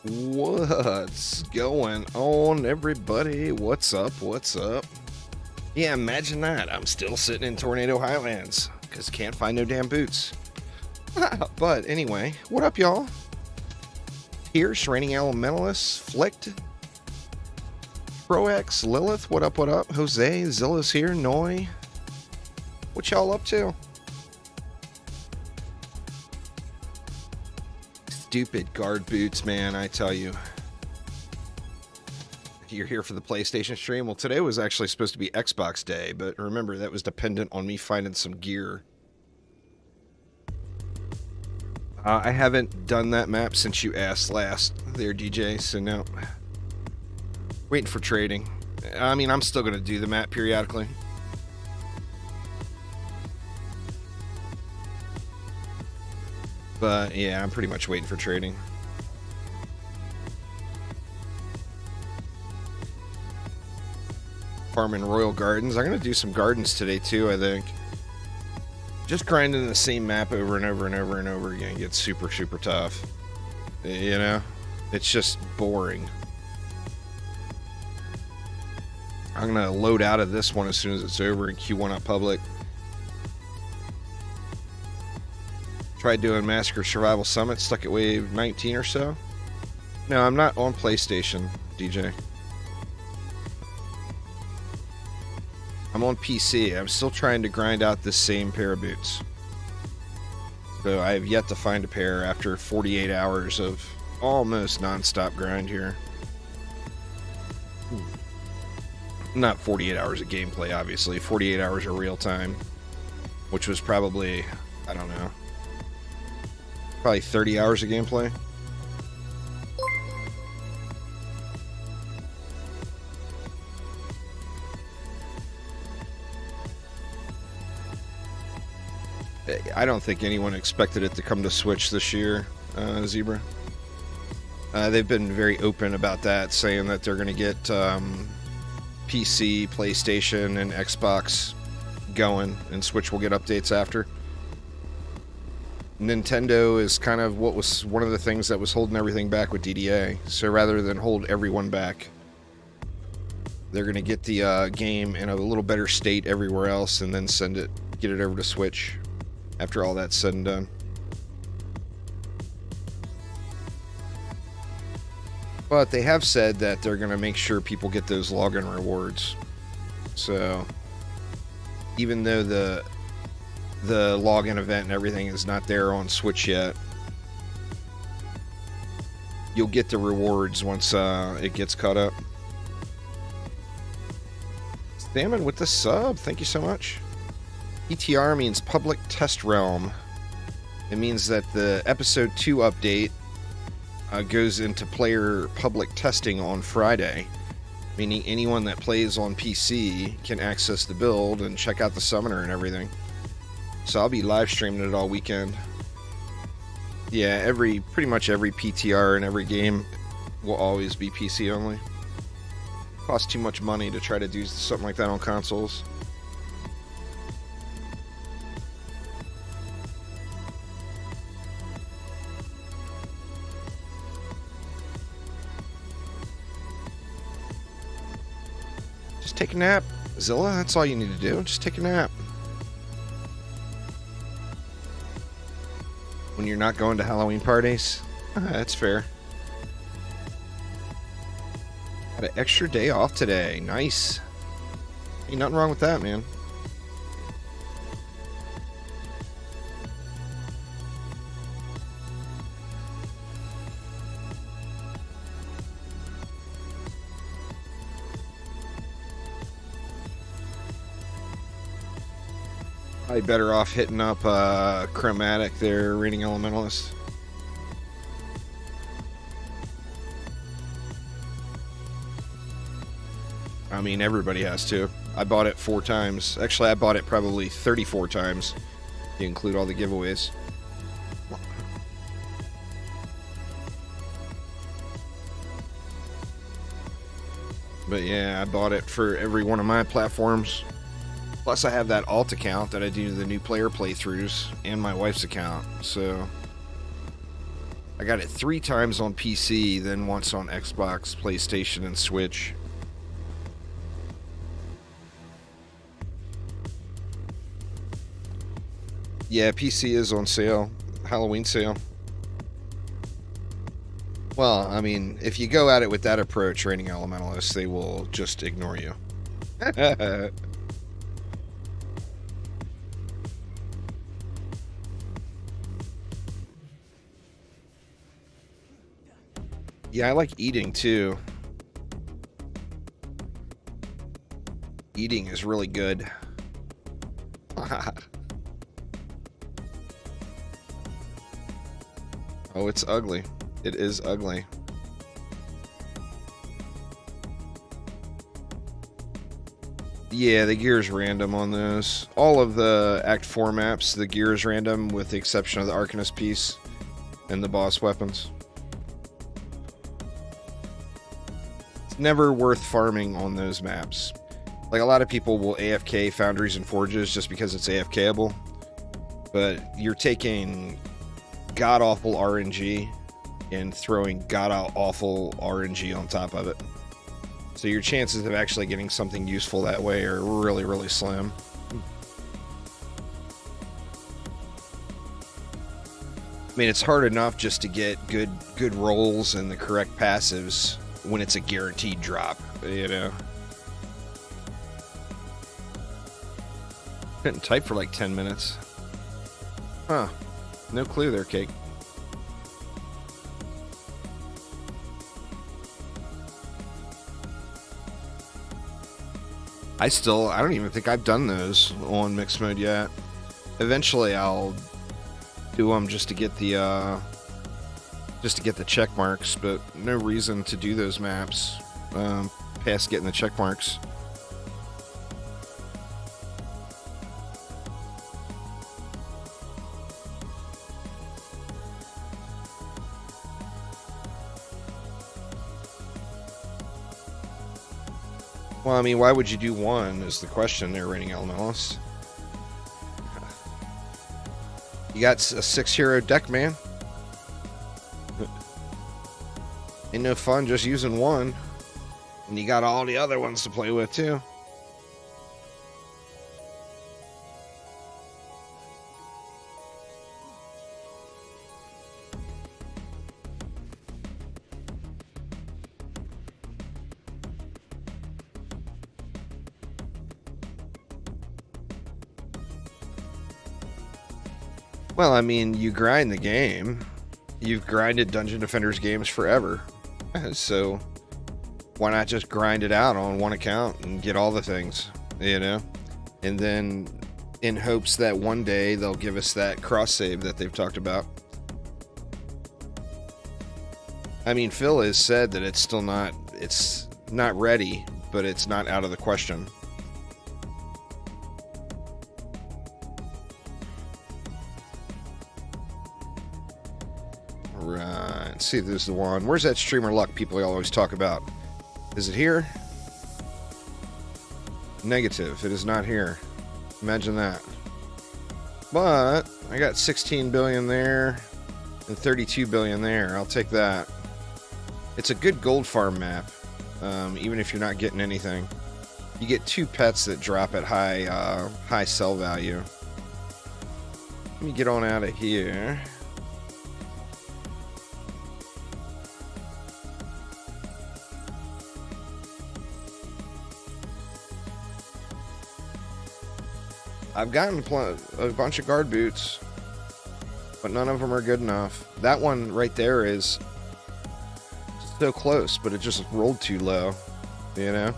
What's going on, everybody? What's up? What's up? Yeah, imagine that. I'm still sitting in Tornado Highlands because can't find no damn boots. But anyway, what up, y'all? Pierce, Reigning Elementalist, Flicked, Prox, Lilith, what up, what up? Jose, Zilla's here, Noi. What y'all up to? Stupid guard boots, man, I tell you. You're here for the PlayStation stream? Well, today was actually supposed to be Xbox Day, but remember, that was dependent on me finding some gear. I haven't done that map since you asked last there, DJ, so no. Waiting for trading. I mean, I'm still going to do the map periodically. But yeah, I'm pretty much waiting for trading. Farming Royal Gardens. I'm going to do some gardens today too, I think. Just grinding the same map over and over and over and over again gets super, super tough. You know? It's just boring. I'm going to load out of this one as soon as it's over and queue one up public. Tried doing Massacre Survival Summit, stuck at wave 19 or so. No, I'm not on PlayStation, DJ. I'm on PC. I'm still trying to grind out this same pair of boots. So I have yet to find a pair after 48 hours of almost non-stop grind here. Not 48 hours of gameplay, obviously. 48 hours of real time. Which was probably, I don't know, probably 30 hours of gameplay. I don't think anyone expected it to come to Switch this year, Zebra. They've been very open about that, saying that they're going to get PC, PlayStation, and Xbox going, and Switch will get updates after. Nintendo is kind of what was one of the things that was holding everything back with DDA. So rather than hold everyone back, they're going to get the game in a little better state everywhere else and then get it over to Switch after all that's said and done. But they have said that they're going to make sure people get those login rewards. So even though the login event and everything is not there on Switch yet, you'll get the rewards once it gets caught up. Salmon with the sub, thank you so much. PTR means Public Test Realm. It means that the Episode 2 update goes into player public testing on Friday, meaning anyone that plays on PC can access the build and check out the summoner and everything. So I'll be live streaming it all weekend. Yeah, pretty much every PTR in every game will always be PC only. Costs too much money to try to do something like that on consoles. Just take a nap, Zilla. That's all you need to do. Just take a nap. When you're not going to Halloween parties? That's fair. Got an extra day off today. Nice. Ain't nothing wrong with that, man. Probably better off hitting up Chromatic there, Reigning Elementalist. I mean, everybody has to. I bought it 4 times. Actually, I bought it probably 34 times. You include all the giveaways. But yeah, I bought it for every one of my platforms. Plus, I have that alt account that I do the new player playthroughs and my wife's account. So I got it 3 times on PC, then once on Xbox, PlayStation, and Switch. Yeah, PC is on sale. Halloween sale. Well, I mean, if you go at it with that approach, Raining Elementalists, they will just ignore you. Yeah, I like eating, too. Eating is really good. Oh, it's ugly. It is ugly. Yeah, the gear is random on those. All of the Act 4 maps, the gear is random with the exception of the Arcanist piece and the boss weapons. It's never worth farming on those maps. Like, a lot of people will AFK Foundries and Forges just because it's AFKable. But you're taking god-awful RNG and throwing god-awful RNG on top of it. So your chances of actually getting something useful that way are really, really slim. I mean, it's hard enough just to get good rolls and the correct passives when it's a guaranteed drop, you know? Couldn't type for like 10 minutes. Huh. No clue there, Cake. I don't even think I've done those on mixed mode yet. Eventually I'll do them just to get the check marks, but no reason to do those maps past getting the check marks. Well, I mean, why would you do one is the question there, Raining Elementalists. You got a 6-hero deck, man. Ain't no fun just using one. And you got all the other ones to play with, too. Well, I mean, you grind the game. You've grinded Dungeon Defenders games forever. So why not just grind it out on one account and get all the things, you know? And then in hopes that one day they'll give us that cross save that they've talked about. I mean, Phil has said that it's not ready, but it's not out of the question. Right, let's see if this is the one. Where's that streamer luck people always talk about? Is it here? Negative, it is not here. Imagine that. But I got 16 billion there and 32 billion there. I'll take that. It's a good gold farm map, even if you're not getting anything. You get 2 pets that drop at high sell value. Let me get on out of here. I've gotten a bunch of guard boots, but none of them are good enough. That one right there is so close, but it just rolled too low, you know?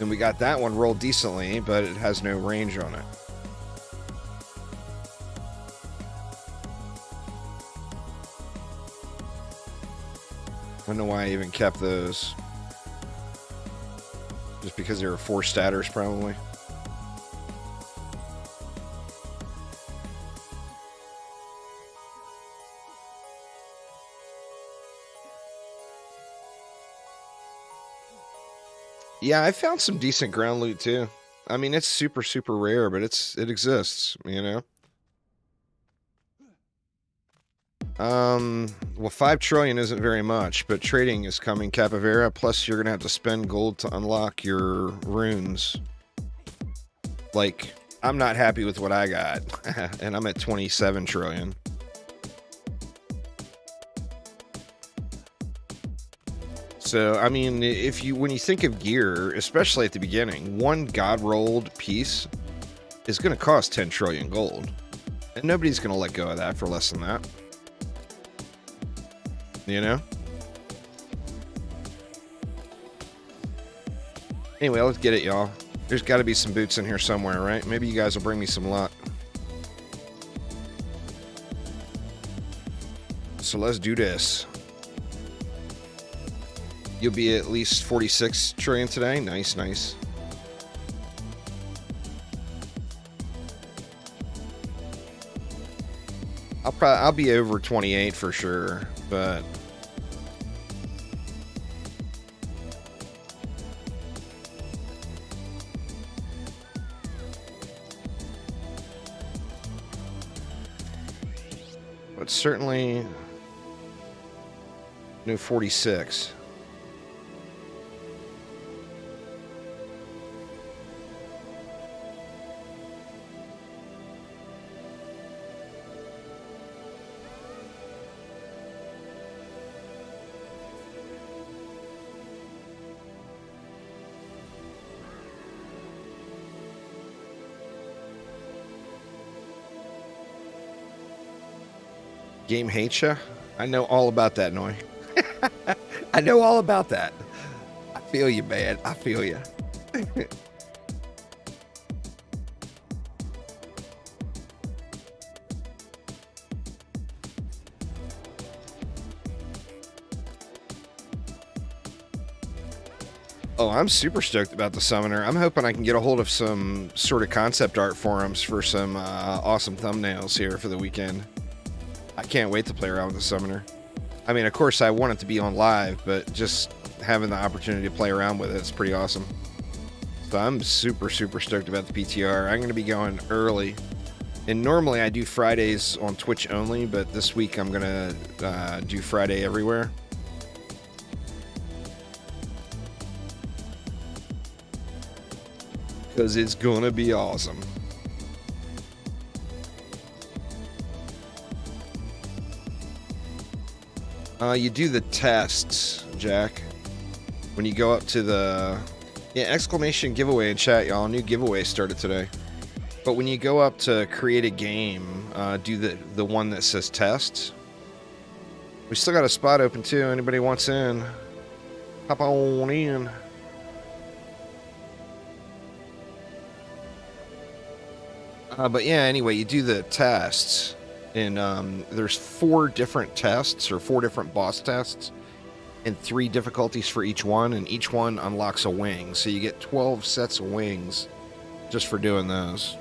And we got that one rolled decently, but it has no range on it. I don't know why I even kept those. Just because they were 4 statters, probably. Yeah, I found some decent ground loot, too. I mean, it's super, super rare, but it exists, you know? Well, 5 trillion isn't very much, but trading is coming, Capivera, plus you're gonna have to spend gold to unlock your runes. Like, I'm not happy with what I got, and I'm at 27 trillion. So, I mean, when you think of gear, especially at the beginning, one god-rolled piece is going to cost 10 trillion gold. And nobody's going to let go of that for less than that. You know? Anyway, let's get it, y'all. There's got to be some boots in here somewhere, right? Maybe you guys will bring me some luck. So let's do this. You'll be at least 46 trillion today. Nice, nice. I'll be over 28 for sure, but certainly no 46. Game hates ya? I know all about that, Noi. I know all about that. I feel you, man. I feel you. Oh, I'm super stoked about the Summoner. I'm hoping I can get a hold of some sort of concept art forums for some awesome thumbnails here for the weekend. I can't wait to play around with the Summoner. I mean, of course, I want it to be on live, but just having the opportunity to play around with it is pretty awesome. So I'm super, super stoked about the PTR. I'm going to be going early. And normally I do Fridays on Twitch only, but this week I'm going to do Friday everywhere. Because it's going to be awesome. You do the tests, Jack. When you go up to the... Yeah, exclamation giveaway in chat, y'all. New giveaway started today. But when you go up to create a game, do the one that says tests. We still got a spot open, too. Anybody wants in? Hop on in. But yeah, anyway, you do the tests. And there's 4 different tests, or 4 different boss tests, and 3 difficulties for each one, and each one unlocks a wing. So you get 12 sets of wings just for doing those.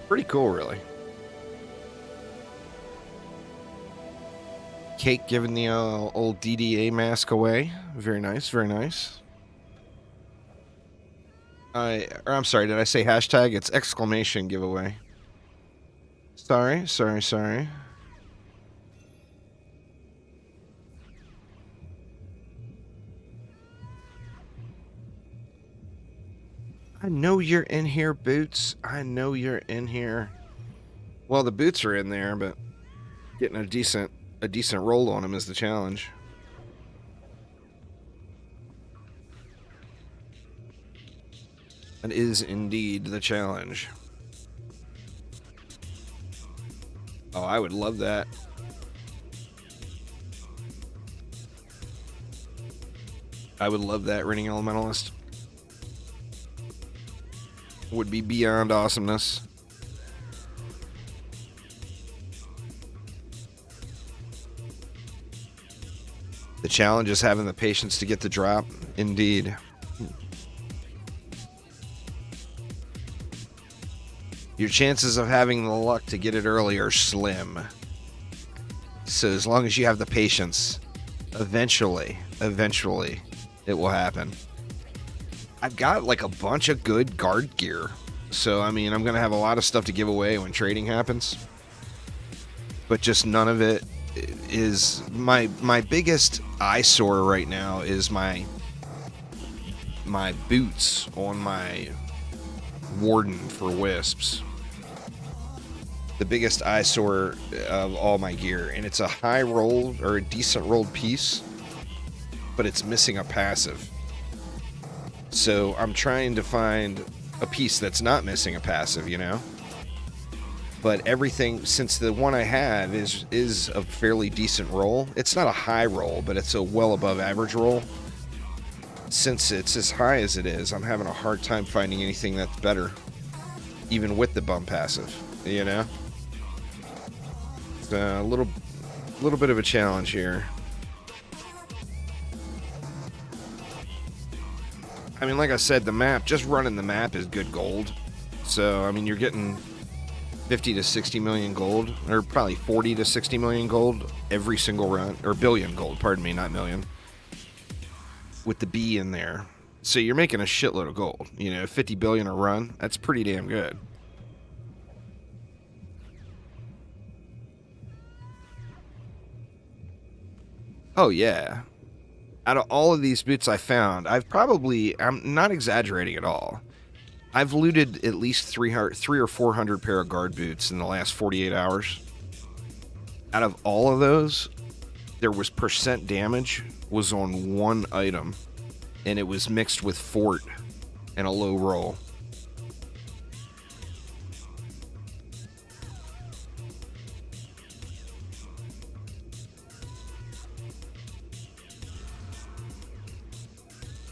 Pretty cool, really. Cake giving the old DDA mask away. Very nice, very nice. I'm sorry, did I say hashtag? It's exclamation giveaway. Sorry. I know you're in here, Boots. I know you're in here. Well, the boots are in there, but getting a decent roll on them is the challenge. That is indeed the challenge. Oh, I would love that. I would love that, Reigning Elementalist. Would be beyond awesomeness. The challenge is having the patience to get the drop. Indeed. Your chances of having the luck to get it early are slim. So as long as you have the patience, eventually, it will happen. I've got like a bunch of good guard gear. So, I mean, I'm going to have a lot of stuff to give away when trading happens. But just none of it is... My biggest eyesore right now is my boots on my Warden for Wisps. The biggest eyesore of all my gear. And it's a high rolled, or a decent rolled piece, but it's missing a passive. So I'm trying to find a piece that's not missing a passive, you know? But everything, since the one I had is a fairly decent roll, it's not a high roll, but it's a well above average roll. Since it's as high as it is, I'm having a hard time finding anything that's better, even with the bump passive, you know? It's a little bit of a challenge here. I mean, like I said, the map, just running the map is good gold. So, I mean, you're getting 50 to 60 million gold, or probably 40 to 60 million gold every single run, or billion gold, pardon me, not million, with the B in there. So you're making a shitload of gold. You know, 50 billion a run, that's pretty damn good. Oh, yeah. Out of all of these boots I found, I'm not exaggerating at all, I've looted at least 300 or 400 pair of guard boots in the last 48 hours. Out of all of those, there was percent damage was on one item, and it was mixed with fort and a low roll.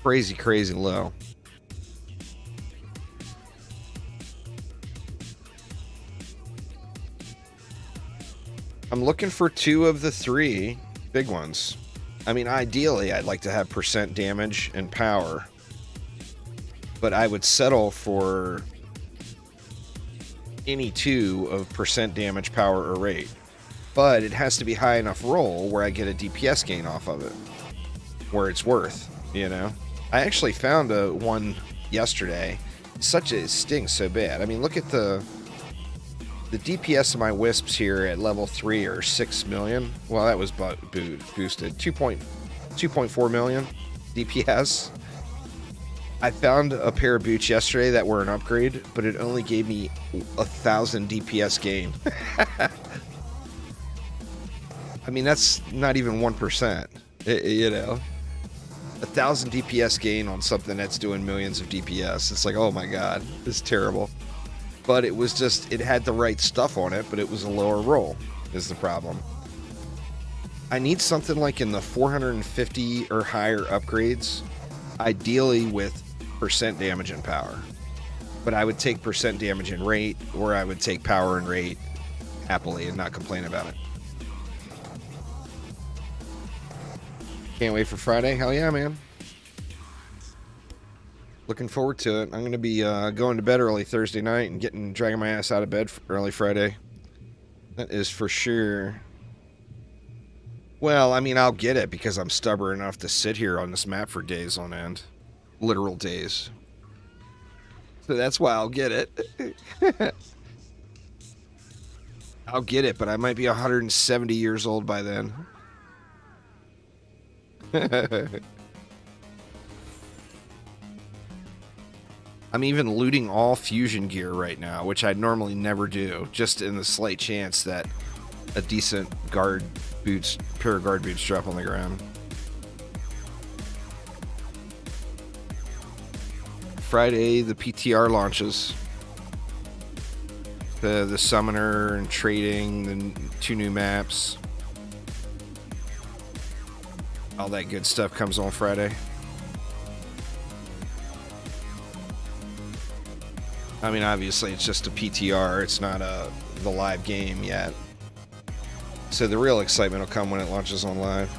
Crazy, crazy low. I'm looking for 2 of the 3 big ones. I mean, ideally, I'd like to have percent damage and power, but I would settle for any 2 of percent damage, power, or rate. But it has to be high enough roll where I get a DPS gain off of it, where it's worth, you know? I actually found one yesterday. It stinks so bad. I mean, look at the DPS of my Wisps here at level 3 are 6 million. Well, that was boosted. 2.4 million DPS. I found a pair of boots yesterday that were an upgrade, but it only gave me 1,000 DPS gain. I mean, that's not even 1%. You know? 1,000 DPS gain on something that's doing millions of DPS. It's like, oh my god, this is terrible. But it was just, it had the right stuff on it, but it was a lower roll, is the problem. I need something like in the 450 or higher upgrades, ideally with percent damage and power. But I would take percent damage and rate, or I would take power and rate happily and not complain about it. Can't wait for Friday. Hell yeah, man. Looking forward to it. I'm going to be going to bed early Thursday night and dragging my ass out of bed early Friday. That is for sure. Well, I mean, I'll get it because I'm stubborn enough to sit here on this map for days on end. Literal days. So that's why I'll get it. I'll get it, but I might be 170 years old by then. I'm even looting all fusion gear right now, which I'd normally never do, just in the slight chance that a decent pair of guard boots drop on the ground. Friday, the PTR launches. The summoner and trading, the 2 new maps. All that good stuff comes on Friday. I mean, obviously, it's just a PTR. It's not the live game yet. So the real excitement will come when it launches on live.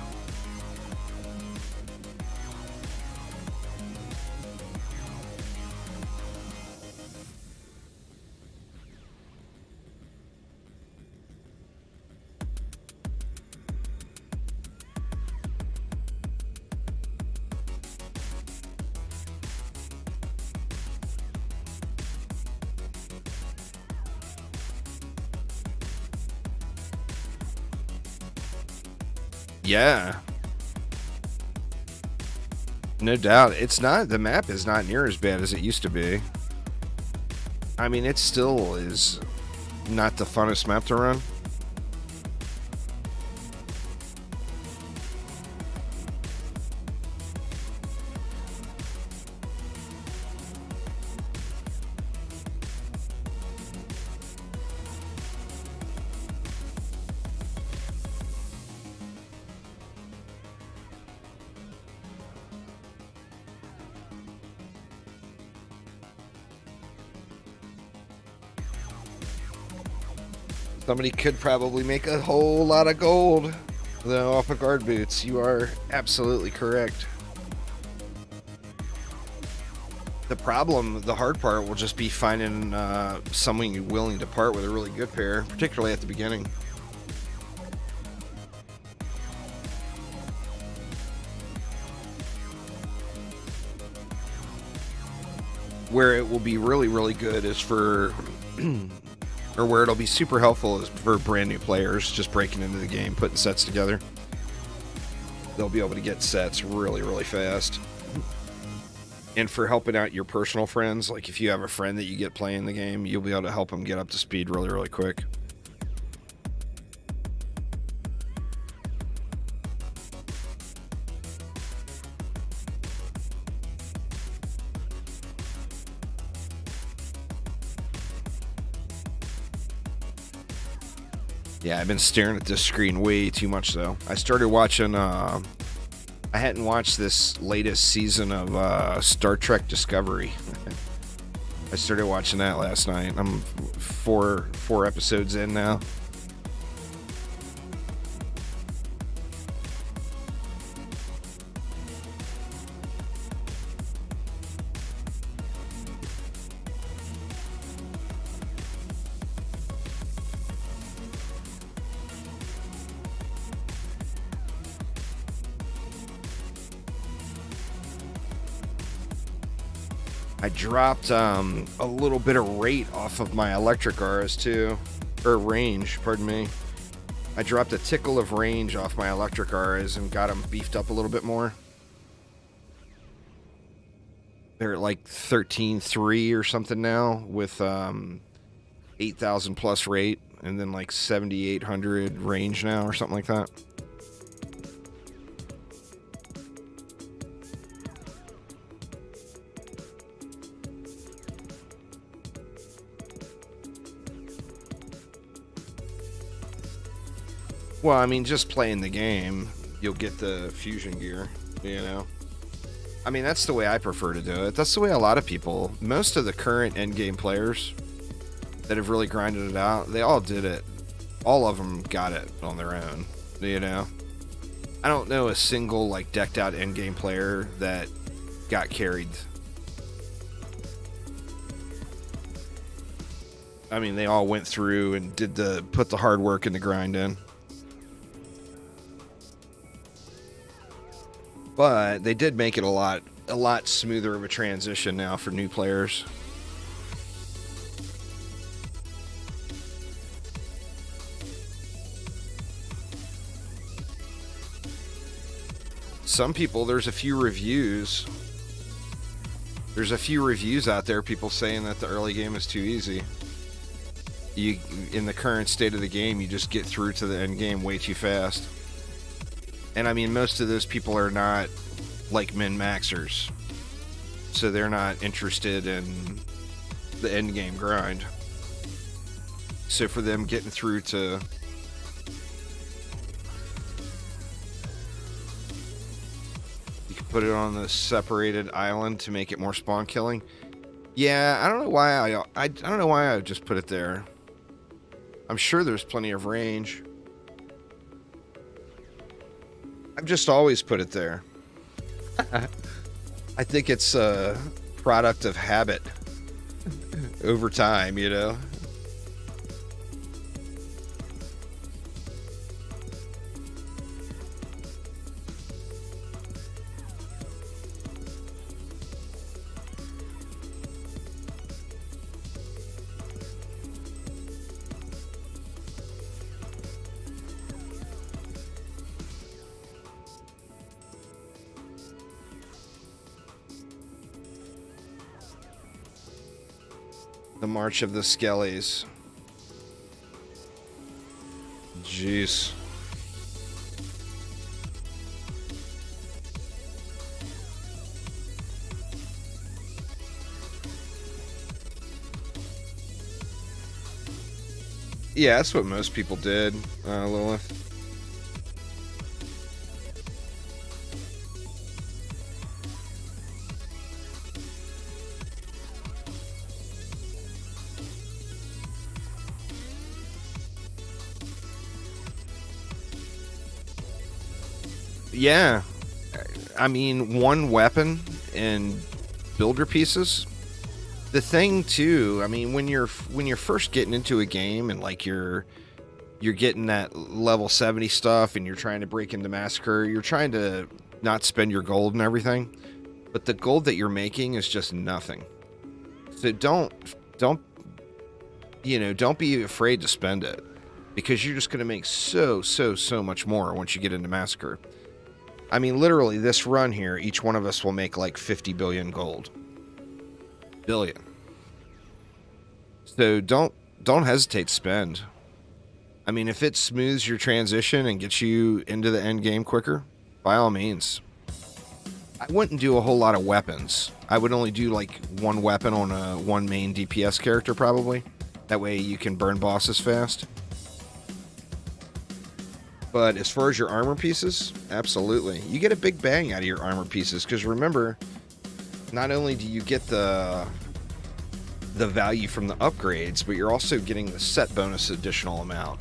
Yeah. No doubt. It's not, the map is not near as bad as it used to be. I mean, it still is not the funnest map to run. Somebody could probably make a whole lot of gold, though, off of guard boots. You are absolutely correct. The problem, the hard part, will just be finding someone willing to part with a really good pair, particularly at the beginning. Where it will be really, really good is for... or where it'll be super helpful is for brand new players just breaking into the game, putting sets together. They'll be able to get sets really, really fast. And for helping out your personal friends, like if you have a friend that you get playing the game, you'll be able to help them get up to speed really, really quick. Yeah, I've been staring at this screen way too much, though. I started watching, I hadn't watched this latest season of Star Trek Discovery. I started watching that last night. I'm four episodes in now. I dropped a little bit of rate off of my electric auras too, or range, pardon me. I dropped a tickle of range off my electric auras and got them beefed up a little bit more. They're at like 13.3 or something now with 8,000 plus rate and then like 7,800 range now or something like that. Well, I mean, just playing the game, you'll get the fusion gear, you know? I mean, that's the way I prefer to do it. That's the way a lot of people, most of the current endgame players that have really grinded it out, they all did it. All of them got it on their own, you know? I don't know a single, like, decked out endgame player that got carried. I mean, they all went through and put the hard work and the grind in. But they did make it a lot smoother of a transition now for new players. Some people, there's a few reviews. There's a few reviews out there, people saying that the early game is too easy. In the current state of the game, you just get through to the end game way too fast. And I mean, most of those people are not like min-maxers, so they're not interested in the end game grind. So for them getting through to you can put it on the separated island to make it more spawn killing. Yeah, I don't know why I don't know why I just put it there. I'm sure there's plenty of range. I've just always put it there. I think it's a product of habit over time, you know? The March of the Skellies. Jeez. Yeah, that's what most people did, Lilith. Yeah. I mean, one weapon and builder pieces. The thing too, I mean, when you're first getting into a game and like you're getting that level 70 stuff and you're trying to break into Massacre, you're trying to not spend your gold and everything, but the gold that you're making is just nothing. So don't be afraid to spend it, because you're just going to make so much more once you get into Massacre. I mean, literally, this run here, each one of us will make like 50 billion gold. Billion. So don't hesitate to spend. I mean, if it smooths your transition and gets you into the end game quicker, by all means. I wouldn't do a whole lot of weapons. I would only do like one weapon on one main DPS character, probably. That way you can burn bosses fast. But as far as your armor pieces, absolutely. You get a big bang out of your armor pieces, because remember, not only do you get the value from the upgrades, but you're also getting the set bonus additional amount.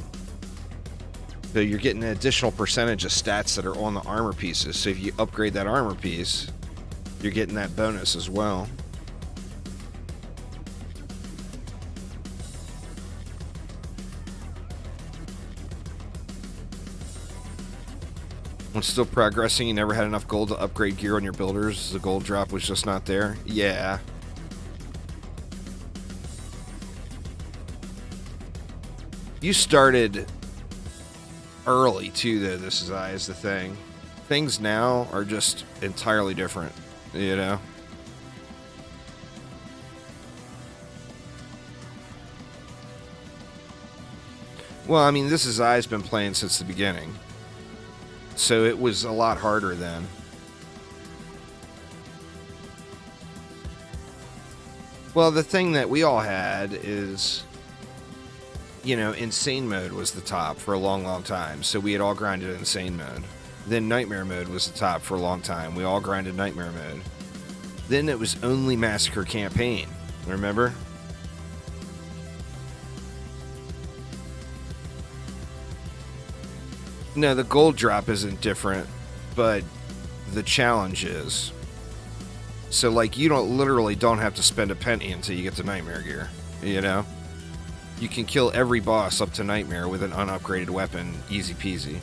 So you're getting an additional percentage of stats that are on the armor pieces. So if you upgrade that armor piece, you're getting that bonus as well. I'm still progressing. You never had enough gold to upgrade gear on your builders. The gold drop was just not there. Yeah. You started early too, though. This is the thing. Things now are just entirely different, you know. Well, I mean, this is I's been playing since the beginning, so it was a lot harder then. Well, the thing that we all had is, you know, Insane Mode was the top for a long time, so we had all grinded Insane Mode. Then Nightmare Mode was the top for a long time. We all grinded Nightmare Mode. Then it was only Massacre Campaign, remember? No, the gold drop isn't different, but the challenge is. So, like, you literally don't have to spend a penny until you get to Nightmare gear, you know? You can kill every boss up to Nightmare with an unupgraded weapon, easy peasy.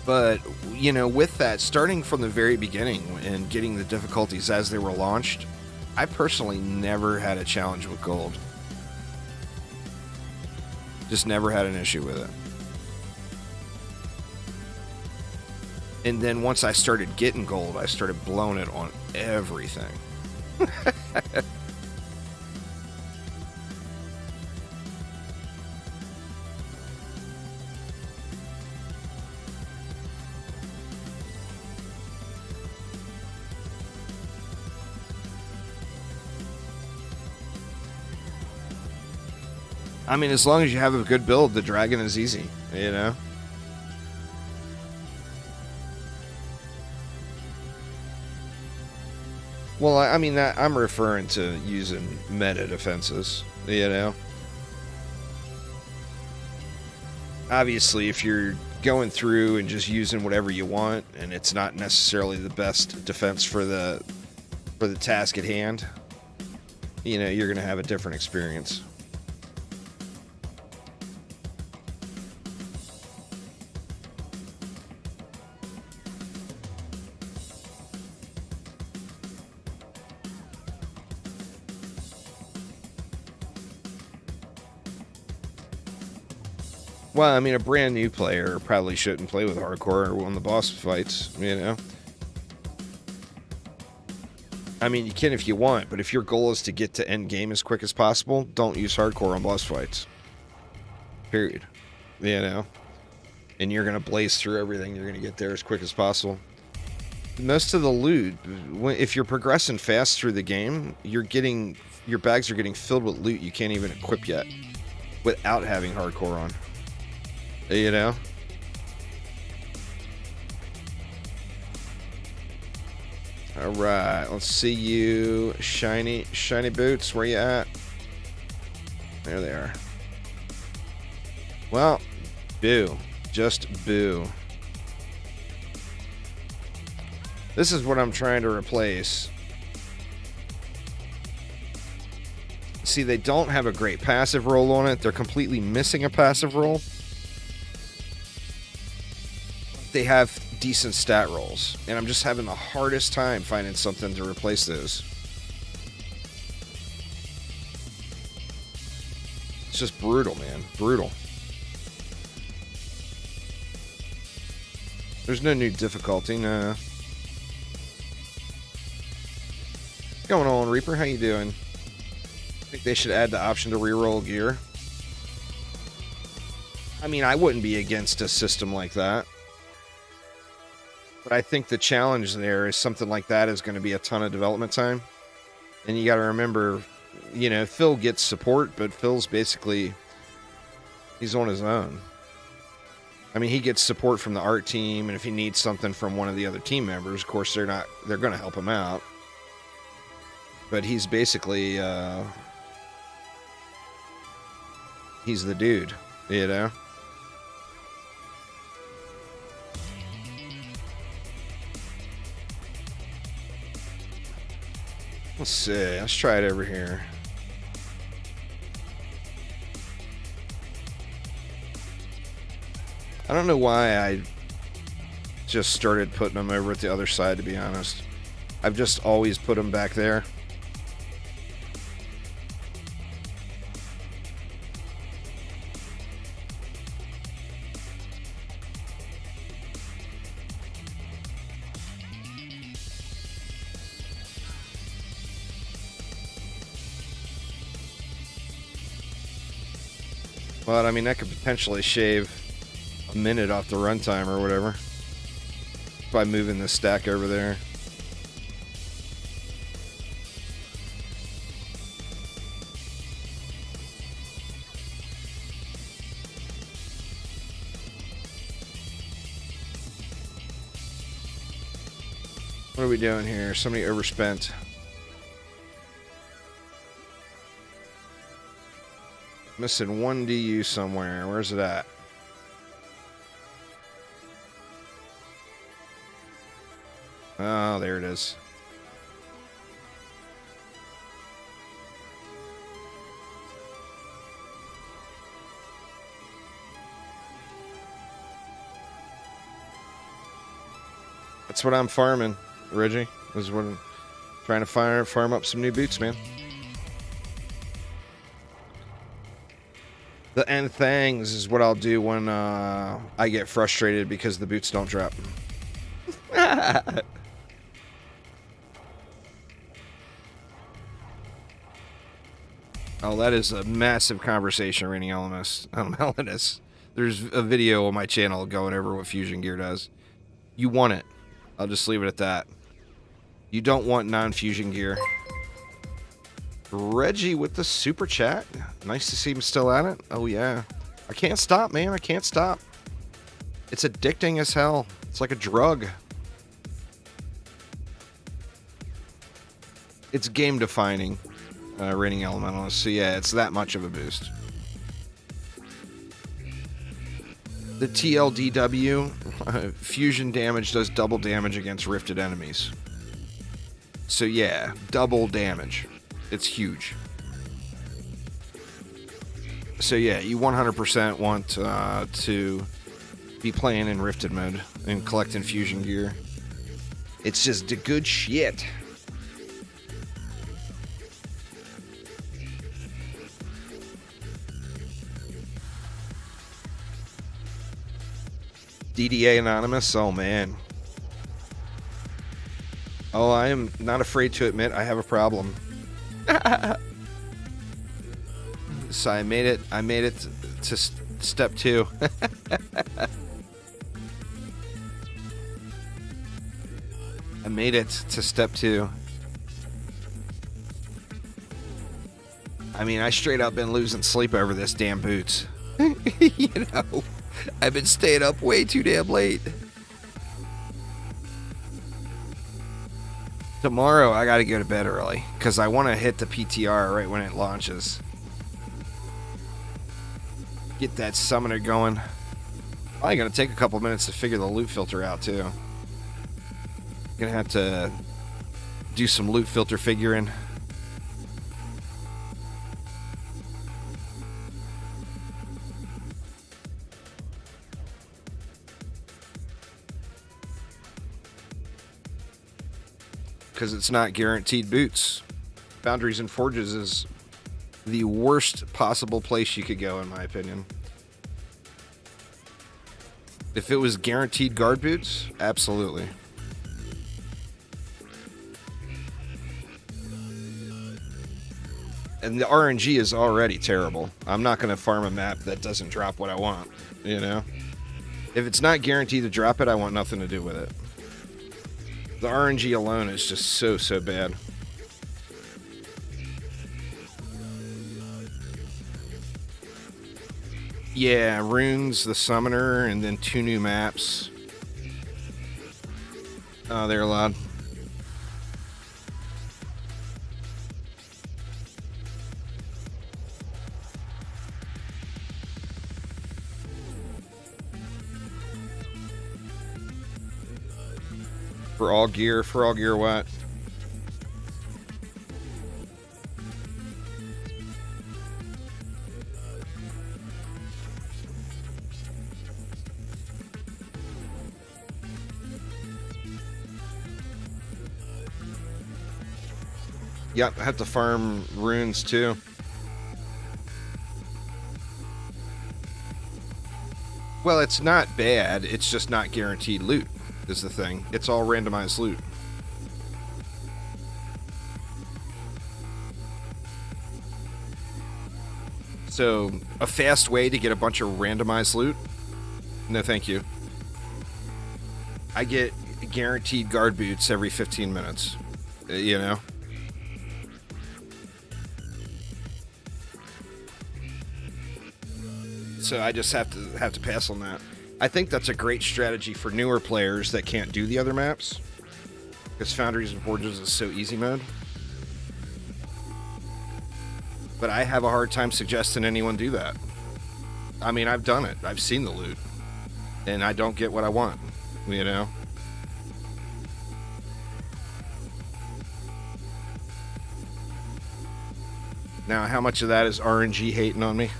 But, you know, with that, starting from the very beginning and getting the difficulties as they were launched, I personally never had a challenge with gold. Just never had an issue with it. And then once I started getting gold, I started blowing it on everything. I mean, as long as you have a good build, the dragon is easy, you know? Well, I mean, I'm referring to using meta defenses, you know? Obviously, if you're going through and just using whatever you want, and it's not necessarily the best defense for the task at hand, you know, you're going to have a different experience. Well, I mean, a brand new player probably shouldn't play with hardcore on the boss fights, you know? I mean, you can if you want, but if your goal is to get to end game as quick as possible, don't use hardcore on boss fights. Period. You know? And you're going to blaze through everything. You're going to get there as quick as possible. Most of the loot, if you're progressing fast through the game, your bags are getting filled with loot you can't even equip yet without having hardcore on. You know? Alright, let's see you. Shiny boots, where you at? There they are. Well, boo. Just boo. This is what I'm trying to replace. See, they don't have a great passive roll on it. They're completely missing a passive roll. They have decent stat rolls, and I'm just having the hardest time finding something to replace those. It's just brutal, man. Brutal. There's no new difficulty, nah. What's going on, Reaper? How you doing? I think they should add the option to reroll gear. I mean, I wouldn't be against a system like that. But I think the challenge there is something like that is going to be a ton of development time. And you got to remember, you know, Phil gets support, but Phil's basically, he's on his own. I mean, he gets support from the art team, and if he needs something from one of the other team members, of course, they're going to help him out. But he's basically, he's the dude, you know? Let's see. Let's try it over here. I don't know why I just started putting them over at the other side, to be honest. I've just always put them back there. But, I mean, that could potentially shave a minute off the runtime or whatever by moving this stack over there. What are we doing here? Somebody overspent. Missing one DU somewhere. Where's it at? Oh, there it is. That's what I'm farming, Reggie. This is what I'm trying to farm up some new boots, man. The end Thangs is what I'll do when I get frustrated because the boots don't drop. Oh, that is a massive conversation, Raining Elements. I don't know how it is. There's a video on my channel going over what fusion gear does. You want it. I'll just leave it at that. You don't want non-fusion gear. Reggie with the super chat. Nice to see him still at it. Oh, yeah. I can't stop, man. I can't stop. It's addicting as hell. It's like a drug. It's game defining, Raining Elementalist. So, yeah, it's that much of a boost. The TLDW, fusion damage does double damage against rifted enemies. So, yeah, double damage. It's huge. So yeah, you 100% want to be playing in Rifted mode and collecting fusion gear. It's just the good shit. DDA Anonymous? Oh, man. Oh, I am not afraid to admit I have a problem. So I made it to step 2. I made it to step 2. I mean, I straight up been losing sleep over this damn boots. You know, I've been staying up way too damn late. Tomorrow, I gotta go to bed early, because I want to hit the PTR right when it launches. Get that summoner going. I'm gonna take a couple minutes to figure the loot filter out, too. Gonna have to do some loot filter figuring. Because it's not guaranteed boots. Foundries and Forges is the worst possible place you could go, in my opinion. If it was guaranteed guard boots, absolutely. And the RNG is already terrible. I'm not going to farm a map that doesn't drop what I want, you know? If it's not guaranteed to drop it, I want nothing to do with it. The RNG alone is just so bad. Yeah, Rune's the summoner, and then 2 new maps. Oh, they're allowed. For all gear what? Yep, I have to farm runes too. Well, it's not bad, it's just not guaranteed loot. Is the thing. It's all randomized loot. So, a fast way to get a bunch of randomized loot? No, thank you. I get guaranteed guard boots every 15 minutes. You know? So I just have to pass on that. I think that's a great strategy for newer players that can't do the other maps, because Foundries and Forges is so easy mode. But I have a hard time suggesting anyone do that. I mean, I've done it. I've seen the loot, and I don't get what I want, you know? Now, how much of that is RNG hating on me?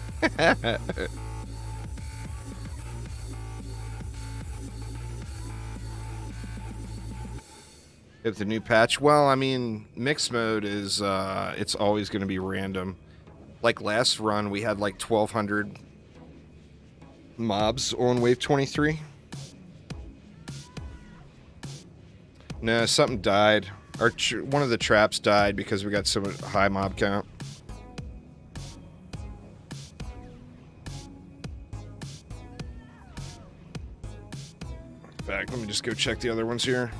If the new patch, well, I mean, mixed mode is, it's always going to be random. Like last run, we had like 1,200 mobs on wave 23. No, something died. One of the traps died because we got so high mob count. In fact, let me just go check the other ones here.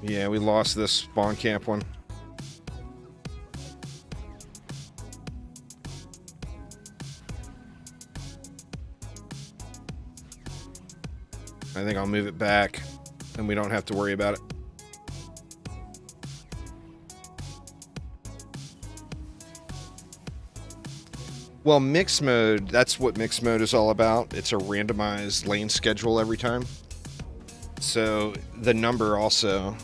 Yeah, we lost this spawn camp one. I think I'll move it back, and we don't have to worry about it. Well, mixed mode, that's what mixed mode is all about. It's a randomized lane schedule every time. So the number also,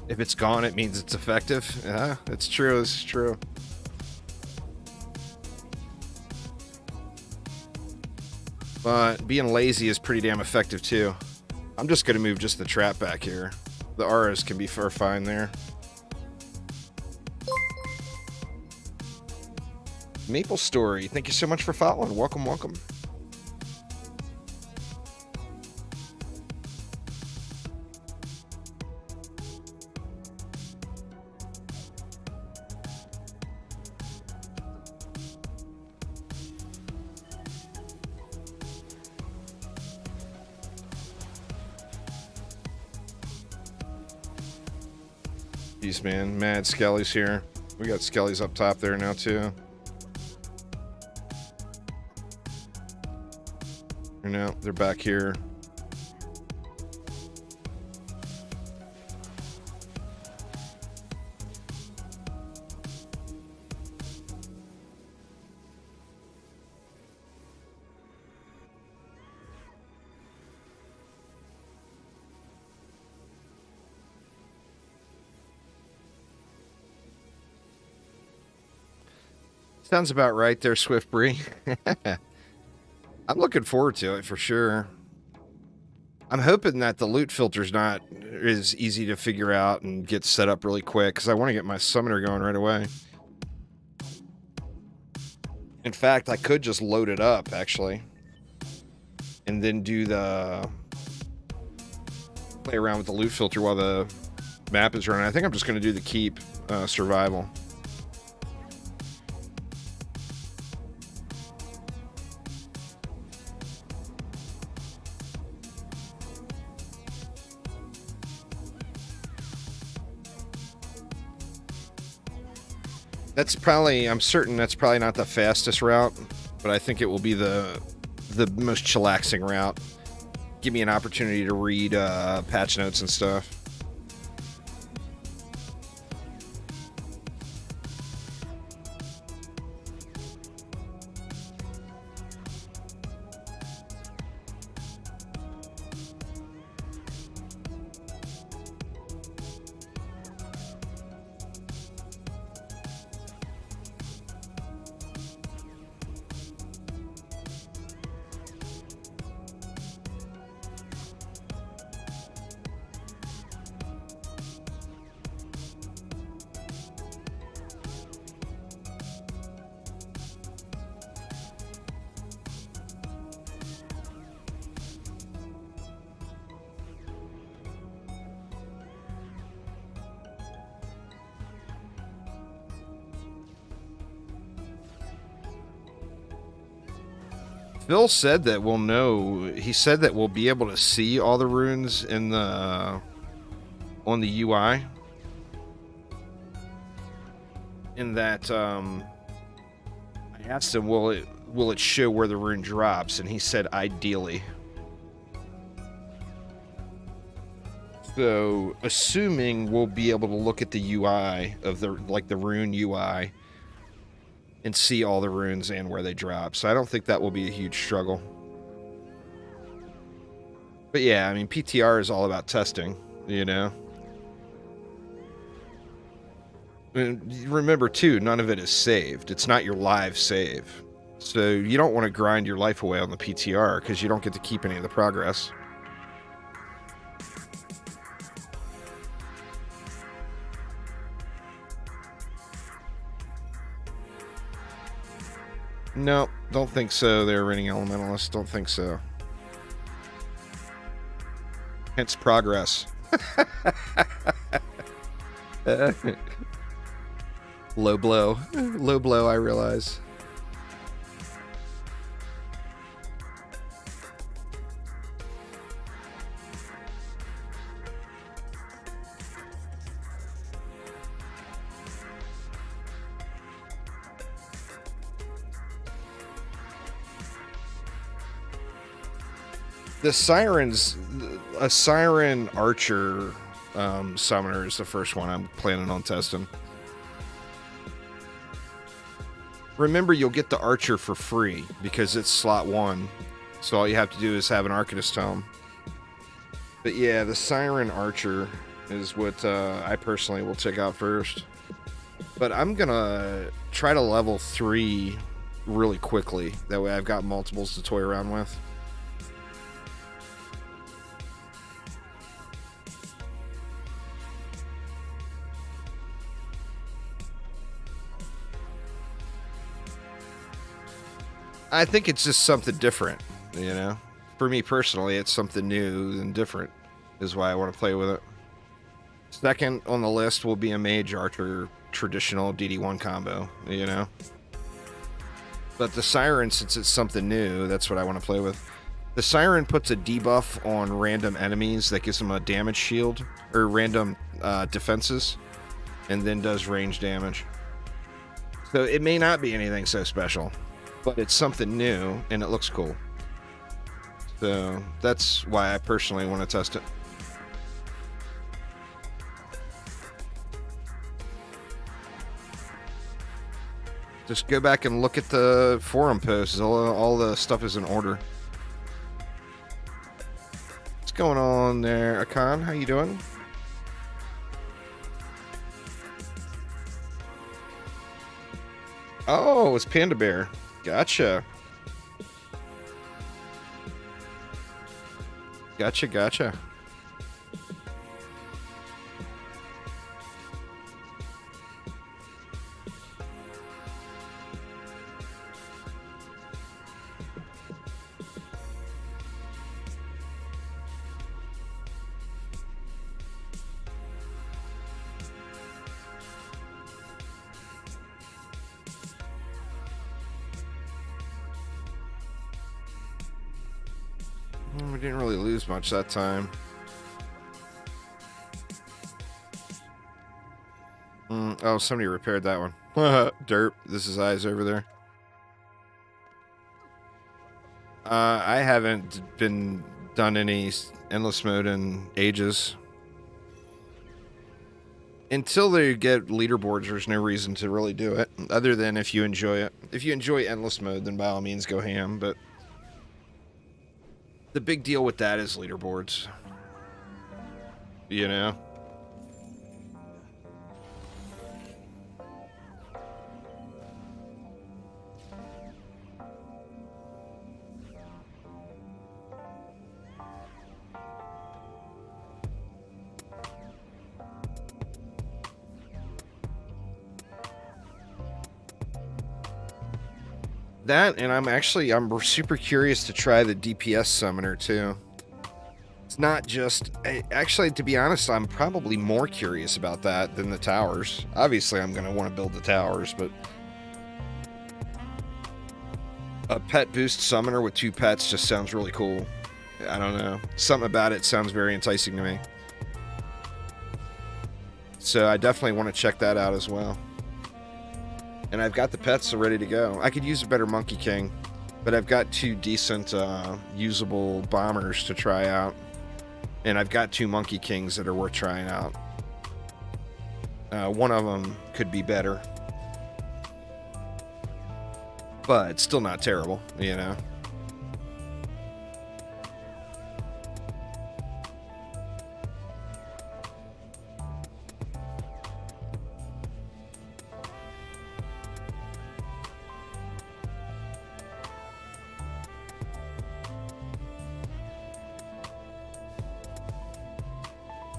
if it's gone, it means it's effective. Yeah, it's true. It's true. But being lazy is pretty damn effective too. I'm just going to move just the trap back here. The auras can be fine there. Maple Story, thank you so much for following. Welcome, welcome. Jeez, man. Mad Skelly's here. We got Skelly's up top there now, too. And now they're back here. Sounds about right there, Swiftbree. I'm looking forward to it for sure. I'm hoping that the loot filter's not as easy to figure out and get set up really quick, because I want to get my summoner going right away. In fact, I could just load it up, actually. And then do the... play around with the loot filter while the map is running. I think I'm just going to do the keep survival. That's probably, I'm certain that's probably not the fastest route, but I think it will be the most chillaxing route. Give me an opportunity to read patch notes and stuff. Phil said that we'll know. He said that we'll be able to see all the runes in the on the UI. In that, I asked him, will it show where the rune drops? And he said, ideally. So, assuming we'll be able to look at the UI of the rune UI. And see all the runes and where they drop. So I don't think that will be a huge struggle. But yeah, I mean, PTR is all about testing, you know? And remember, too, none of it is saved. It's not your live save. So you don't want to grind your life away on the PTR, because you don't get to keep any of the progress. No, don't think so there, Reigning Elementalist. Don't think so. Hence progress. Low blow. Low blow, I realize. The Siren's... a Siren Archer summoner is the first one I'm planning on testing. Remember, you'll get the Archer for free, because it's slot 1. So all you have to do is have an Arcanist Tome. But yeah, the Siren Archer is what I personally will check out first. But I'm gonna try to level 3 really quickly. That way I've got multiples to toy around with. I think it's just something different, you know? For me personally, it's something new and different is why I want to play with it. Second on the list will be a Mage Archer traditional DD1 combo, you know? But the Siren, since it's something new, that's what I want to play with. The Siren puts a debuff on random enemies that gives them a damage shield, or random defenses, and then does range damage. So it may not be anything so special, but it's something new, and it looks cool. So that's why I personally want to test it. Just go back and look at the forum posts. All the stuff is in order. What's going on there, Akan? How you doing? Oh, it's Panda Bear. Gotcha. Gotcha. We didn't really lose much that time. Oh, somebody repaired that one. Derp. This is Eyes over there. I haven't been done any endless mode in ages. Until they get leaderboards, there's no reason to really do it, other than if you enjoy it. If you enjoy endless mode, then by all means go ham, but the big deal with that is leaderboards. You know? That, and I'm super curious to try the DPS summoner too. It's not just, actually, to be honest, I'm probably more curious about that than the towers. Obviously, I'm going to want to build the towers, but a pet boost summoner with 2 pets just sounds really cool. I don't know. Something about it sounds very enticing to me. So I definitely want to check that out as well. And I've got the pets ready to go. I could use a better Monkey King, but I've got 2 decent usable bombers to try out. And I've got 2 Monkey Kings that are worth trying out. One of them could be better. But it's still not terrible, you know?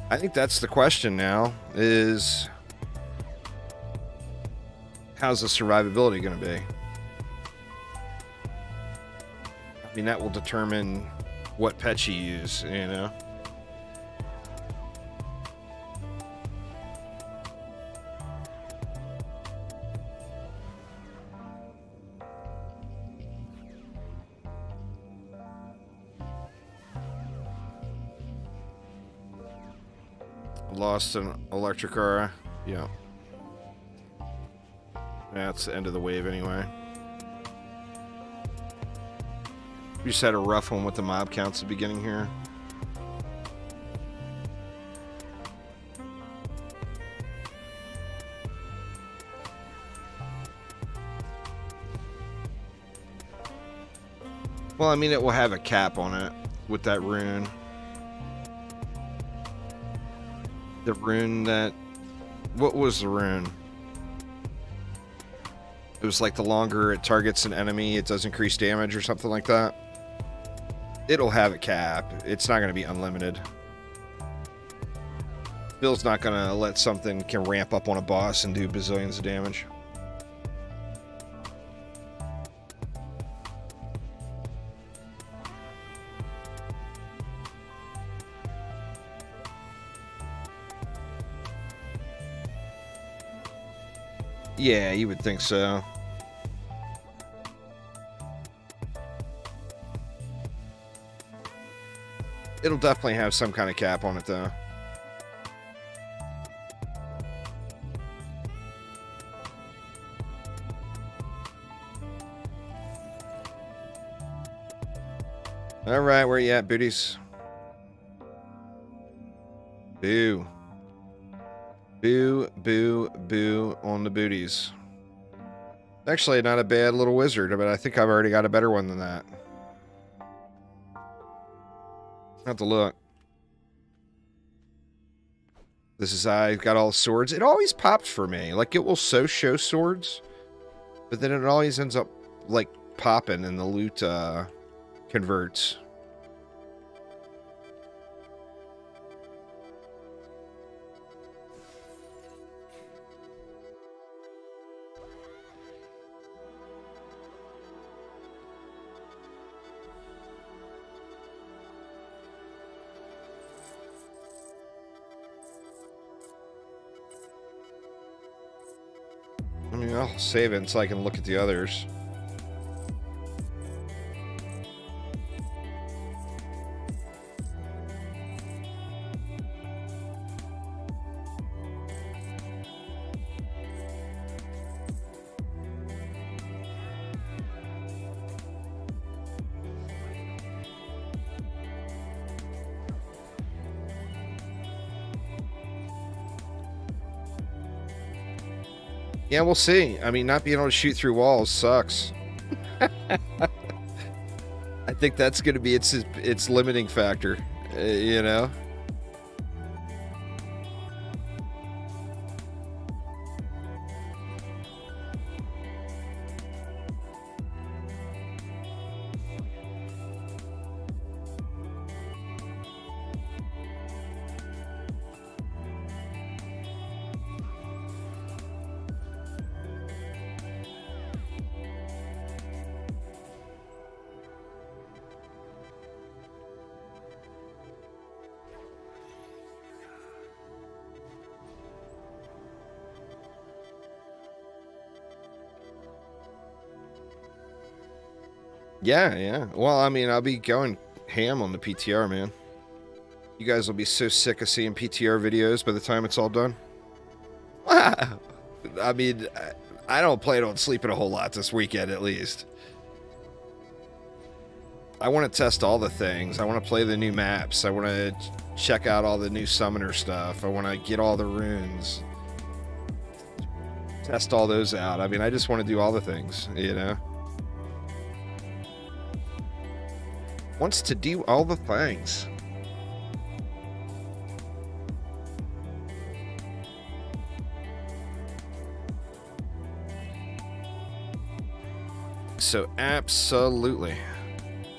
I think that's the question now, is how's the survivability going to be? I mean, that will determine what pets you use, you know? Lost an electric aura. Yeah. That's the end of the wave anyway. We just had a rough one with the mob counts at the beginning here. Well, I mean, it will have a cap on it with that rune. The rune that... What was the rune? It was like the longer it targets an enemy, it does increase damage or something like that. It'll have a cap. It's not going to be unlimited. Bill's not going to let something can ramp up on a boss and do bazillions of damage. Yeah, you would think so. It'll definitely have some kind of cap on it, though. All right, where you at, booties? Boo. Boo, boo, boo on the booties. Actually, not a bad little wizard, but I think I've already got a better one than that. Have to look. This is I've got all the swords. It always pops for me. Like, it will show swords, but then it always ends up, like, popping and the loot converts. I mean, I'll save it so I can look at the others. Yeah, we'll see. I mean, not being able to shoot through walls sucks. I think that's going to be its limiting factor, you know? Yeah, yeah. Well, I mean, I'll be going ham on the PTR, man. You guys will be so sick of seeing PTR videos by the time it's all done. I mean, I don't plan on sleeping a whole lot this weekend, at least. I want to test all the things. I want to play the new maps. I want to check out all the new summoner stuff. I want to get all the runes. Test all those out. I mean, I just want to do all the things, you know? Wants to do all the things. So absolutely,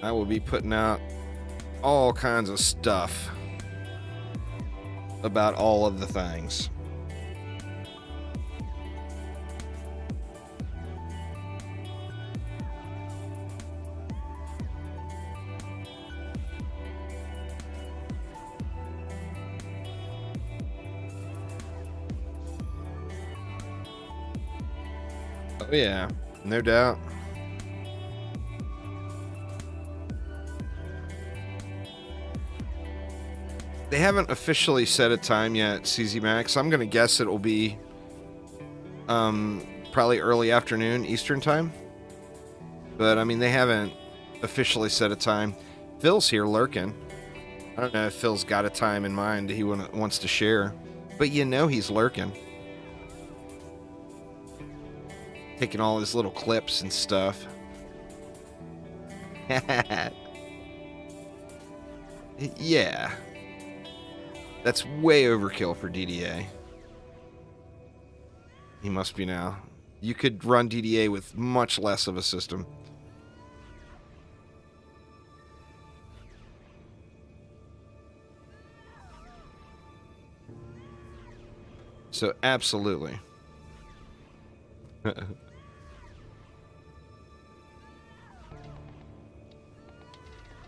I will be putting out all kinds of stuff about all of the things. Oh yeah, no doubt. They haven't officially set a time yet, CZ Max. I'm gonna guess it will be probably early afternoon Eastern time. But I mean, they haven't officially set a time. Phil's here lurking. I don't know if Phil's got a time in mind he wants to share, but you know he's lurking. Taking all his little clips and stuff. Yeah. That's way overkill for DDA. He must be now. You could run DDA with much less of a system. So, absolutely.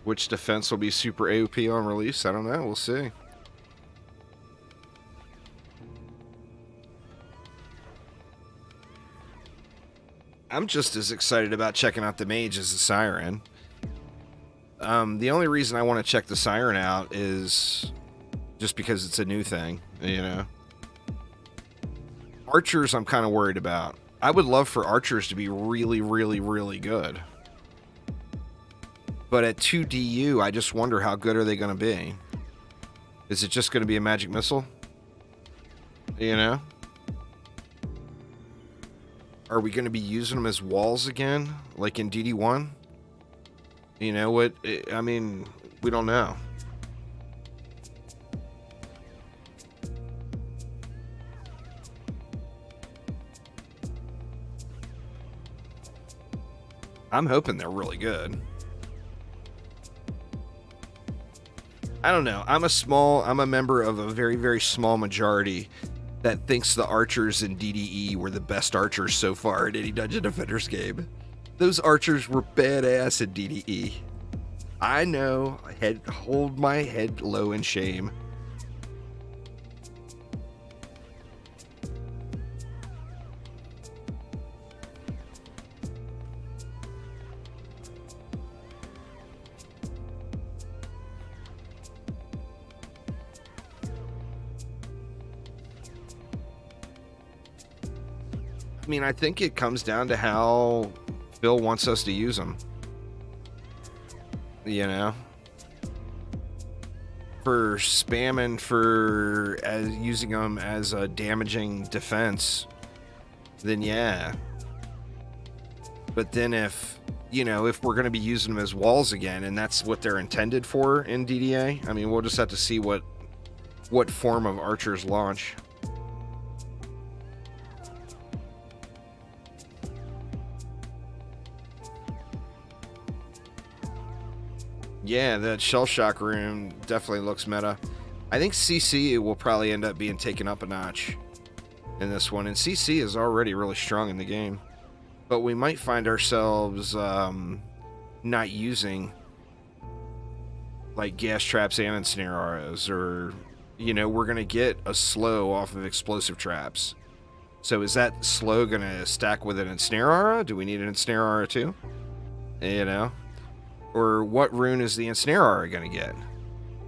Which defense will be super AOP on release? I don't know. We'll see. I'm just as excited about checking out the mage as the Siren. The only reason I want to check the Siren out is just because it's a new thing, you know. Archers I'm kind of worried about. I would love for archers to be really, really, really good. But at 2 DU, I just wonder how good are they going to be? Is it just going to be a magic missile? You know? Are we going to be using them as walls again? Like in DD1? You know what? I mean, we don't know. I'm hoping they're really good. I don't know. I'm a member of a very, very small majority that thinks the archers in DDE were the best archers so far in any Dungeon Defenders game. Those archers were badass in DDE. I know. Hold my head low in shame. I mean, I think it comes down to how Phil wants us to use them. You know? For spamming, using them as a damaging defense, then yeah. But then if we're going to be using them as walls again, and that's what they're intended for in DDA, I mean, we'll just have to see what form of archers launch. Yeah, that shell shock rune definitely looks meta. I think CC will probably end up being taken up a notch in this one, and CC is already really strong in the game. But we might find ourselves not using like gas traps and ensnare arrows, or we're gonna get a slow off of explosive traps. So is that slow gonna stack with an ensnare arrow? Do we need an ensnare arrow too? Or what rune is the ensnare aura going to get?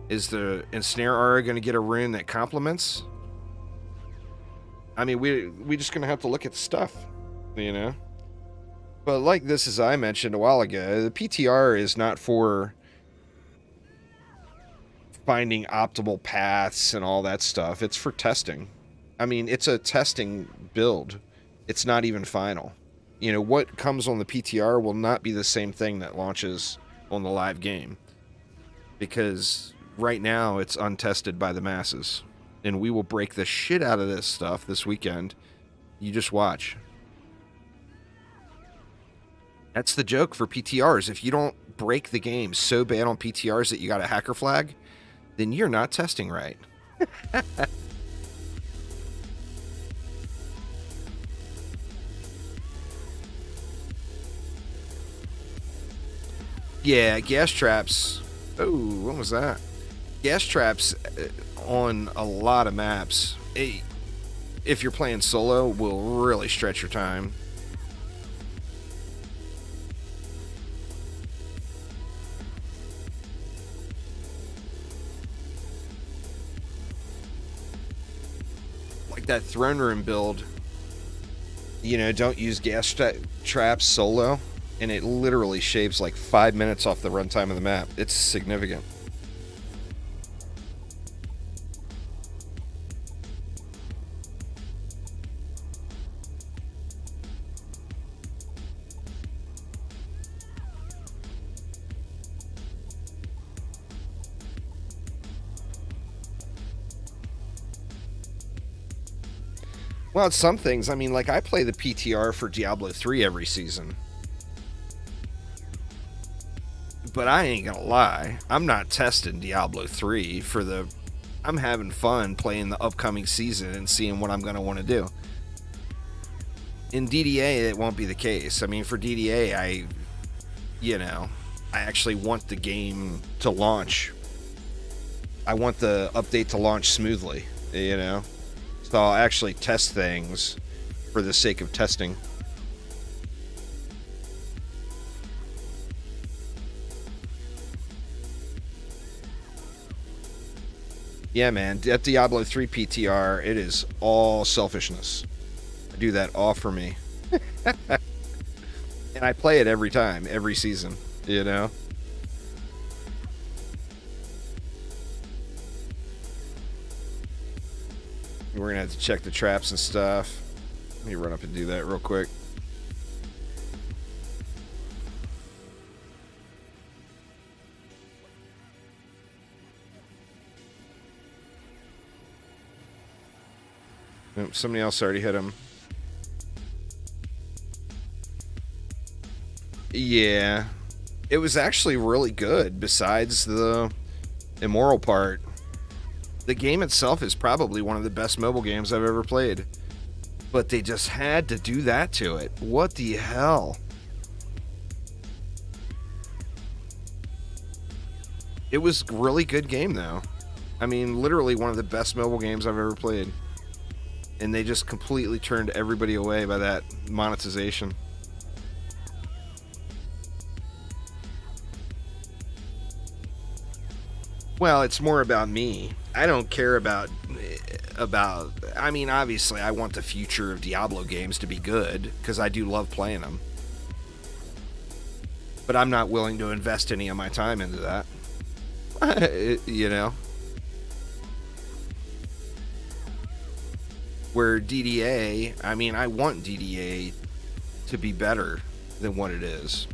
Is the ensnare aura going to get a rune that complements? I mean, we just going to have to look at the stuff, But like this, as I mentioned a while ago, the PTR is not for finding optimal paths and all that stuff. It's for testing. I mean, it's a testing build. It's not even final. What comes on the PTR will not be the same thing that launches on the live game, because right now it's untested by the masses, and we will break the shit out of this stuff this weekend. You just watch. That's the joke for PTRs. If you don't break the game so bad on PTRs that you got a hacker flag, then you're not testing right. Yeah, gas traps. Oh, what was that? Gas traps on a lot of maps, if you're playing solo, will really stretch your time. Like that throne room build, don't use gas traps solo, and it literally shaves like 5 minutes off the runtime of the map. It's significant. Well, it's some things. I mean, like, I play the PTR for Diablo 3 every season. But I ain't gonna lie, I'm not testing Diablo 3 I'm having fun playing the upcoming season and seeing what I'm gonna want to do. In DDA, it won't be the case. I mean, for DDA, I actually want the game to launch. I want the update to launch smoothly, So I'll actually test things for the sake of testing. Yeah, man, that Diablo 3 PTR, it is all selfishness. I do that all for me. And I play it every time, every season, you know? We're gonna have to check the traps and stuff. Let me run up and do that real quick. Nope, somebody else already hit him. Yeah. It was actually really good, besides the immoral part. The game itself is probably one of the best mobile games I've ever played. But they just had to do that to it. What the hell? It was a really good game, though. I mean, literally one of the best mobile games I've ever played. And they just completely turned everybody away by that monetization. Well, it's more about me. I don't care about I mean, obviously I want the future of Diablo games to be good because I do love playing them. But I'm not willing to invest any of my time into that. You know. Where DDA, I mean, I want DDA to be better than what it is.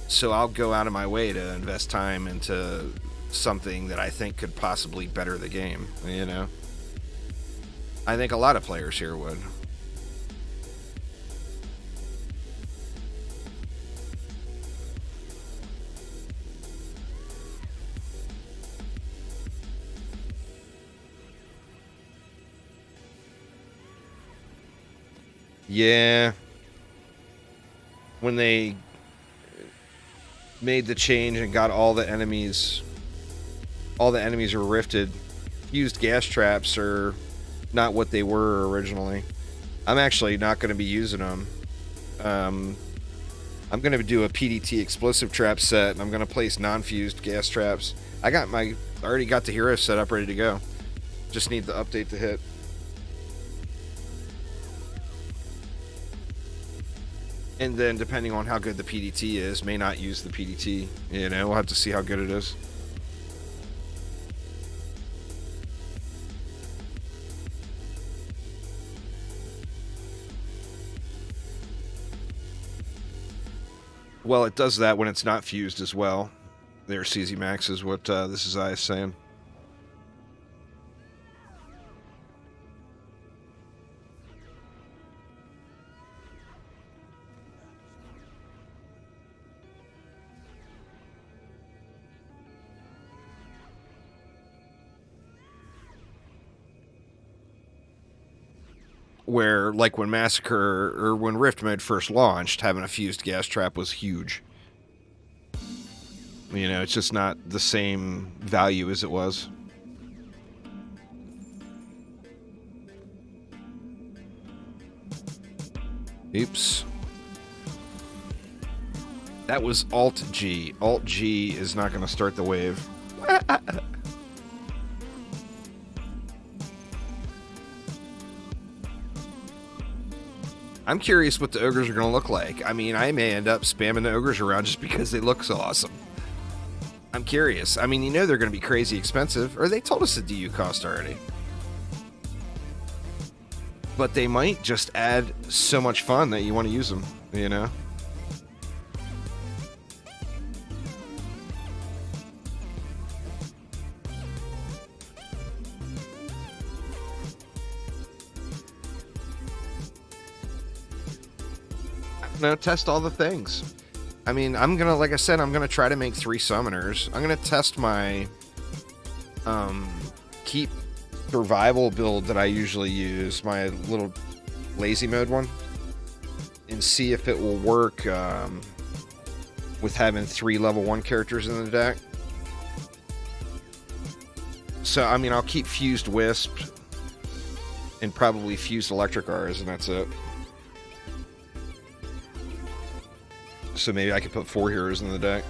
So I'll go out of my way to invest time into something that I think could possibly better the game, you know? I think a lot of players here would. Yeah. When they made the change and got all the enemies are rifted. Fused gas traps are not what they were originally. I'm actually not going to be using them. I'm going to do a PDT explosive trap set, and I'm going to place non-fused gas traps. I already got the hero set up ready to go. Just need the update to hit. And then, depending on how good the PDT is, may not use the PDT. You know, we'll have to see how good it is. Well, it does that when it's not fused as well. There, CZ Max is what this is I saying. Where, like when Massacre or when Rift Mode first launched, having a fused gas trap was huge. You know, it's just not the same value as it was. Oops. That was Alt G. Alt G is not going to start the wave. I'm curious what the ogres are going to look like. I mean, I may end up spamming the ogres around just because they look so awesome. I'm curious. I mean, you know they're going to be crazy expensive, or they told us the DU cost already. But they might just add so much fun that you want to use them, you know? No, test all the things. I mean, I'm gonna, like I said, I'm gonna try to make 3 summoners. I'm gonna test my keep survival build that I usually use, my little lazy mode one, and see if it will work with having 3 level 1 characters in the deck. So, I mean, I'll keep Fused Wisp and probably Fused Electric R's, and that's it. So maybe I could put 4 heroes in the deck.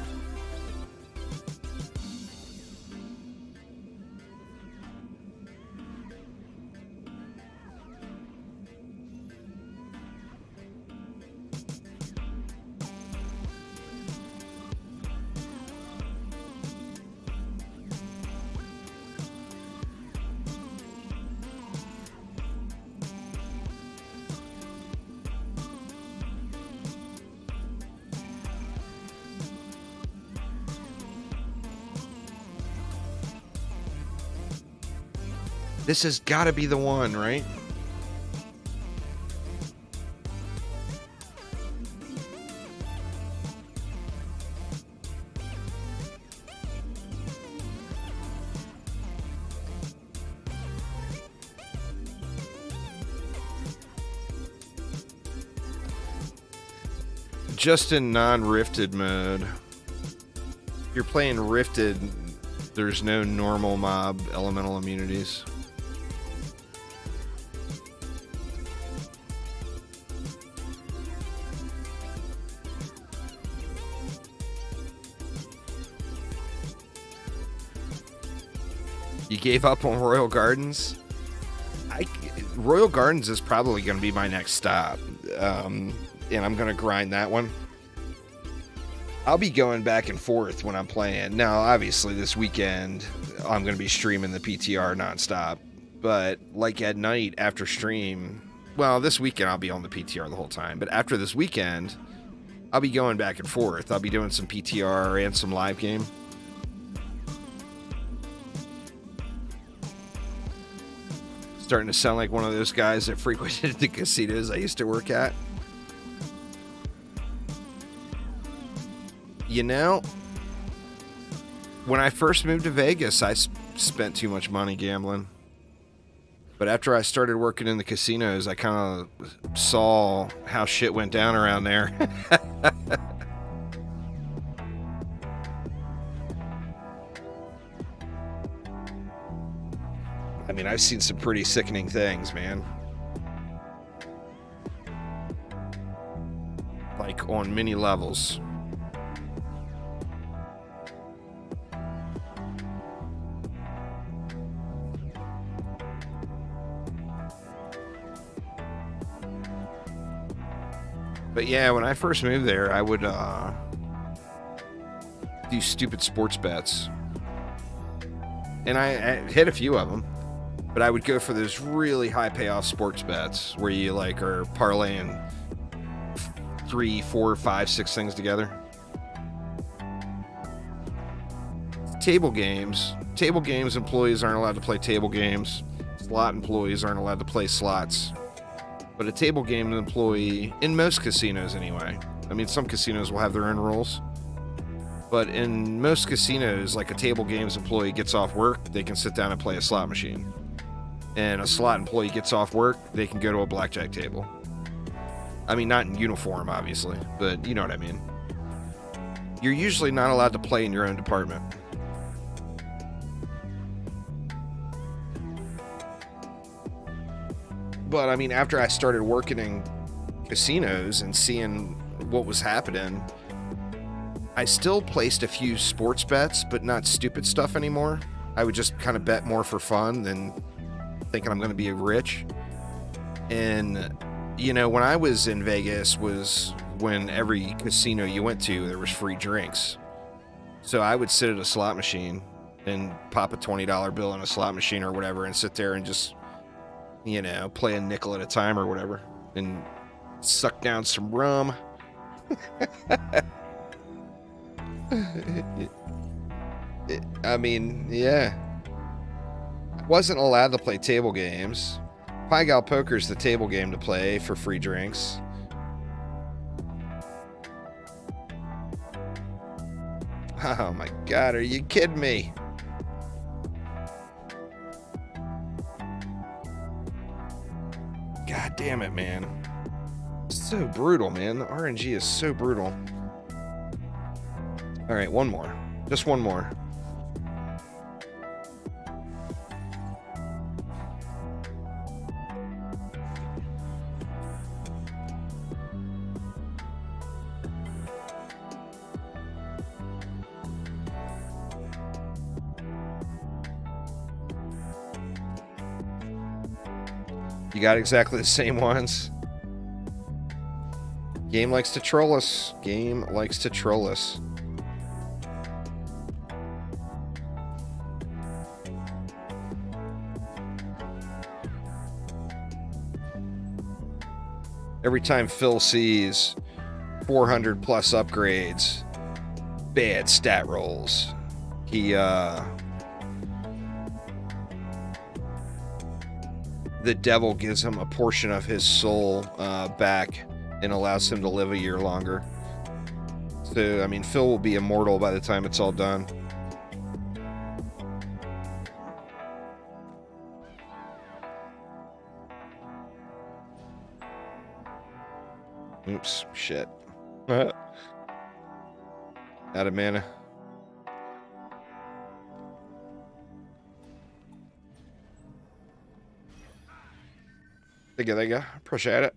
This has got to be the one, right? Just in non-rifted mode. If you're playing rifted, there's no normal mob elemental immunities. You gave up on Royal Gardens? Royal Gardens is probably going to be my next stop. And I'm going to grind that one. I'll be going back and forth when I'm playing. Now, obviously, this weekend, I'm going to be streaming the PTR nonstop. But, like, at night after stream... Well, this weekend I'll be on the PTR the whole time. But after this weekend, I'll be going back and forth. I'll be doing some PTR and some live game. Starting to sound like one of those guys that frequented the casinos I used to work at. You know, when I first moved to Vegas, I spent too much money gambling. But after I started working in the casinos, I kind of saw how shit went down around there. I mean, I've seen some pretty sickening things, man. Like, on many levels. But yeah, when I first moved there, I would do stupid sports bets. And I hit a few of them. But I would go for those really high payoff sports bets where you like are parlaying 3, 4, 5, 6 things together. Table games. Table games employees aren't allowed to play table games. Slot employees aren't allowed to play slots. But a table game employee, in most casinos anyway, I mean, some casinos will have their own rules, but in most casinos, like a table games employee gets off work, they can sit down and play a slot machine. And a slot employee gets off work, they can go to a blackjack table. I mean, not in uniform, obviously, but you know what I mean. You're usually not allowed to play in your own department. But, I mean, after I started working in casinos and seeing what was happening, I still placed a few sports bets, but not stupid stuff anymore. I would just kind of bet more for fun than thinking I'm going to be rich. And, you know, when I was in Vegas was when every casino you went to, there was free drinks. So I would sit at a slot machine and pop a $20 bill in a slot machine or whatever and sit there and just... you know, play a nickel at a time or whatever, and suck down some rum. I mean, yeah. I wasn't allowed to play table games. Pai Gow Poker's the table game to play for free drinks. Oh my god, are you kidding me? God damn it, man. So brutal, man. The RNG is so brutal. Alright, one more. Just one more. You got exactly the same ones. Game likes to troll us. Game likes to troll us. Every time Phil sees 400 plus upgrades, bad stat rolls, he the devil gives him a portion of his soul back and allows him to live a year longer. So, I mean, Phil will be immortal by the time it's all done. Oops, shit. Out of mana. There you go. Appreciate it.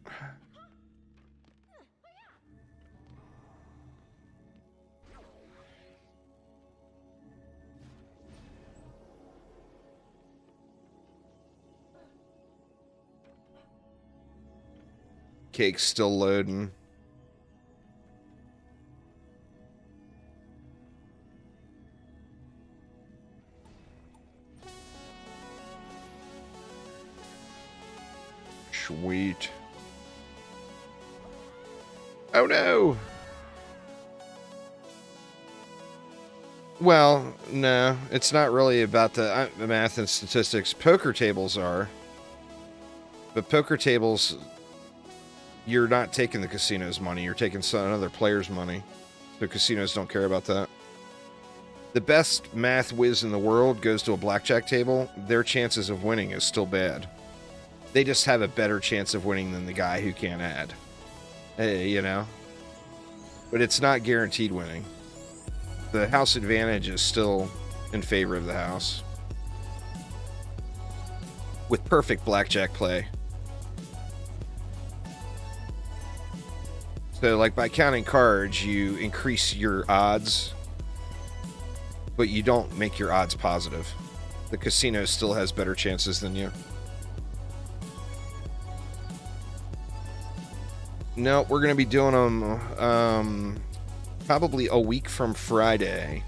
Cake's still loading. Sweet. Oh no! Well, no, it's not really about the math and statistics. Poker tables are. But poker tables, you're not taking the casino's money. You're taking another player's money. So casinos don't care about that. The best math whiz in the world goes to a blackjack table. Their chances of winning is still bad. They just have a better chance of winning than the guy who can't add. Hey, you know? But it's not guaranteed winning. The house advantage is still in favor of the house. With perfect blackjack play. So, like, by counting cards, you increase your odds, but you don't make your odds positive. The casino still has better chances than you. No, we're going to be doing them probably a week from Friday.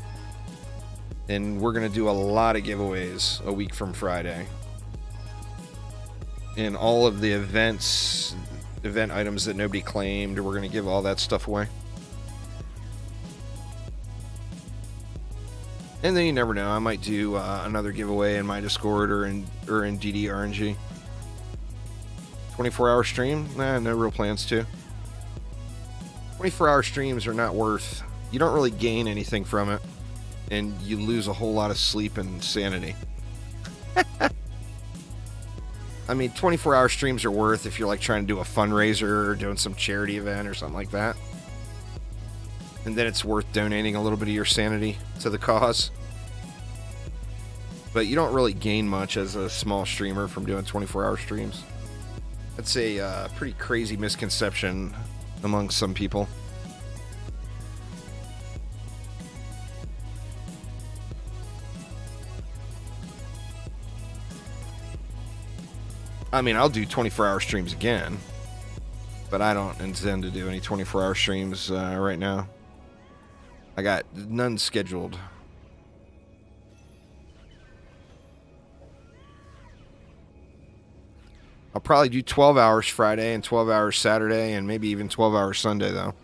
And we're going to do a lot of giveaways a week from Friday. And all of the event items that nobody claimed, we're going to give all that stuff away. And then you never know, I might do another giveaway in my Discord or in DDA RNG. 24-hour stream? Nah, no real plans to. 24-hour streams are not worth... You don't really gain anything from it. And you lose a whole lot of sleep and sanity. I mean, 24-hour streams are worth if you're like trying to do a fundraiser or doing some charity event or something like that. And then it's worth donating a little bit of your sanity to the cause. But you don't really gain much as a small streamer from doing 24-hour streams. That's a pretty crazy misconception among some people. I mean, I'll do 24-hour streams again, but I don't intend to do any 24-hour streams right now. I got none scheduled. I'll probably do 12 hours Friday and 12 hours Saturday and maybe even 12 hours Sunday, though.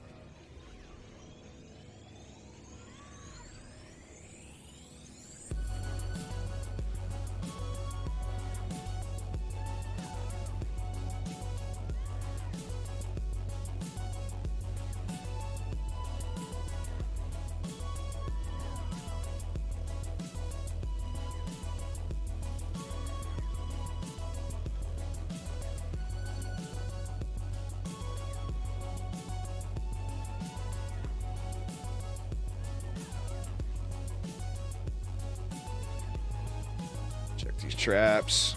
Traps.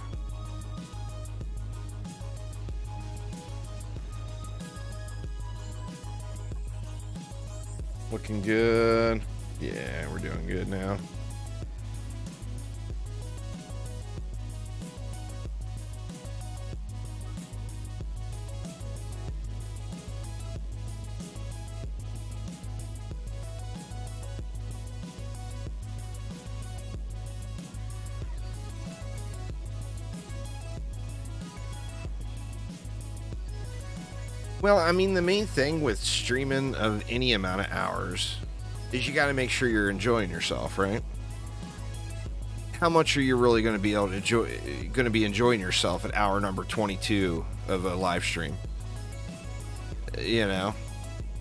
Looking good. Yeah, we're doing good now. Well, I mean, the main thing with streaming of any amount of hours is you got to make sure you're enjoying yourself, right? how much are you really going to be able to enjoying yourself at hour number 22 of a live stream? You know,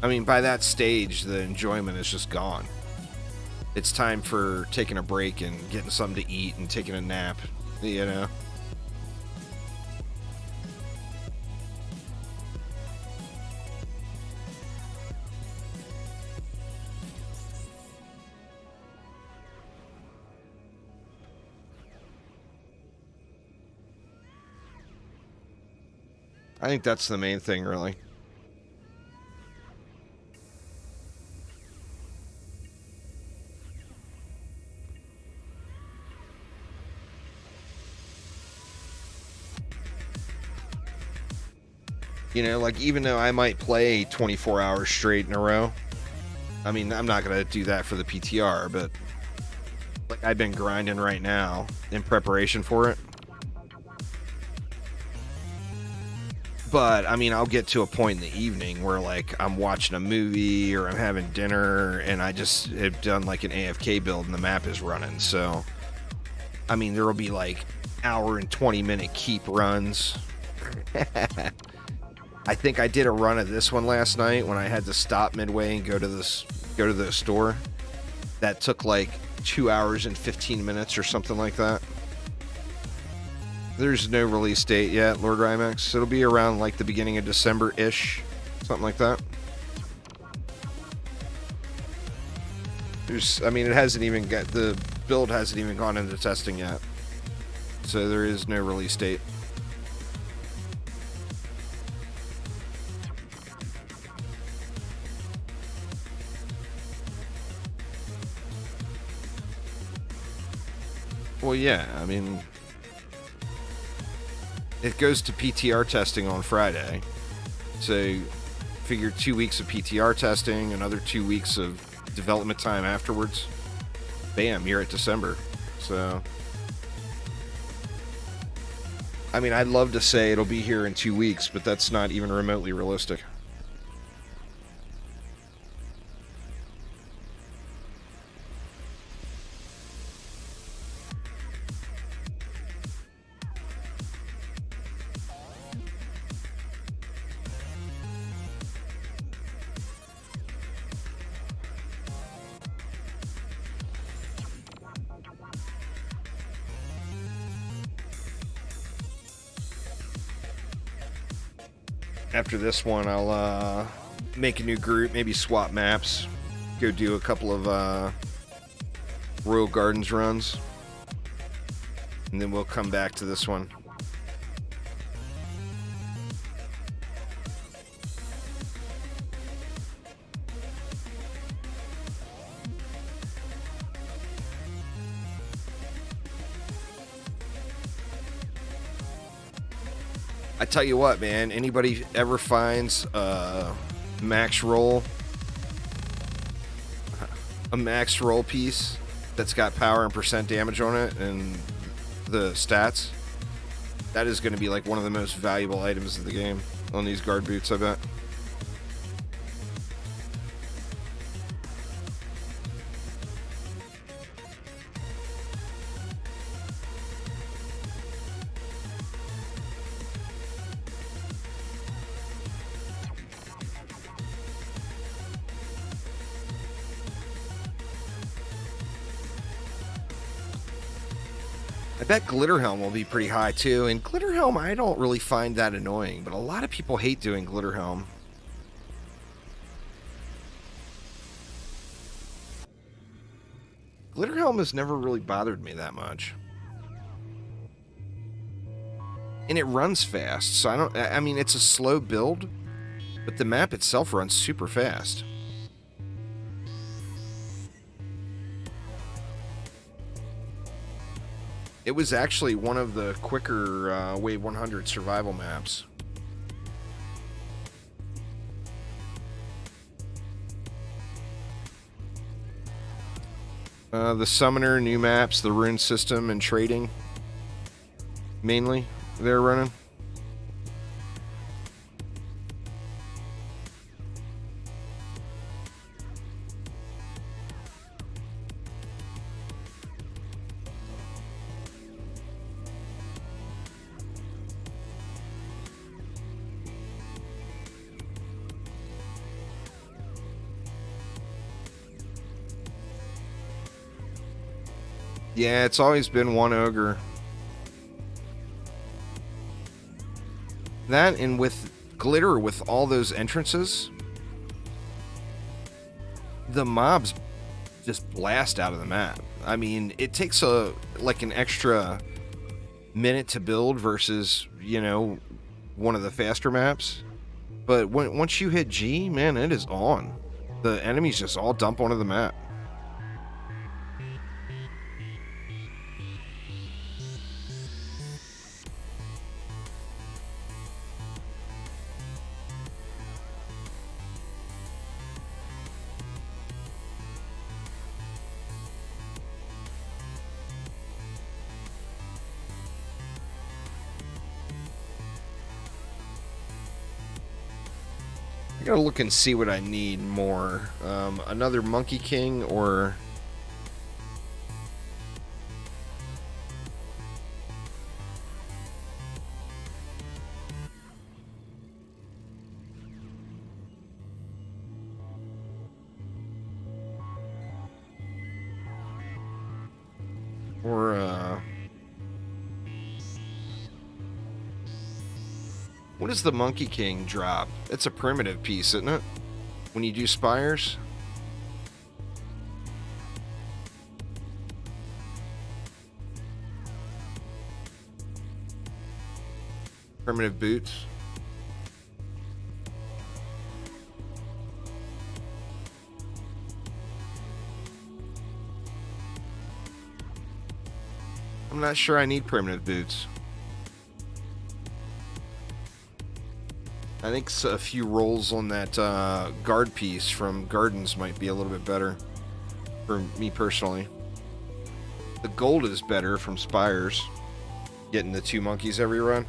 I mean, by that stage, the enjoyment is just gone. It's time for taking a break and getting something to eat and taking a nap, you know? I think that's the main thing, really. You know, like, even though I might play 24 hours straight in a row, I mean, I'm not going to do that for the PTR, but like, I've been grinding right now in preparation for it. But, I mean, I'll get to a point in the evening where, like, I'm watching a movie or I'm having dinner and I just have done, like, an AFK build and the map is running. So, I mean, there will be, like, hour and 20-minute keep runs. I think I did a run of this one last night when I had to stop midway and go to the store. That took like 2 hours and 15 minutes or something like that. There's no release date yet, Lord Rymax. It'll be around like the beginning of December-ish, something like that. I mean, it hasn't even got, the build hasn't even gone into testing yet. So there is no release date. Well, yeah, I mean, it goes to PTR testing on Friday. So figure 2 weeks of PTR testing, another 2 weeks of development time afterwards. Bam, you're at December. So, I mean, I'd love to say it'll be here in 2 weeks, but that's not even remotely realistic. After this one, I'll make a new group, maybe swap maps, go do a couple of Royal Gardens runs, and then we'll come back to this one. I tell you what, man, anybody ever finds a max roll piece that's got power and percent damage on it and the stats, that is going to be like one of the most valuable items of the game on these guard boots, I bet. I bet Glitter Helm will be pretty high too, and Glitter Helm I don't really find that annoying, but a lot of people hate doing Glitter Helm. Glitter Helm has never really bothered me that much. And it runs fast, so I mean, it's a slow build, but the map itself runs super fast. It was actually one of the quicker Wave 100 survival maps. The Summoner, new maps, the Rune system, and trading, mainly, they're running. Yeah, it's always been one ogre. That, and with glitter, with all those entrances, the mobs just blast out of the map. I mean, it takes like an extra minute to build versus, you know, one of the faster maps. But once you hit G, man, it is on. The enemies just all dump onto the map. I gotta look and see what I need more. Another Monkey King or... what does the Monkey King drop? It's a primitive piece, isn't it? When you do spires? Primitive boots. I'm not sure I need primitive boots. I think a few rolls on that guard piece from Gardens might be a little bit better for me personally. The gold is better from Spires, getting the 2 monkeys every run.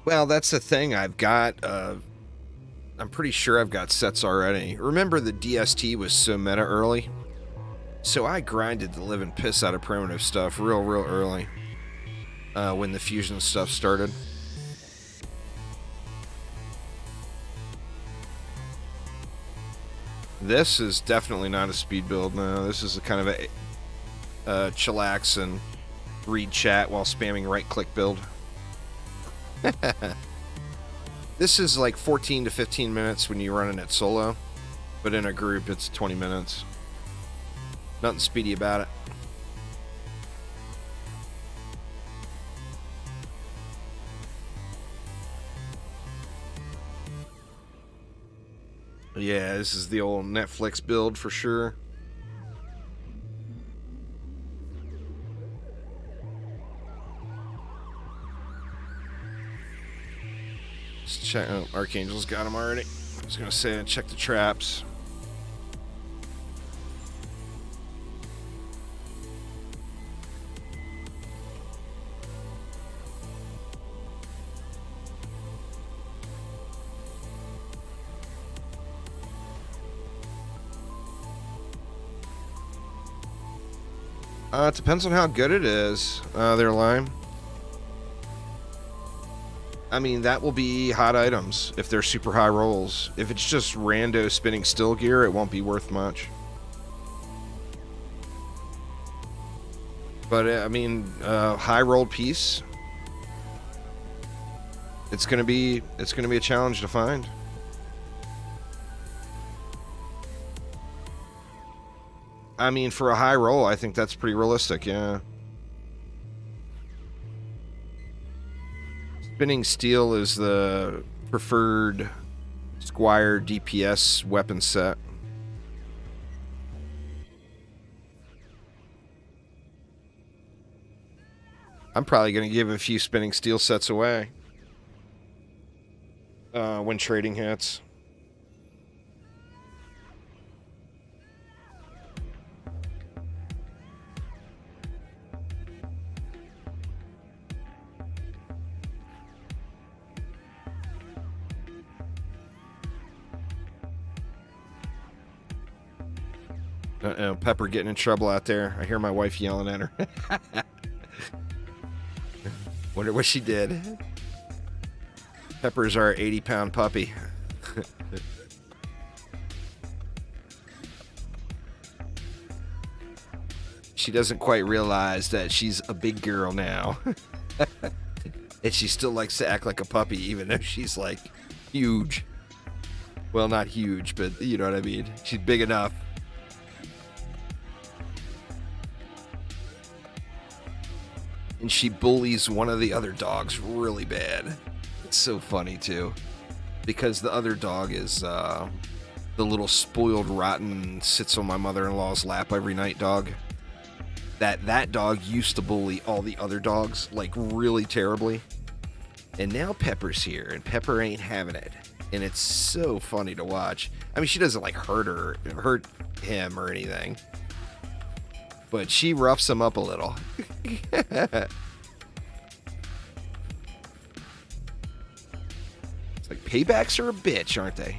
Well, that's the thing. I've got, I'm pretty sure I've got sets already. Remember the DST was so meta early? So I grinded the living piss out of primitive stuff real early. When the fusion stuff started. This is definitely not a speed build, no. This is a kind of a chillax and read chat while spamming right-click build. This is like 14 to 15 minutes when you're running it solo, but in a group it's 20 minutes. Nothing speedy about it. Yeah, this is the old Netflix build for sure. Check. Oh, Archangel's got him already. I was gonna say, check the traps. It depends on how good it is. Their lime. I mean, that will be hot items if they're super high rolls. If it's just rando spinning still gear, it won't be worth much. But I mean, high rolled piece, it's gonna be a challenge to find. I mean, for a high roll, I think that's pretty realistic. Yeah. Spinning steel is the preferred Squire DPS weapon set. I'm probably going to give a few spinning steel sets away when trading hits. Uh-oh, Pepper getting in trouble out there. I hear my wife yelling at her. Wonder what she did. Pepper's our 80-pound puppy. She doesn't quite realize that she's a big girl now. And she still likes to act like a puppy, even though she's, like, huge. Well, not huge, but you know what I mean. She's big enough. And she bullies one of the other dogs really bad. It's so funny, too. Because the other dog is the little spoiled, rotten, sits on my mother-in-law's lap every night dog. That dog used to bully all the other dogs, like, really terribly. And now Pepper's here, and Pepper ain't having it. And it's so funny to watch. I mean, she doesn't, like, hurt him or anything. But she roughs him up a little. It's like, paybacks are a bitch, aren't they?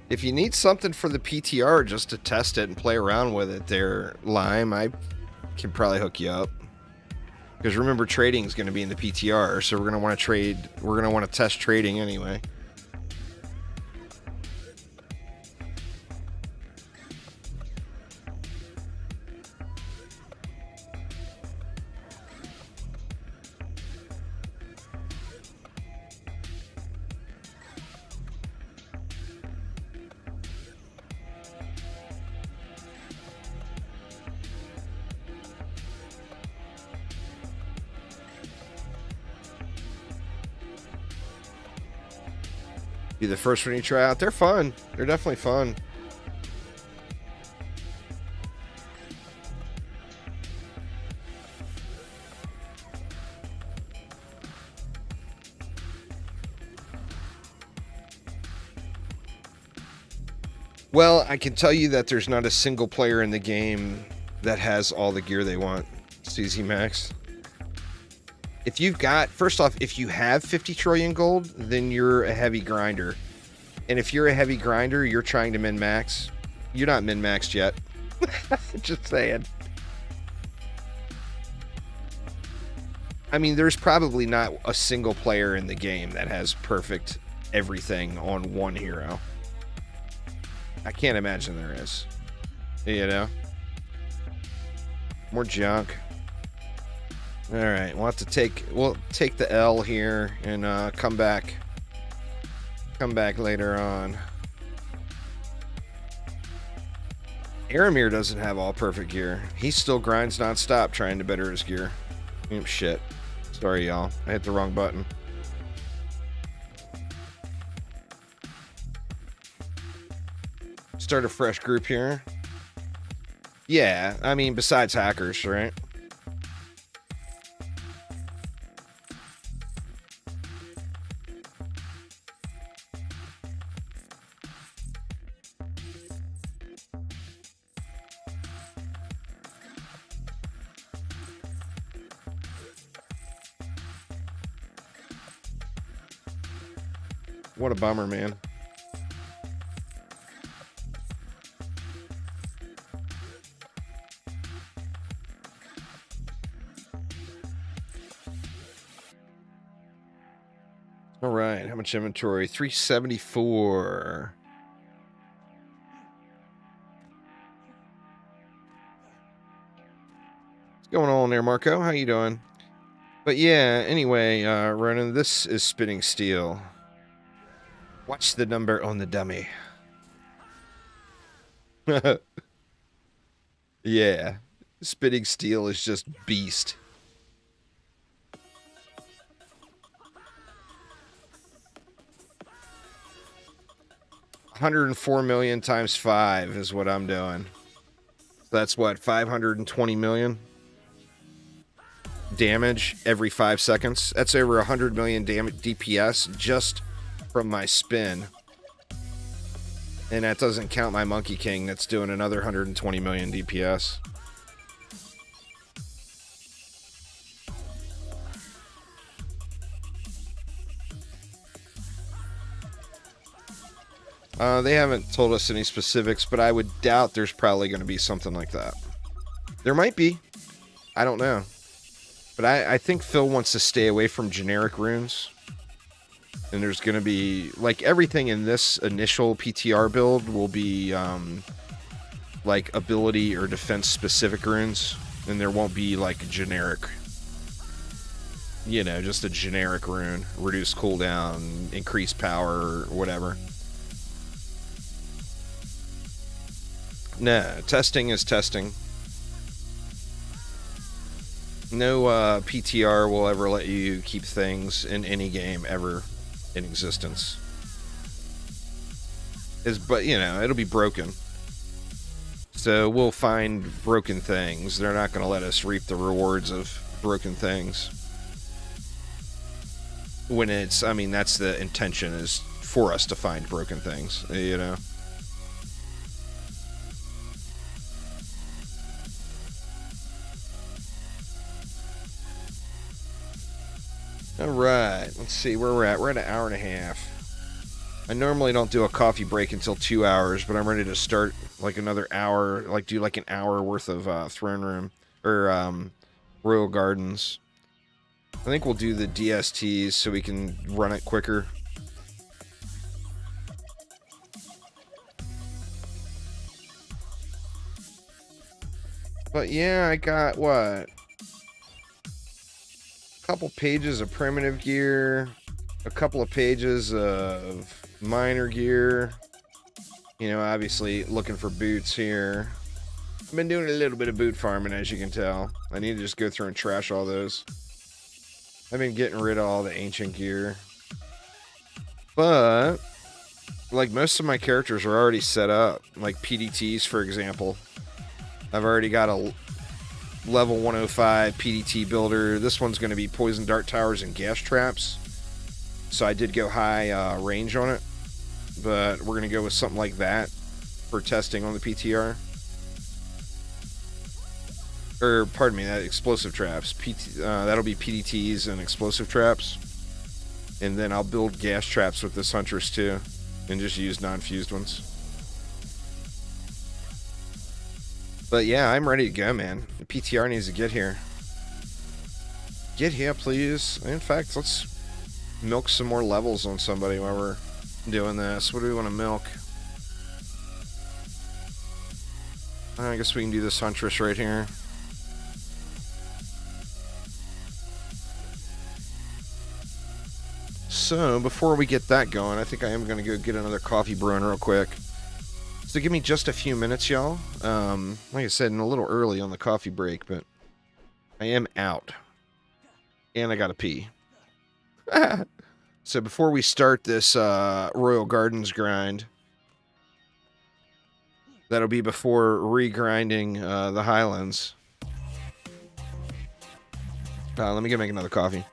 If you need something for the PTR just to test it and play around with it there, Lime, I can probably hook you up. Because remember, trading is going to be in the PTR, so we're going to want to trade. We're going to want to test trading anyway. Be the first one you try out. They're fun. They're definitely fun. Well, I can tell you that there's not a single player in the game that has all the gear they want. CZ Max. If you've got, first off, if you have 50 trillion gold, then you're a heavy grinder. And if you're a heavy grinder, you're trying to min-max. You're not min-maxed yet. Just saying. I mean, there's probably not a single player in the game that has perfect everything on one hero. I can't imagine there is. You know? More junk. Alright, we'll take the L here and come back. Come back later on. Aramir doesn't have all perfect gear. He still grinds nonstop trying to better his gear. Oh, shit. Sorry, y'all. I hit the wrong button. Start a fresh group here. Yeah, I mean, besides hackers, right? What a bummer, man. All right, how much inventory? 374. What's going on there, Marco? How you doing? But yeah, anyway, Ronan, this is spinning steel. Watch the number on the dummy. Yeah. Spinning steel is just beast. $104 million times 5 is what I'm doing. That's what, 520 million damage every 5 seconds. That's over 100 million damage DPS just from my spin. And that doesn't count my Monkey King that's doing another 120 million DPS. They haven't told us any specifics, but I would doubt there's probably going to be something like that. There might be. I don't know. But I think Phil wants to stay away from generic runes. And there's going to be, like, everything in this initial PTR build will be, like, ability or defense-specific runes. And there won't be, like, generic, you know, just a generic rune. Reduce cooldown, increase power, or whatever. No, testing is testing. No PTR will ever let you keep things in any game ever in existence. But, you know, it'll be broken. So we'll find broken things. They're not going to let us reap the rewards of broken things. When it's, I mean, that's the intention, is for us to find broken things, you know? Alright, let's see where we're at. We're at an hour and a half. I normally don't do a coffee break until 2 hours, but I'm ready to start like another hour, like do like an hour worth of Throne Room, or Royal Gardens. I think we'll do the DSTs so we can run it quicker. But yeah, I got, what? Couple pages of primitive gear, a couple of pages of minor gear. You know, obviously looking for boots here. I've been doing a little bit of boot farming, as you can tell. I need to just go through and trash all those. I've been getting rid of all the ancient gear. But, like, most of my characters are already set up. Like PDTs, for example. I've already got a level 105 PDT builder. This one's going to be poison dart towers and gas traps. So I did go high range on it. But we're going to go with something like that for testing on the PTR. Or, pardon me, that explosive traps. That'll be PDTs and explosive traps. And then I'll build gas traps with this Huntress too. And just use non-fused ones. But yeah, I'm ready to go, man. The PTR needs to get here. Get here, please. In fact, let's milk some more levels on somebody while we're doing this. What do we want to milk? I guess we can do this Huntress right here. So, before we get that going, I think I am going to go get another coffee brewing real quick. So give me just a few minutes, y'all. Like I said, I'm a little early on the coffee break, but I am out. And I gotta pee. So before we start this Royal Gardens grind, that'll be before regrinding the Highlands. Let me go make another coffee.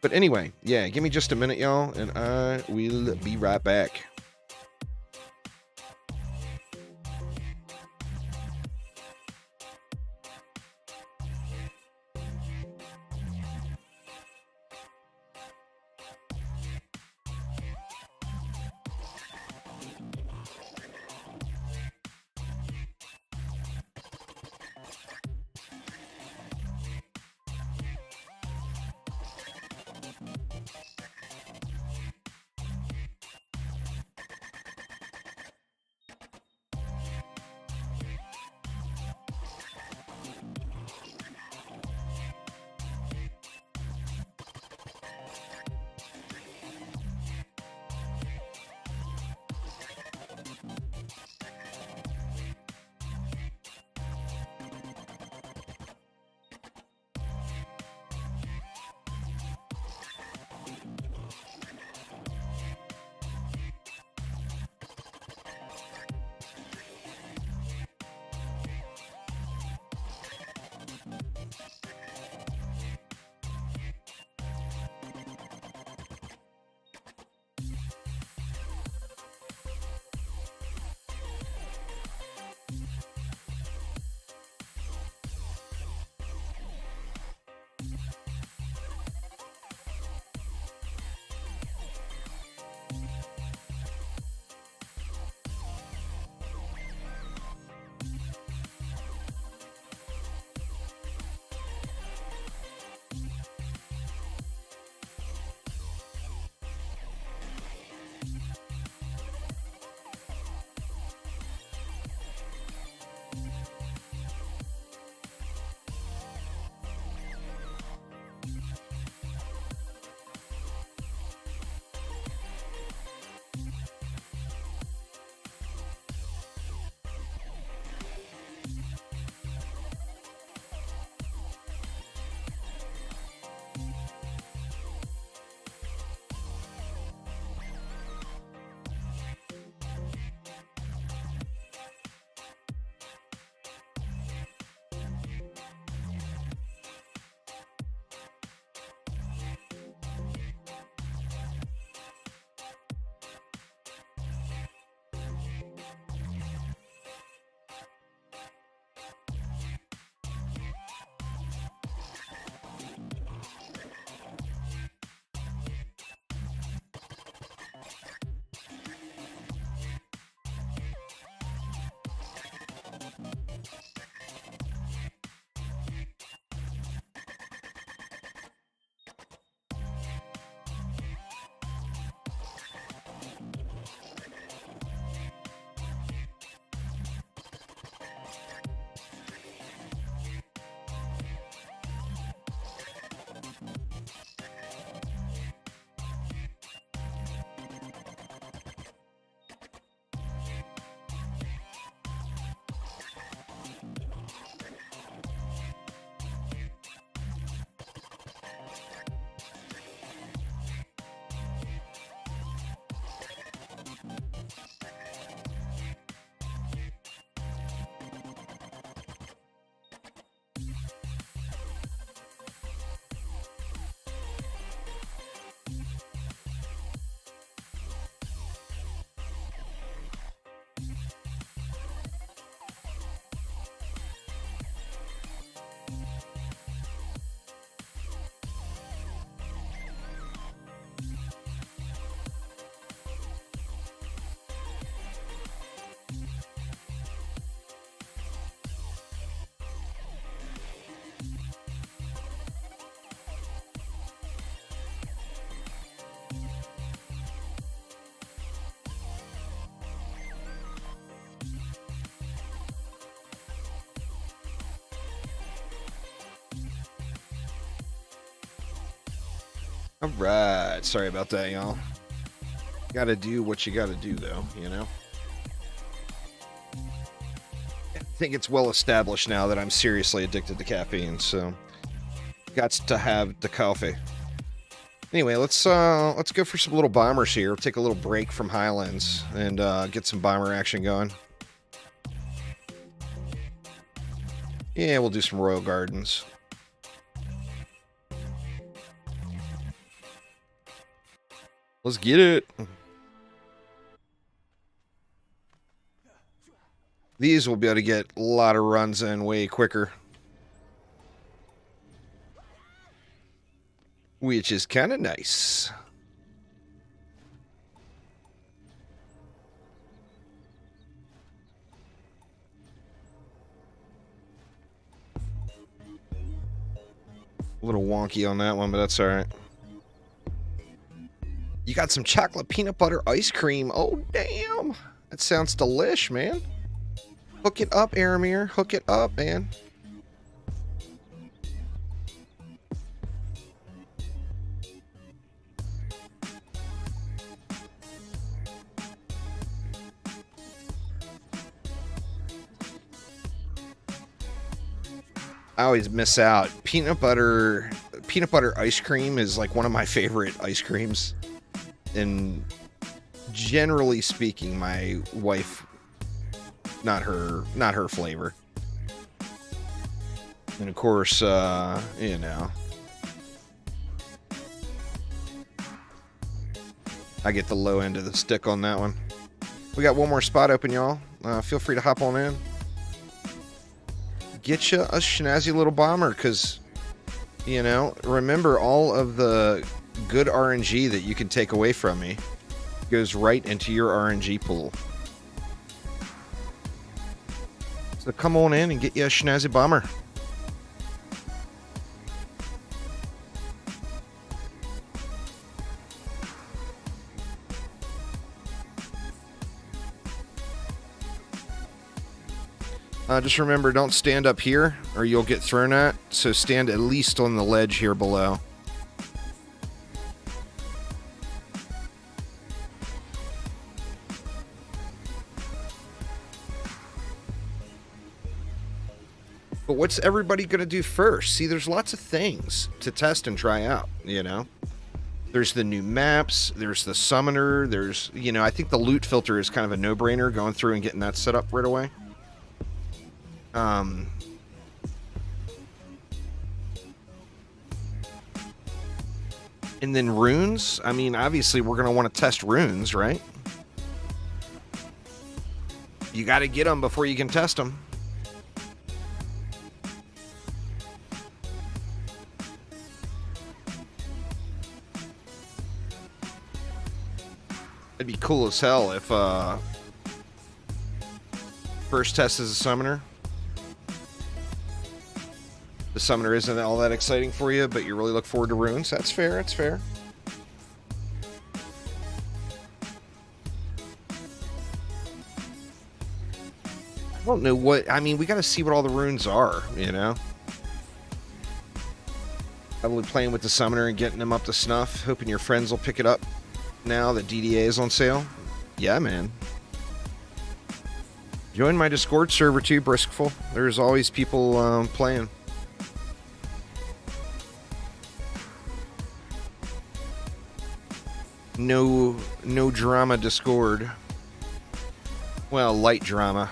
But anyway, yeah, give me just a minute, y'all, and I will be right back. All right. Sorry about that, y'all. Gotta do what you gotta do, though, you know? I think it's well established now that I'm seriously addicted to caffeine, so got to have the coffee. Anyway, let's go for some little bombers here. Take a little break from Highlands and get some bomber action going. Yeah, we'll do some Royal Gardens. Let's get it. These will be able to get a lot of runs in way quicker. Which is kind of nice. A little wonky on that one, but that's all right. You got some chocolate peanut butter ice cream. Oh, damn. That sounds delish, man. Hook it up, Aramir. Hook it up, man. I always miss out. Peanut butter ice cream is like one of my favorite ice creams. And generally speaking, my wife, not her flavor. And of course, you know, I get the low end of the stick on that one. We got one more spot open, y'all. Feel free to hop on in. Get you a snazzy little bomber, because, you know, remember all of the good RNG that you can take away from me goes right into your RNG pool. So come on in and get you a snazzy bomber. Just remember, don't stand up here or you'll get thrown at. So stand at least on the ledge here below. But what's everybody going to do first? See, there's lots of things to test and try out, you know? There's the new maps, there's the summoner, there's, you know, I think the loot filter is kind of a no-brainer, going through and getting that set up right away. And then runes. I mean, obviously, we're going to want to test runes, right? You got to get them before you can test them. It'd be cool as hell if first test as a summoner. The summoner isn't all that exciting for you, but you really look forward to runes. That's fair, that's fair. I don't know what... I mean, we got to see what all the runes are, you know? Probably playing with the summoner and getting them up to snuff. Hoping your friends will pick it up now that DDA is on sale. Yeah, man. Join my Discord server too, Briskful. There's always people playing. No drama Discord. Well, light drama.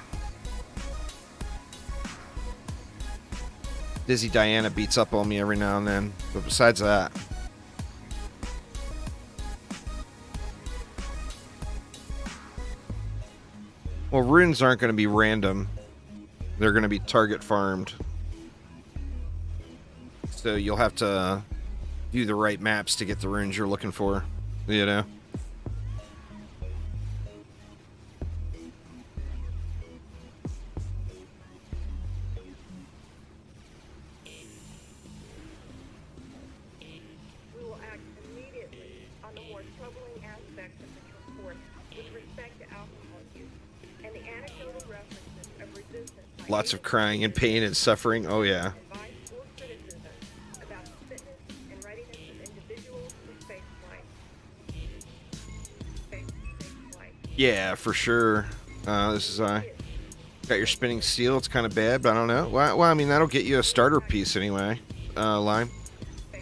Dizzy Diana beats up on me every now and then, but besides that. Well, runes aren't going to be random. They're going to be target farmed. So you'll have to do the right maps to get the runes you're looking for, you know? We will act immediately on the more troubling aspects of this report with respect to alcohol use and the anecdotal references of resistance. Lots of crying and pain and suffering. Oh, yeah. Advice or criticism about the fitness and readiness of individuals, Yeah, for sure. This is got your spinning steel. It's kind of bad, but I don't know. Well, I mean, that'll get you a starter piece anyway. Lime.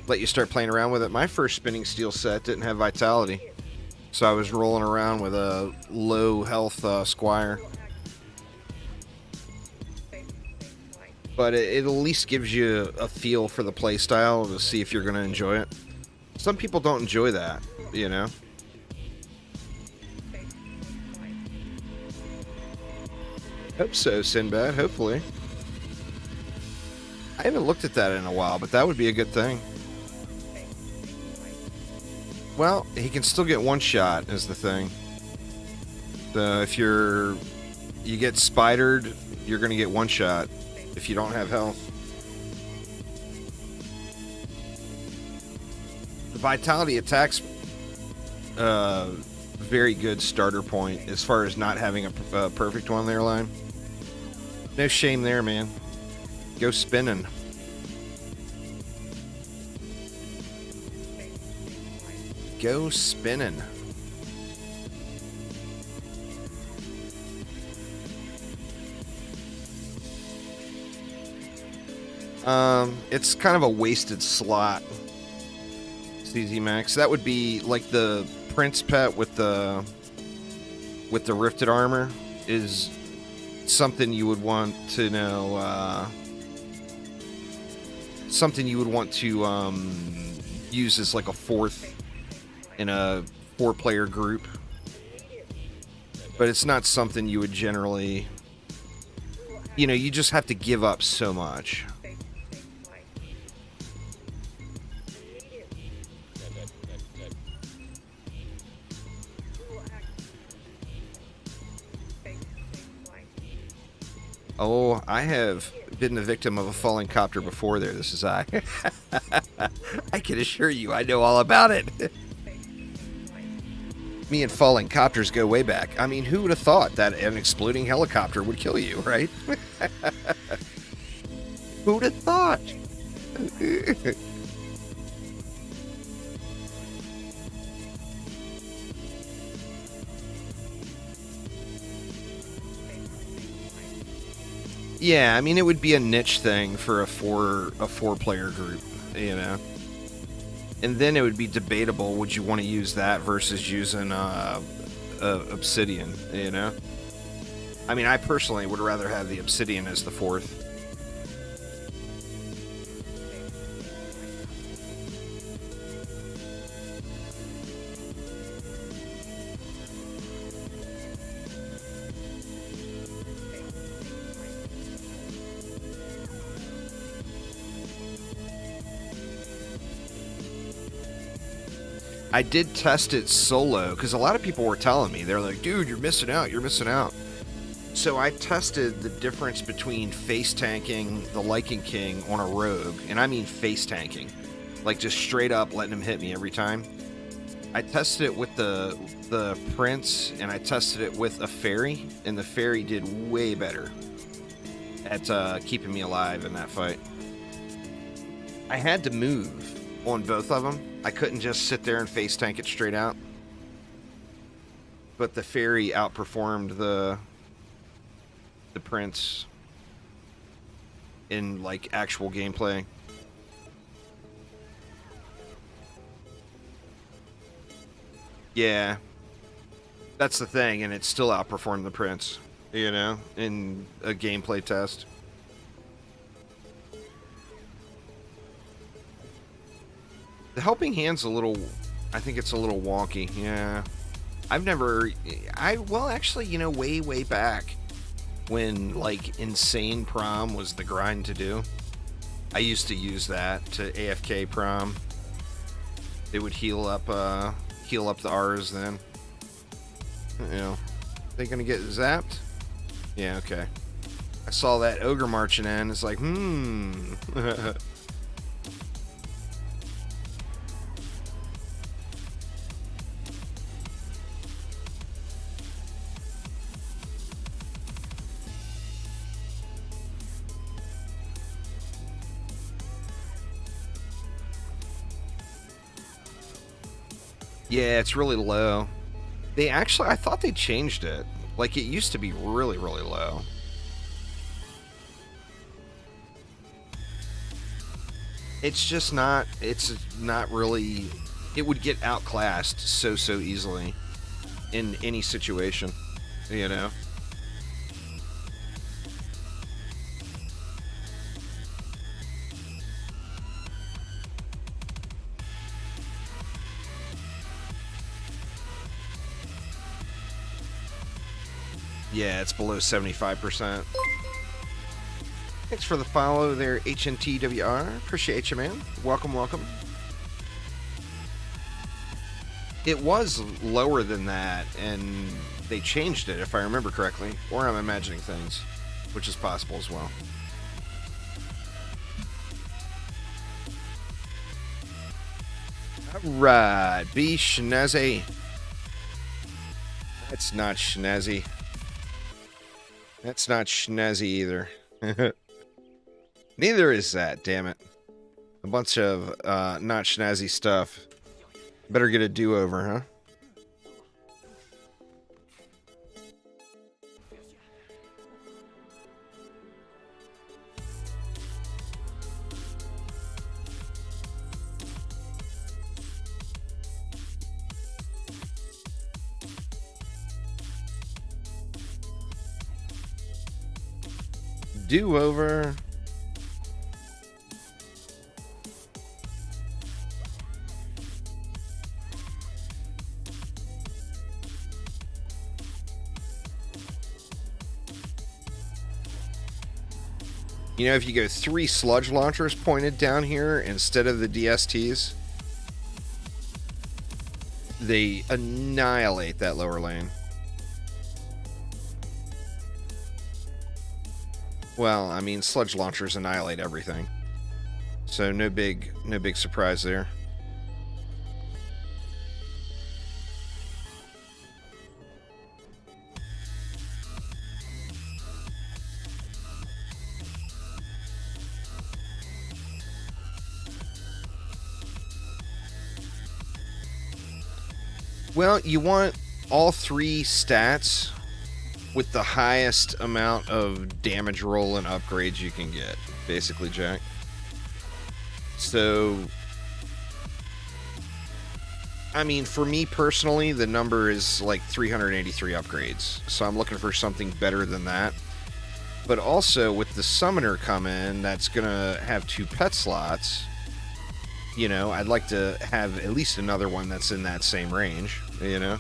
Let you start playing around with it. My first spinning steel set didn't have vitality, so I was rolling around with a low health Squire. But it at least gives you a feel for the playstyle to see if you're going to enjoy it. Some people don't enjoy that, you know? Hope so, Sinbad, hopefully. I haven't looked at that in a while, but that would be a good thing. Well, he can still get one shot, is the thing. If you get spidered, you're going to get one shot if you don't have health. The vitality attack's very good starter point as far as not having a perfect one there, Line. No shame there, man. Go spinning. Go spinning. It's kind of a wasted slot. CZ Max. That would be like the Prince pet with the rifted armor is something you would want to know. Something you would want to use as like a fourth in a 4-player group, but it's not something you would generally. You know, you just have to give up so much. Oh, I have been the victim of a falling copter before there. This is I. I can assure you, I know all about it. Me and falling copters go way back. I mean, who would have thought that an exploding helicopter would kill you, right? Who would have thought? Yeah, I mean, it would be a niche thing for a 4-player group, you know. And then it would be debatable, would you want to use that versus using Obsidian, you know? I mean, I personally would rather have the Obsidian as the 4th. I did test it solo, because a lot of people were telling me, they're like, dude, you're missing out, you're missing out. So I tested the difference between face tanking the Lycan King on a rogue, and I mean face tanking. Like just straight up letting him hit me every time. I tested it with the Prince, and I tested it with a Fairy, and the Fairy did way better at keeping me alive in that fight. I had to move on both of them. I couldn't just sit there and face tank it straight out. But the Fairy outperformed the Prince in like actual gameplay. Yeah. That's the thing, and it still outperformed the Prince, you know, in a gameplay test. The helping hand's a little, I think it's a little wonky, yeah. Well, actually, you know, way back when, like, Insane Prom was the grind to do, I used to use that to AFK Prom. It would heal up the R's then. You know, they gonna get zapped? Yeah, okay. I saw that ogre marching in, it's like, Yeah, it's really low. They actually, I thought they changed it. Like, it used to be really, really low. It's just not, it's not really, it would get outclassed so easily in any situation, you know? Yeah, it's below 75%. Thanks for the follow there, HNTWR. Appreciate you, man. Welcome, welcome. It was lower than that, and they changed it, if I remember correctly. Or I'm imagining things, which is possible as well. Alright, be schnazzy. That's not schnazzy. That's not schnazzy either. Neither is that, damn it. A bunch of not schnazzy stuff. Better get a do-over, huh? Do-over. You know, if you go 3 sludge launchers pointed down here instead of the DSTs, they annihilate that lower lane. Well, I mean, sludge launchers annihilate everything. So no big surprise there. Well, you want all 3 stats with the highest amount of damage roll and upgrades you can get, basically, Jack. So, I mean, for me personally, the number is like 383 upgrades. So I'm looking for something better than that. But also, with the summoner coming, that's going to have 2 pet slots. You know, I'd like to have at least another one that's in that same range, you know?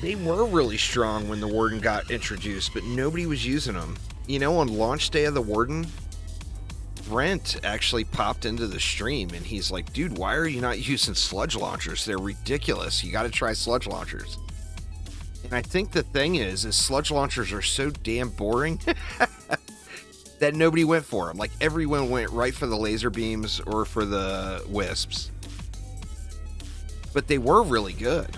They were really strong when the Warden got introduced, but nobody was using them. You know, on launch day of the Warden, Brent actually popped into the stream, and he's like, dude, why are you not using sludge launchers? They're ridiculous. You got to try sludge launchers. And I think the thing is sludge launchers are so damn boring that nobody went for them. Like, everyone went right for the laser beams or for the wisps. But they were really good.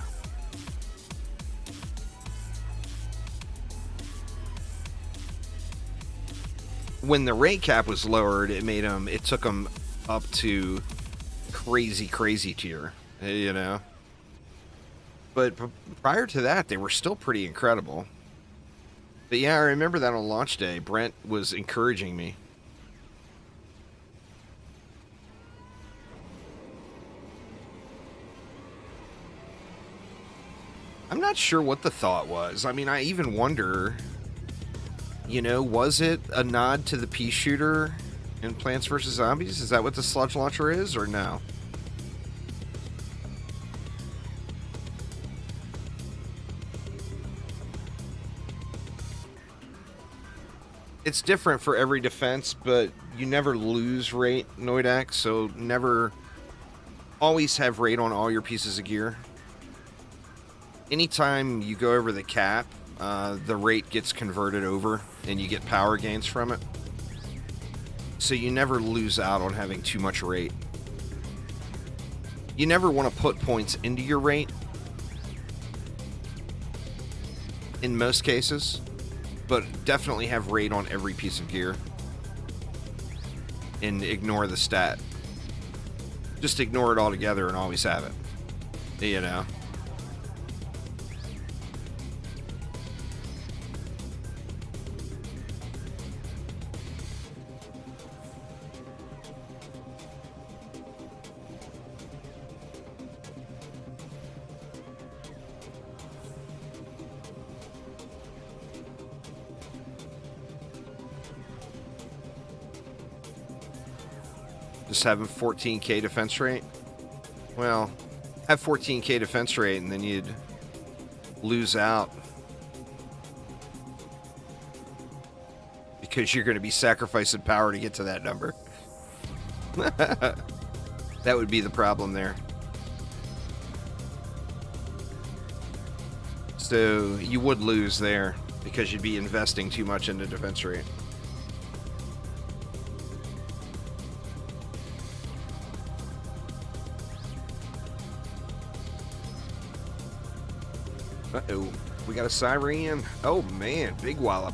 When the rate cap was lowered, it took them up to crazy tier, you know? But prior to that, they were still pretty incredible. But yeah, I remember that on launch day, Brent was encouraging me. I'm not sure what the thought was. I mean, I even wonder, you know, was it a nod to the pea shooter in Plants vs. Zombies? Is that what the sludge launcher is, or no? It's different for every defense, but you never lose rate, Noidak, so never always have rate on all your pieces of gear. Anytime you go over the cap, the rate gets converted over and you get power gains from it. So you never lose out on having too much rate. You never want to put points into your rate in most cases, but definitely have rate on every piece of gear. and ignore the stat. Just ignore it altogether and always have it. You know? Just having 14k defense rate? Well, have 14k defense rate and then you'd lose out because you're going to be sacrificing power to get to that number. That would be the problem there. So you would lose there because you'd be investing too much into defense rate. Uh-oh, we got a Siren. Oh man, big wallop.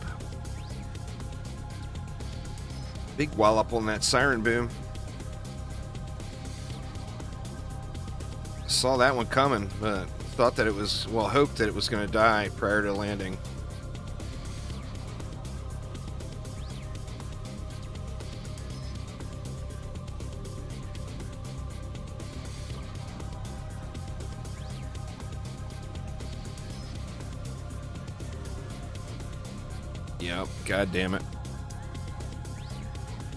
Big wallop on that Siren boom. Saw that one coming, but thought that it was, well, hoped that it was going to die prior to landing. Yep, god damn it.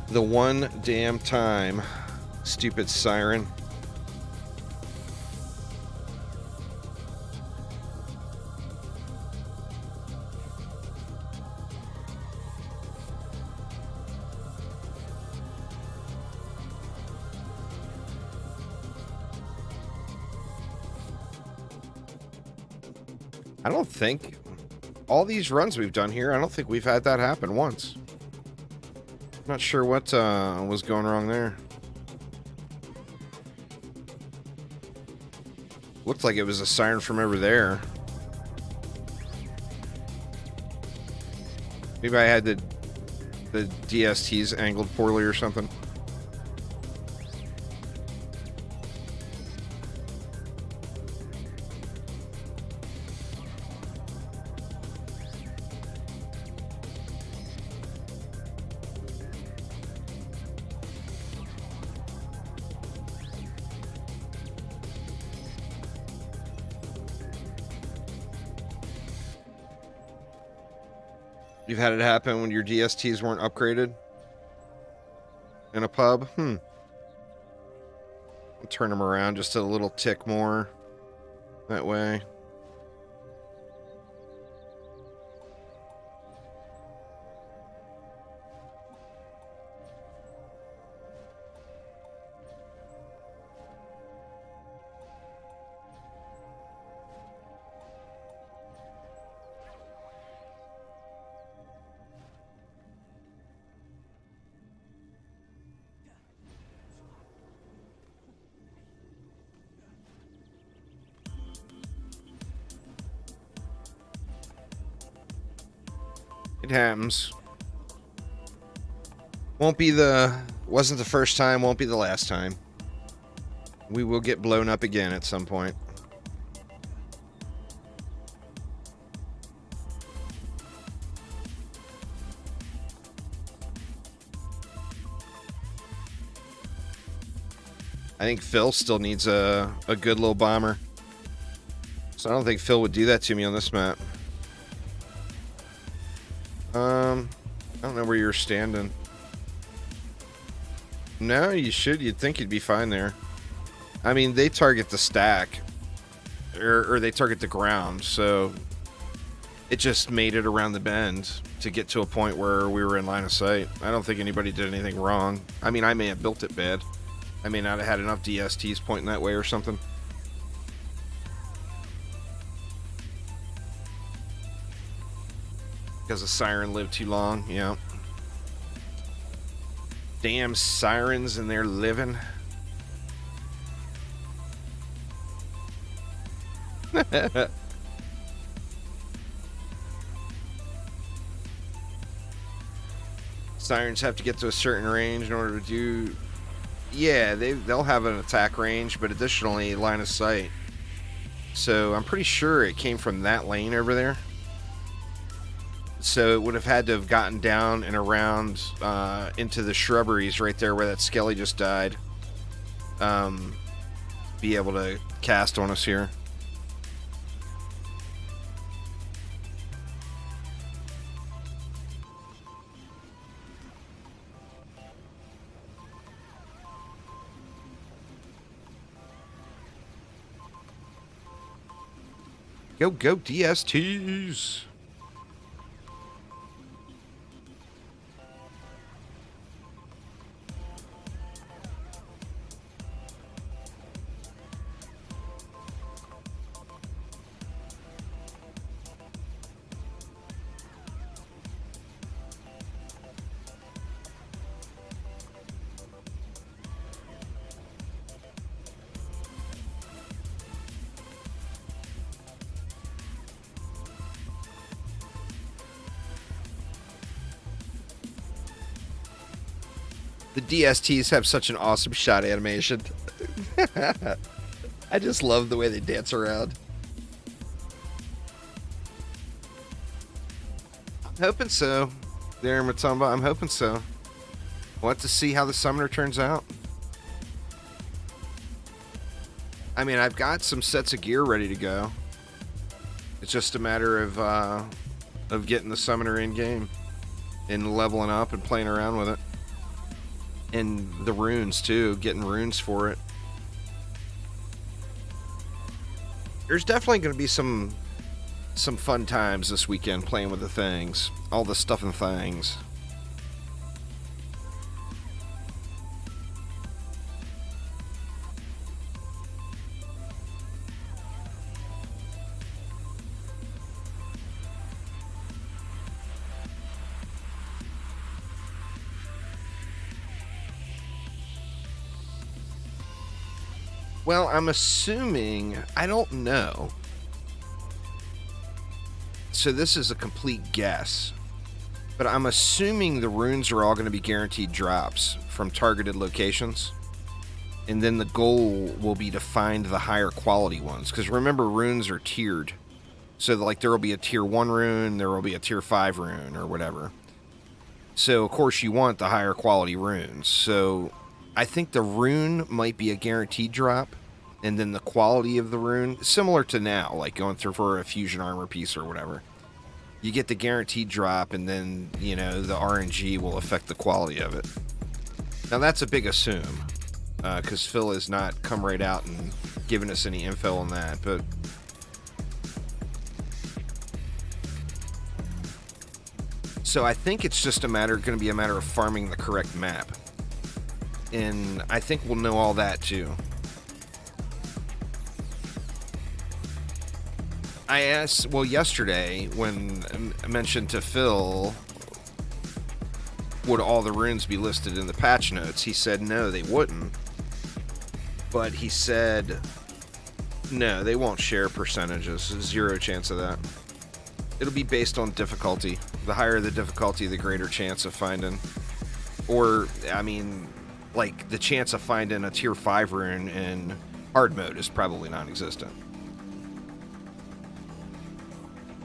The one damn time. Stupid Siren. I don't think all these runs we've done here, I don't think we've had that happen once. Not sure what was going wrong there. Looked like it was a Siren from over there. Maybe I had the DSTs angled poorly or something. You've had it happen when your DSTs weren't upgraded in a pub? I'll turn them around just a little tick more that way. It happens. Wasn't the first time, won't be the last time. We will get blown up again at some point. I think Phil still needs a good little bomber. So I don't think Phil would do that to me on this map. I don't know where you're standing. No, you should. You'd think you'd be fine there. I mean, they target the stack. Or they target the ground, so it just made it around the bend to get to a point where we were in line of sight. I don't think anybody did anything wrong. I mean, I may have built it bad. I may not have had enough DSTs pointing that way or something. Because the Siren lived too long, yeah. Damn Sirens and they're living. Sirens have to get to a certain range in order to do... Yeah, they'll have an attack range, but additionally line of sight. So I'm pretty sure it came from that lane over there. So it would have had to have gotten down and around into the shrubberies right there where that skelly just died. Be able to cast on us here. Go, go, DSTs! The DSTs have such an awesome shot animation. I just love the way they dance around. I'm hoping so. There, Matumba, I'm hoping so. Want to see how the summoner turns out. I mean, I've got some sets of gear ready to go. It's just a matter of getting the summoner in game and leveling up and playing around with it. And the runes too, getting runes for it. There's definitely going to be some fun times this weekend playing with the Thangs. All the stuff and Thangs. Well, I'm assuming, I don't know. So this is a complete guess. But I'm assuming the runes are all going to be guaranteed drops from targeted locations. And then the goal will be to find the higher quality ones. Because remember, runes are tiered. So like there will be a tier 1 rune, there will be a tier 5 rune, or whatever. So of course you want the higher quality runes. So I think the rune might be a guaranteed drop, and then the quality of the rune, similar to now, like going through for a fusion armor piece or whatever. You get the guaranteed drop, and then, you know, the RNG will affect the quality of it. Now that's a big assume, because Phil has not come right out and given us any info on that, but... So I think it's just going to be a matter of farming the correct map. And I think we'll know all that too. I asked, well, yesterday when I mentioned to Phil, would all the runes be listed in the patch notes? He said no, they wouldn't. But he said, no, they won't share percentages. Zero chance of that. It'll be based on difficulty. The higher the difficulty, the greater chance of finding. Or, I mean... like, the chance of finding a tier 5 rune in hard mode is probably non-existent.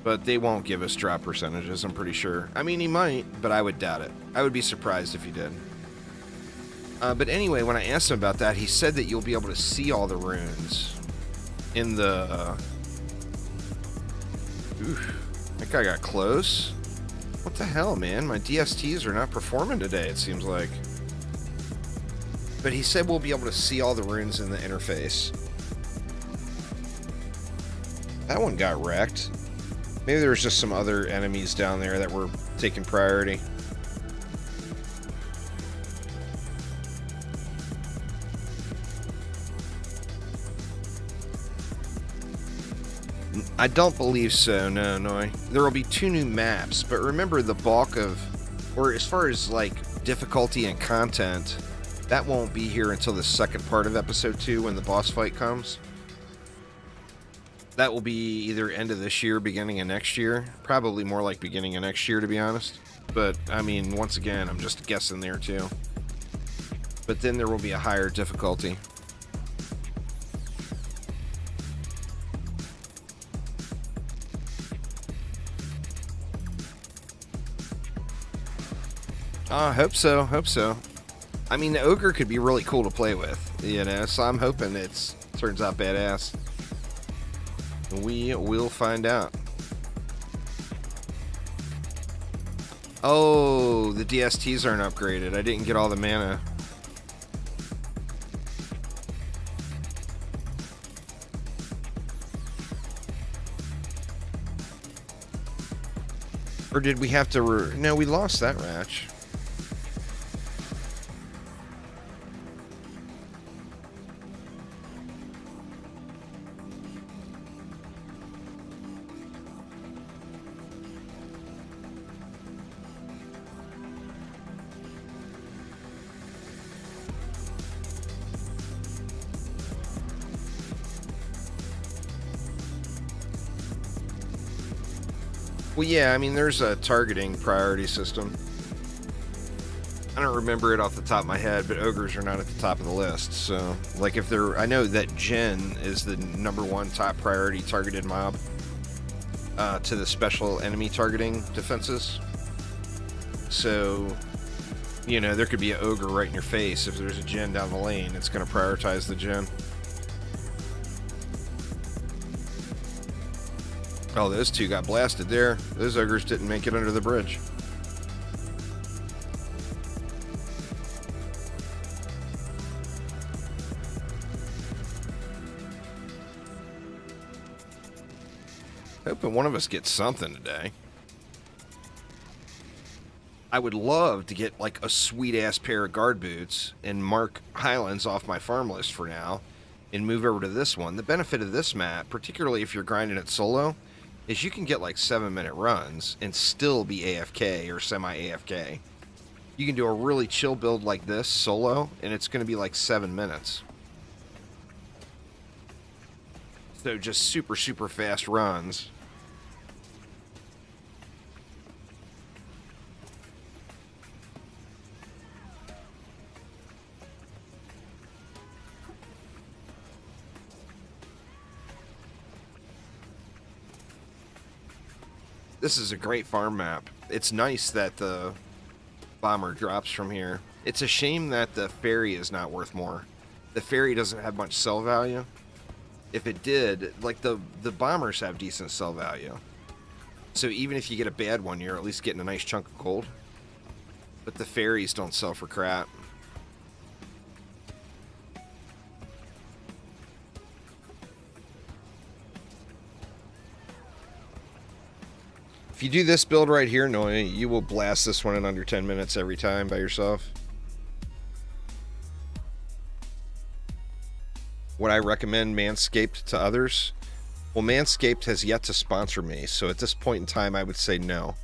But they won't give us drop percentages, I'm pretty sure. I mean, he might, but I would doubt it. I would be surprised if he did. But anyway, when I asked him about that, he said that you'll be able to see all the runes in the... that guy got close. What the hell, man? My DSTs are not performing today, it seems like. But he said we'll be able to see all the runes in the interface. That one got wrecked. Maybe there was just some other enemies down there that were taking priority. I don't believe so, no. There will be 2 new maps, but remember the bulk of, or as far as like difficulty and content, that won't be here until the second part of episode 2 when the boss fight comes. That will be either end of this year, beginning of next year. Probably more like beginning of next year, to be honest. But, I mean, once again, I'm just guessing there, too. But then there will be a higher difficulty. Hope so, hope so. I mean, the ogre could be really cool to play with, you know, so I'm hoping it turns out badass. We will find out. Oh, the DSTs aren't upgraded. I didn't get all the mana. Or did we have to... No, we lost that match. Well, yeah, I mean, there's a targeting priority system. I don't remember it off the top of my head, but ogres are not at the top of the list. So, like, if they're... I know that Jin is the #1 top priority targeted mob to the special enemy targeting defenses. So, you know, there could be an ogre right in your face. If there's a Jin down the lane, it's going to prioritize the Jin. Oh, those two got blasted there. Those ogres didn't make it under the bridge. Hoping one of us gets something today. I would love to get like a sweet-ass pair of guard boots and mark Highlands off my farm list for now and move over to this one. The benefit of this map, particularly if you're grinding it solo, is you can get like 7-minute runs and still be AFK or semi-AFK. You can do a really chill build like this solo, and it's going to be like 7 minutes. So just super, super fast runs. This is a great farm map. It's nice that the bomber drops from here. It's a shame that the ferry is not worth more. The ferry doesn't have much sell value. If it did, like the bombers have decent sell value. So even if you get a bad one, you're at least getting a nice chunk of gold. But the ferries don't sell for crap. If you do this build right here, no, you will blast this one in under 10 minutes every time by yourself. Would I recommend Manscaped to others? Well, Manscaped has yet to sponsor me, so at this point in time, I would say no.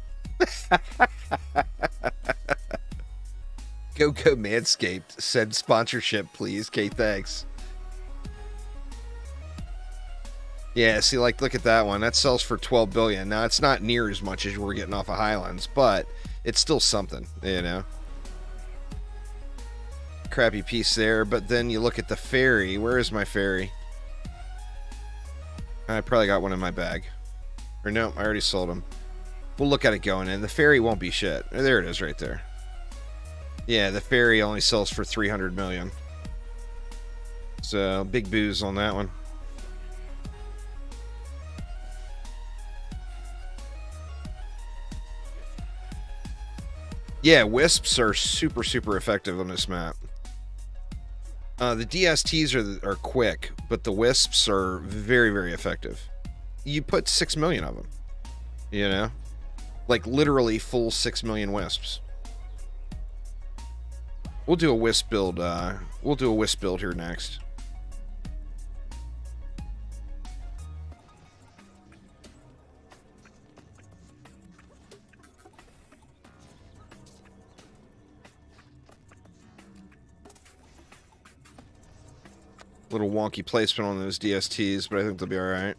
Go Manscaped. Send sponsorship, please. Okay, thanks. Yeah, see, like, look at that one. That sells for 12 billion. Now, it's not near as much as we're getting off of Highlands, but it's still something, you know. Crappy piece there, but then you look at the ferry. Where is my ferry? I probably got one in my bag. Or no, I already sold them. We'll look at it going in. The ferry won't be shit. There it is right there. Yeah, the ferry only sells for 300 million. So, big booze on that one. Yeah, wisps are super, super effective on this map. The DSTs are quick, but the wisps are very, very effective. You put 6 million of them, you know? Like, literally full 6 million wisps. We'll do a wisp build, here next. Little wonky placement on those DSTs, but I think they'll be alright.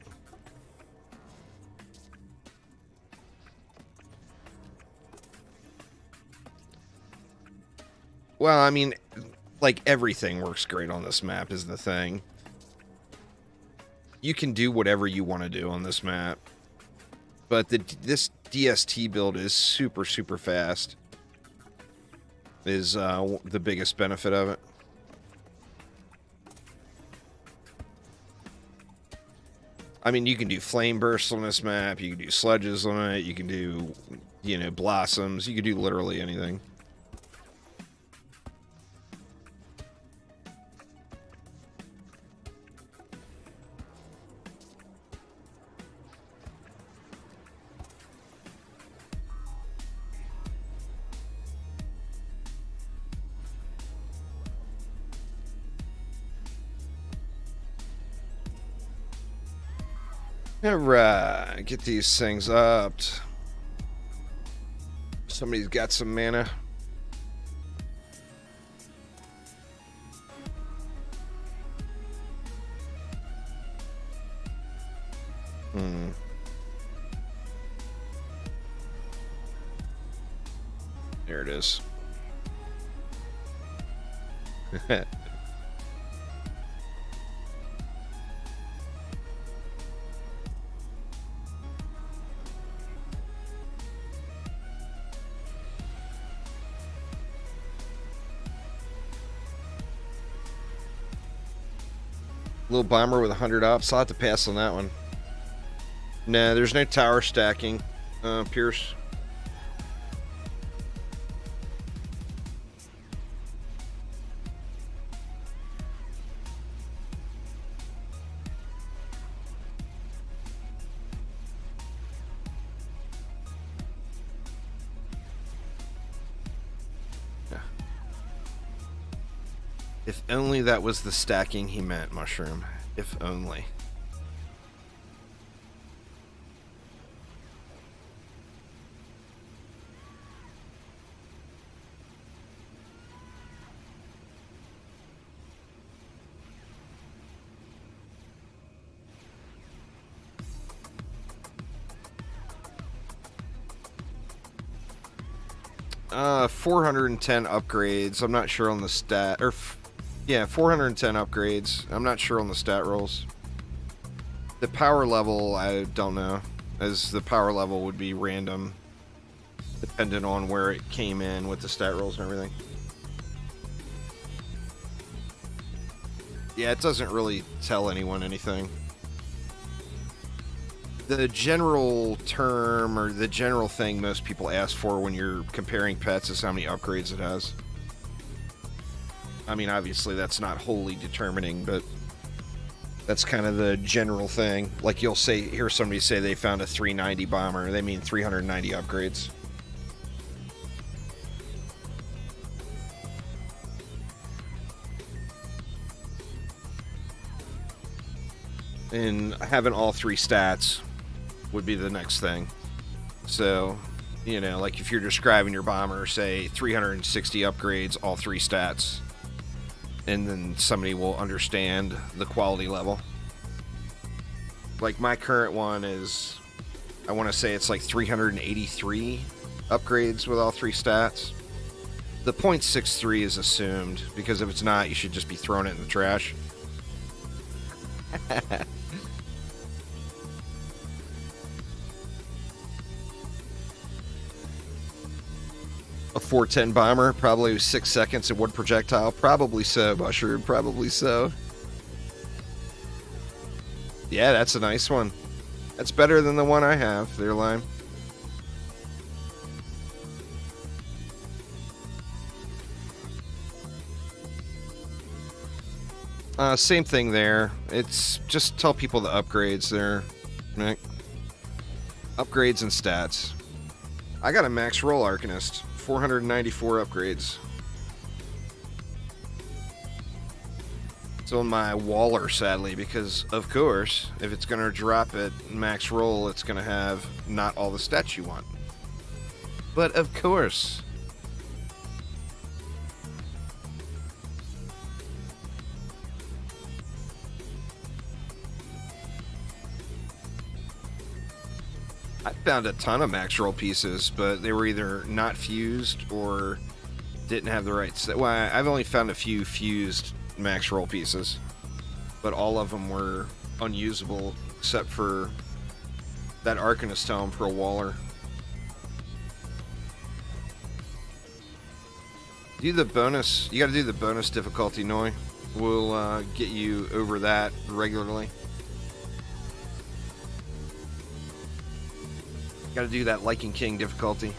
Well, I mean, like, everything works great on this map is the thing. You can do whatever you want to do on this map. But this DST build is super, super fast. Is the biggest benefit of it. I mean, you can do flame bursts on this map. You can do sledges on it. You can do, you know, blossoms. You can do literally anything. Alright, get these things up. Somebody's got some mana. There it is. Little bomber with 100 ops. I'll have to pass on that one. Nah, there's no tower stacking. Pierce. If only that was the stacking he meant, Mushroom. If only. Uh, 410 upgrades. I'm not sure on the stat, or yeah, 410 upgrades. I'm not sure on the stat rolls. The power level, I don't know, as the power level would be random, dependent on where it came in with the stat rolls and everything. Yeah, it doesn't really tell anyone anything. The general term, or the general thing most people ask for when you're comparing pets is how many upgrades it has. I mean, obviously that's not wholly determining, but that's kind of the general thing. Like, you'll hear somebody say they found a 390 bomber, they mean 390 upgrades. And having all three stats would be the next thing. So, you know, like if you're describing your bomber, say 360 upgrades, all three stats, and then somebody will understand the quality level. Like my current one is, I want to say it's like 383 upgrades with all three stats. The .63 is assumed, because if it's not, you should just be throwing it in the trash. A 410 bomber, probably 6 seconds at one projectile. Probably so, Mushroom, probably so. Yeah, that's a nice one. That's better than the one I have, there, Lime. Same thing there. It's just tell people the upgrades there, Nick. Upgrades and stats. I got a max roll Arcanist. 494 upgrades. It's on my Waller, sadly, because, of course, if it's going to drop at max roll, it's going to have not all the stats you want. But, of course. I found a ton of max roll pieces, but they were either not fused or didn't have the right set. Well, I've only found a few fused max roll pieces, but all of them were unusable except for that Arcanist Tome for a Waller. Do the bonus. You got to do the bonus difficulty, Noi. We'll get you over that regularly. Got to do that Lichen King difficulty.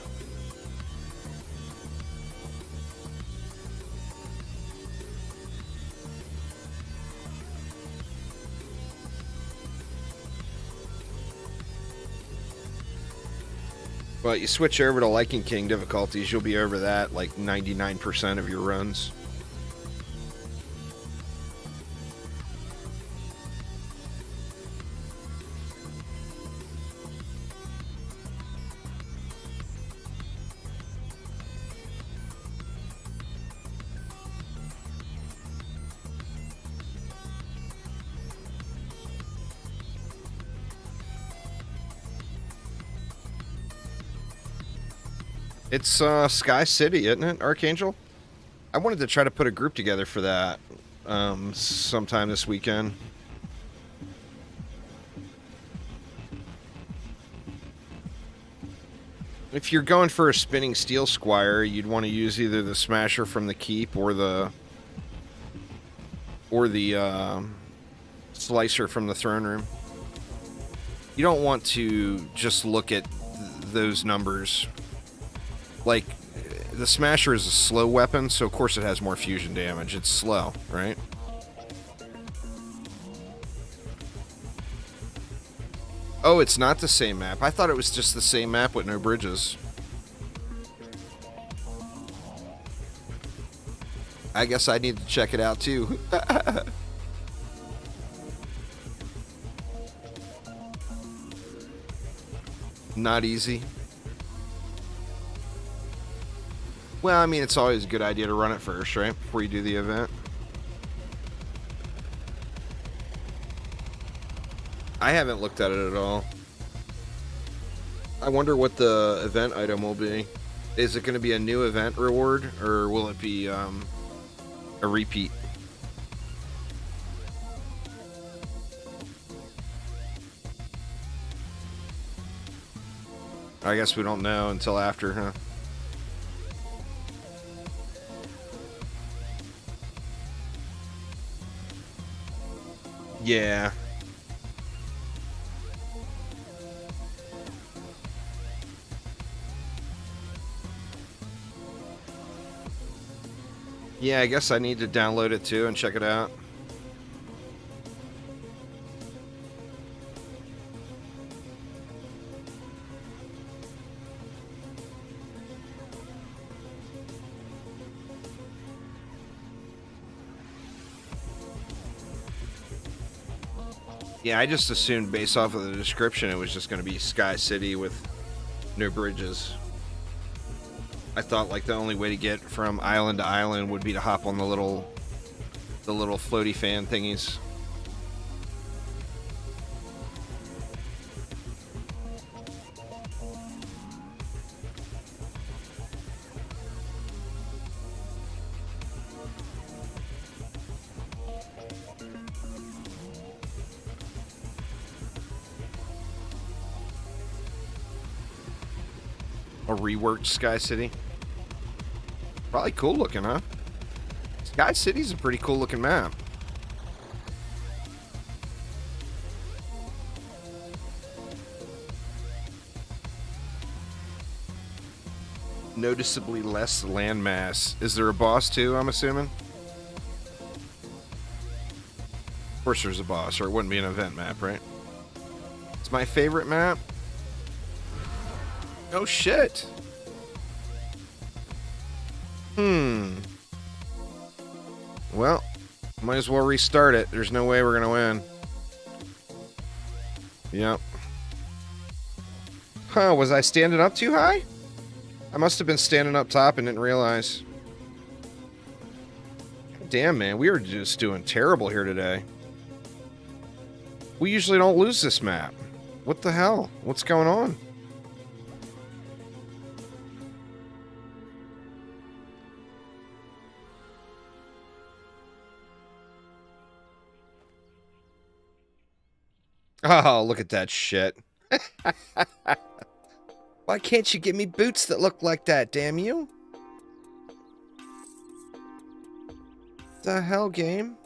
But you switch over to Lichen King difficulties, you'll be over that like 99% of your runs. It's Sky City, isn't it, Archangel? I wanted to try to put a group together for that sometime this weekend. If you're going for a spinning steel Squire, you'd want to use either the Smasher from the Keep or the Slicer from the Throne Room. You don't want to just look at those numbers. Like, the Smasher is a slow weapon, so of course it has more fusion damage. It's slow, right? Oh, it's not the same map. I thought it was just the same map with no bridges. I guess I need to check it out too. Not easy. Well, I mean, it's always a good idea to run it first, right? Before you do the event. I haven't looked at it at all. I wonder what the event item will be. Is it going to be a new event reward, or will it be a repeat? I guess we don't know until after, huh? Yeah. Yeah, I guess I need to download it too and check it out. Yeah, I just assumed based off of the description it was just going to be Sky City with no bridges. I thought like the only way to get from island to island would be to hop on the little floaty fan thingies. A reworked Sky City. Probably cool looking, huh? Sky City's a pretty cool looking map. Noticeably less landmass. Is there a boss too, I'm assuming? Of course there's a boss, or it wouldn't be an event map, right? It's my favorite map. Oh shit. Well, might as well restart it. There's no way we're gonna win. Yep. Huh, was I standing up too high? I must have been standing up top and didn't realize. Damn, man, we are just doing terrible here today. We usually don't lose this map. What the hell? What's going on? Oh, look at that shit. Why can't you give me boots that look like that, damn you? The hell, game?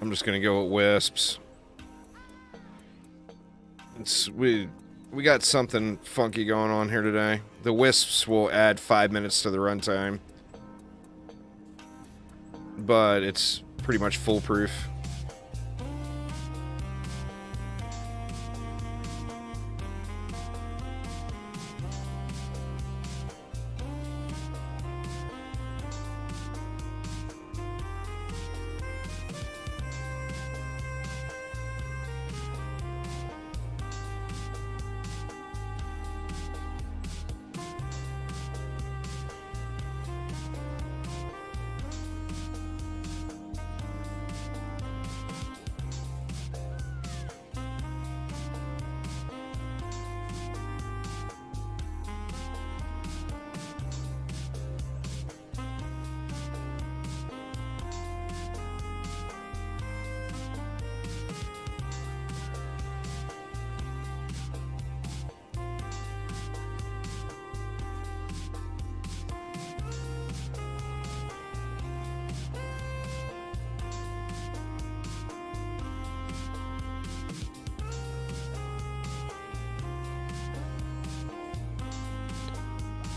I'm just gonna go with wisps. We got something funky going on here today. The wisps will add 5 minutes to the runtime, but it's pretty much foolproof.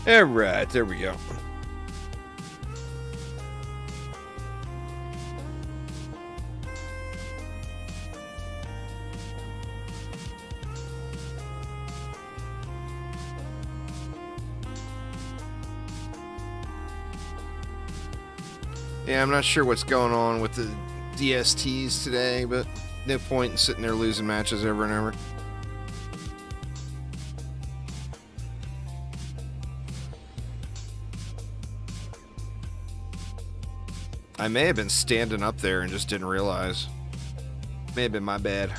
Alright, there we go. Yeah, I'm not sure what's going on with the DSTs today, but no point in sitting there losing matches over and over. I may have been standing up there and just didn't realize. May have been my bad.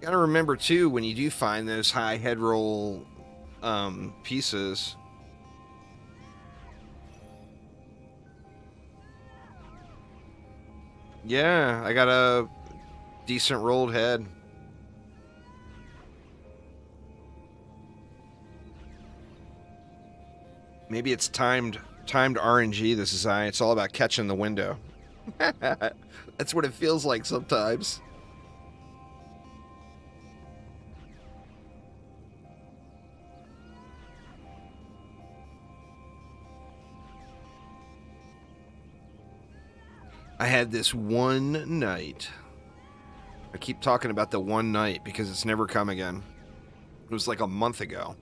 Gotta remember too, when you do find those high head roll pieces, yeah, I got a decent rolled head. Maybe it's timed RNG. This is it's all about catching the window. That's what it feels like sometimes. I had this one night. I keep talking about the one night because it's never come again. It was like a month ago.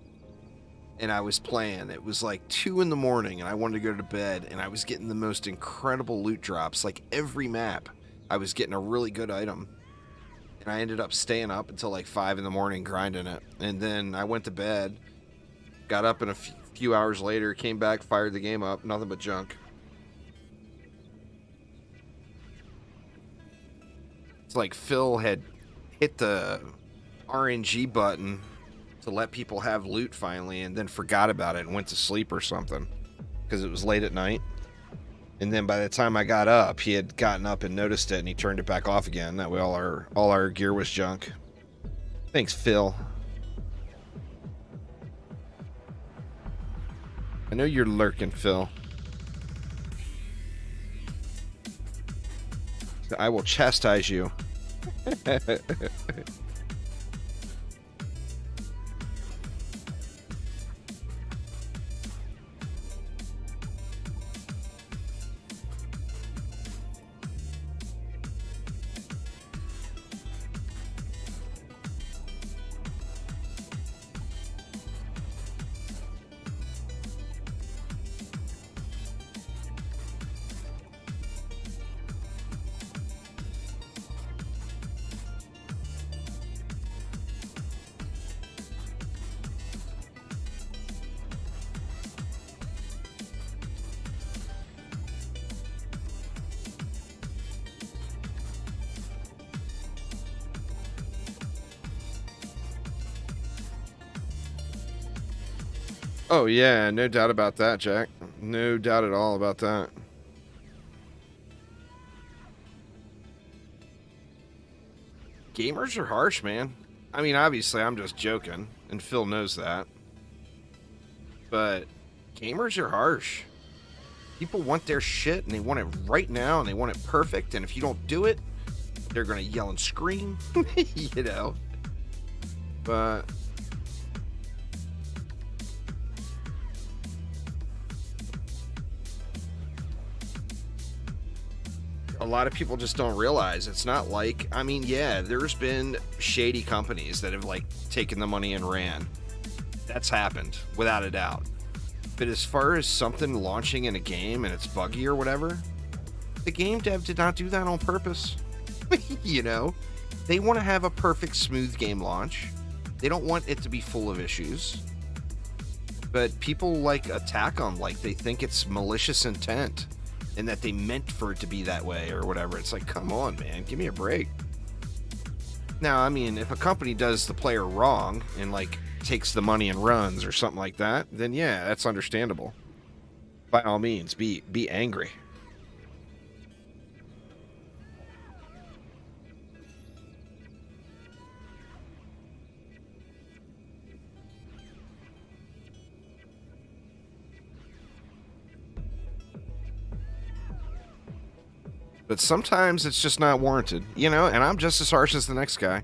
And I was playing. It was like 2 in the morning and I wanted to go to bed. And I was getting the most incredible loot drops. Like every map, I was getting a really good item. And I ended up staying up until like 5 in the morning grinding it. And then I went to bed. Got up in a few hours later. Came back, fired the game up. Nothing but junk. It's like Phil had hit the RNG button to let people have loot finally and then forgot about it and went to sleep or something because it was late at night. And then by the time I got up, he had gotten up and noticed it and he turned it back off again. That way all our gear was junk. Thanks, Phil. I know you're lurking, Phil. I will chastise you. Oh, yeah, no doubt about that, Jack. No doubt at all about that. Gamers are harsh, man. I mean, obviously, I'm just joking, and Phil knows that. But gamers are harsh. People want their shit, and they want it right now, and they want it perfect, and if you don't do it, they're gonna yell and scream, you know? But... a lot of people just don't realize it's not like, I mean, yeah, there's been shady companies that have like taken the money and ran. That's happened without a doubt. But as far as something launching in a game and it's buggy or whatever, the game dev did not do that on purpose. You know, they want to have a perfect smooth game launch. They don't want it to be full of issues. But people like attack them like they think it's malicious intent and that they meant for it to be that way or whatever. It's like, come on, man, give me a break. Now, I mean, if a company does the player wrong and like takes the money and runs or something like that, then yeah, that's understandable. By all means, be angry. But sometimes it's just not warranted, you know, and I'm just as harsh as the next guy.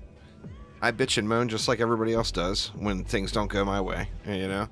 I bitch and moan just like everybody else does when things don't go my way, you know?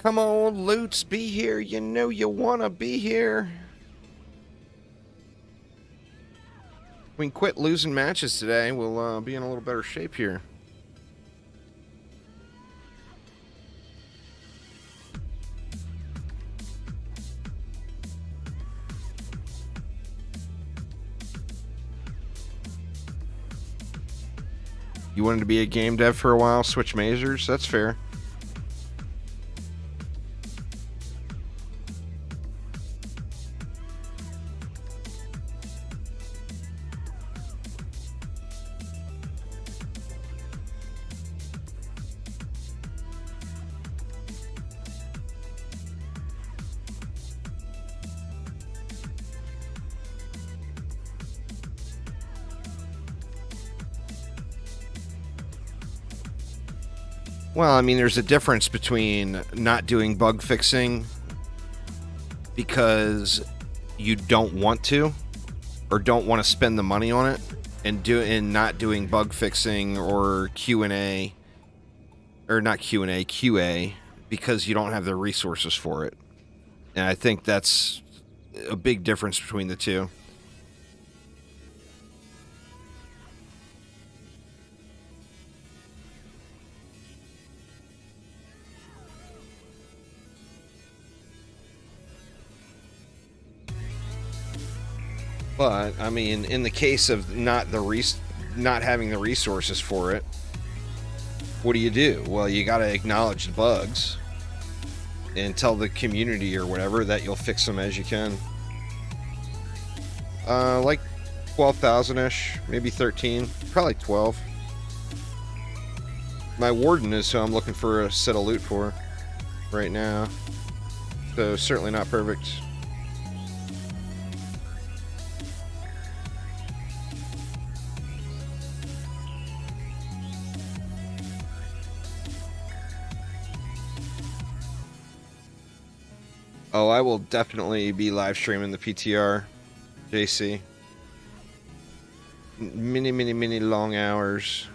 Come on, Loots, be here. You know you want to be here. We can quit losing matches today. We'll be in a little better shape here. You wanted to be a game dev for a while, switch majors? That's fair. Well, I mean, there's a difference between not doing bug fixing because you don't want to or don't want to spend the money on it, and not doing bug fixing or Q&A, or not Q&A, QA, because you don't have the resources for it. And I think that's a big difference between the two. But I mean, in the case of not having the resources for it, what do? Well, you got to acknowledge the bugs and tell the community or whatever that you'll fix them as you can. Like 12,000-ish, maybe 13, probably 12. My warden is who I'm looking for a set of loot for right now, so certainly not perfect. Oh, I will definitely be live streaming the PTR, JC. Many long hours.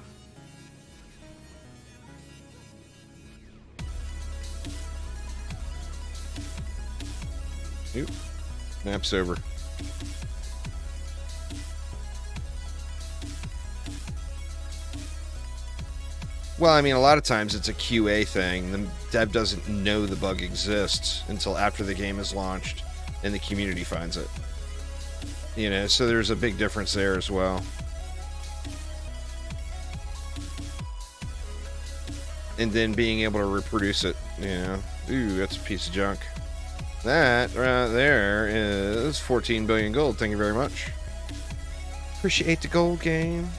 Oop. Map's over. Well, I mean, a lot of times it's a QA thing. The dev doesn't know the bug exists until after the game is launched and the community finds it. You know, so there's a big difference there as well. And then being able to reproduce it, you know. Ooh, that's a piece of junk. That right there is 14 billion gold. Thank you very much. Appreciate the gold game.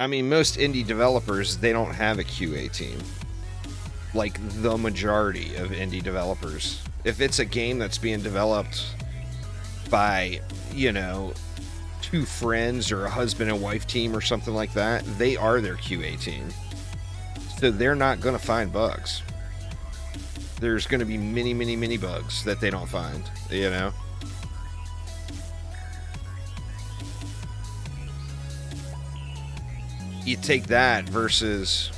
I mean, most indie developers, they don't have a QA team. Like, the majority of indie developers. If it's a game that's being developed by, you know, two friends or a husband and wife team or something like that, they are their QA team. So they're not going to find bugs. There's going to be many bugs that they don't find, you know? You take that versus,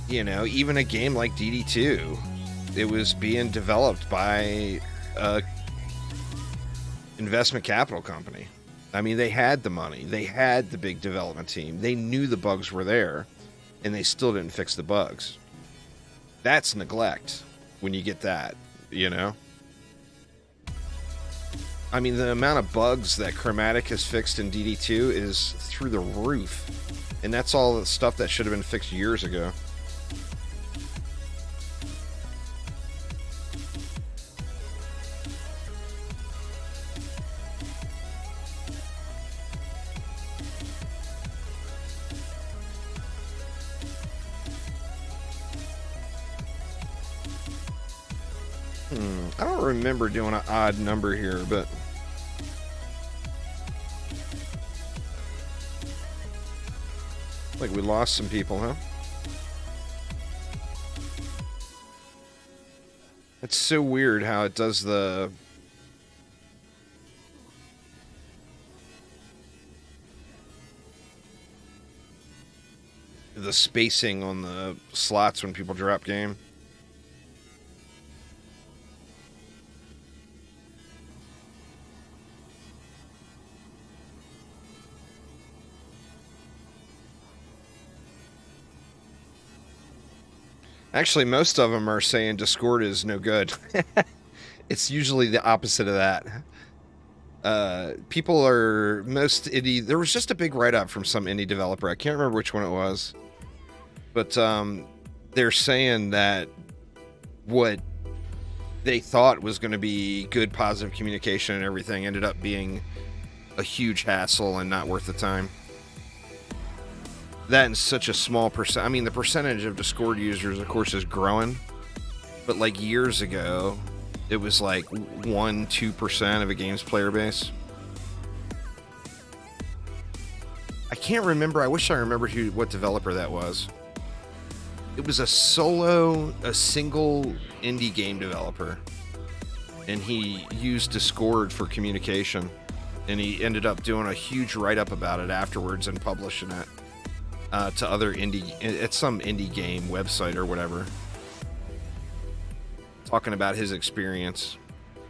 you know, even a game like DD2. It was being developed by a investment capital company. I mean, they had the money. They had the big development team. They knew the bugs were there, and they still didn't fix the bugs. That's neglect when you get that, you know? I mean, the amount of bugs that Chromatic has fixed in DD2 is through the roof. And that's all the stuff that should have been fixed years ago. I don't remember doing an odd number here, but like we lost some people, huh? It's so weird how it does the spacing on the slots when people drop game. Actually, most of them are saying Discord is no good. It's usually the opposite of that. People are most indie. There was just a big write-up from some indie developer. I can't remember which one it was. But they're saying that what they thought was going to be good, positive communication and everything ended up being a huge hassle and not worth the time. That in such a small percent. I mean, the percentage of Discord users, of course, is growing. But like years ago, it was like 1-2% of a game's player base. I can't remember. I wish I remembered what developer that was. It was a single indie game developer. And he used Discord for communication. And he ended up doing a huge write-up about it afterwards and publishing it. To other it's some indie game website or whatever, talking about his experience,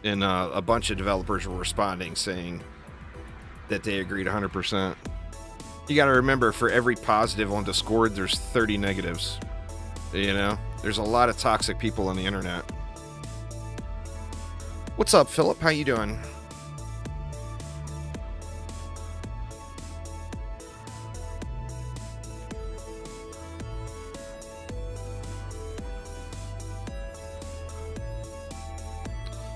and a bunch of developers were responding saying that they agreed 100%. You got to remember, for every positive on Discord, there's 30 negatives. You know, there's a lot of toxic people on the internet. What's up, Philip? How you doing?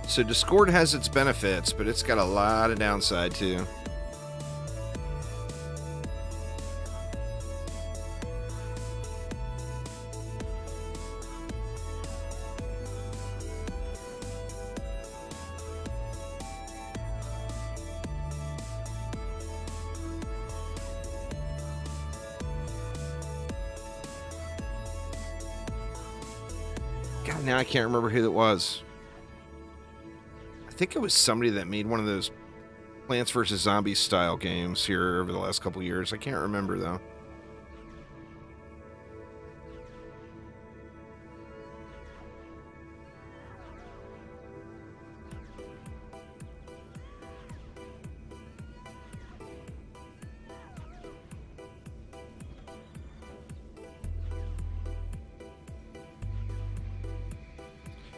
So Discord has its benefits, but it's got a lot of downside too. God, now I can't remember who that was. I think it was somebody that made one of those Plants vs. Zombies style games here over the last couple of years. I can't remember, though.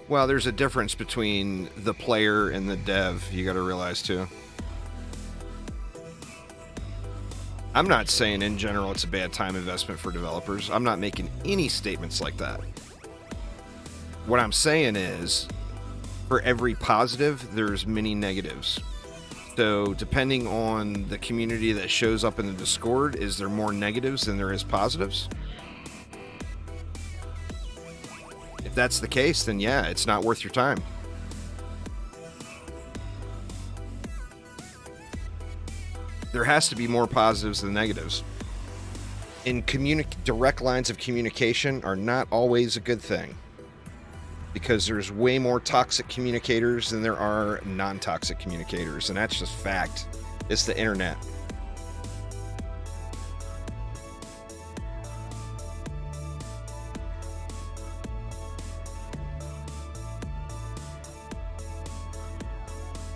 Well, there's a difference between the player and the dev, you gotta realize, too. I'm not saying in general it's a bad time investment for developers. I'm not making any statements like that. What I'm saying is, for every positive, there's many negatives. So, depending on the community that shows up in the Discord, is there more negatives than there is positives? If that's the case, then yeah, it's not worth your time. There has to be more positives than negatives. And direct lines of communication are not always a good thing, because there's way more toxic communicators than there are non-toxic communicators, and that's just fact. It's the internet.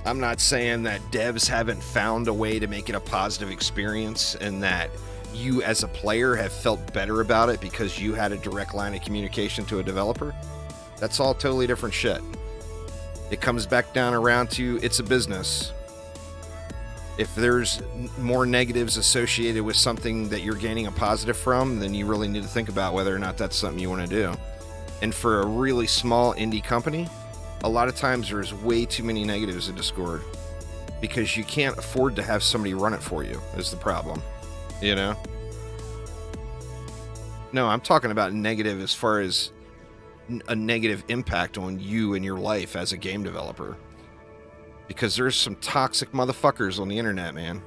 I'm not saying that devs haven't found a way to make it a positive experience and that you as a player have felt better about it because you had a direct line of communication to a developer. That's all totally different shit. It comes back down around to it's a business. If there's more negatives associated with something that you're gaining a positive from, then you really need to think about whether or not that's something you want to do. And for a really small indie company, a lot of times there's way too many negatives in Discord because you can't afford to have somebody run it for you is the problem, you know? No, I'm talking about negative as far as a negative impact on you and your life as a game developer, because there's some toxic motherfuckers on the internet, man.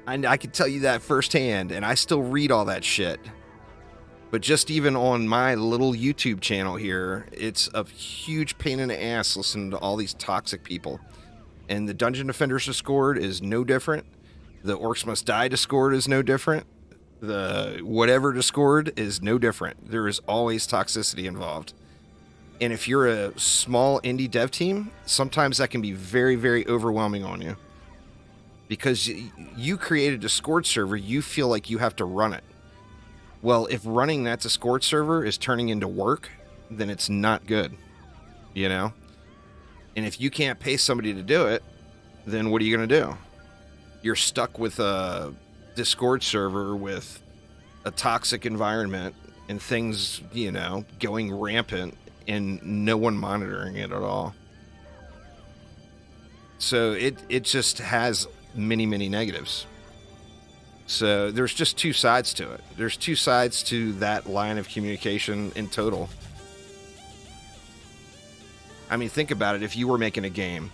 I can tell you that firsthand, and I still read all that shit. But just even on my little YouTube channel here, it's a huge pain in the ass listening to all these toxic people. And the Dungeon Defenders Discord is no different. The Orcs Must Die Discord is no different. The whatever Discord is no different. There is always toxicity involved. And if you're a small indie dev team, sometimes that can be very, very overwhelming on you. Because you create a Discord server, you feel like you have to run it. Well, if running that Discord server is turning into work, then it's not good, you know? And if you can't pay somebody to do it, then what are you going to do? You're stuck with a Discord server with a toxic environment and things, you know, going rampant and no one monitoring it at all. So it just has many, many negatives. So there's just two sides to it. There's two sides to that line of communication in total. I mean, think about it. If you were making a game,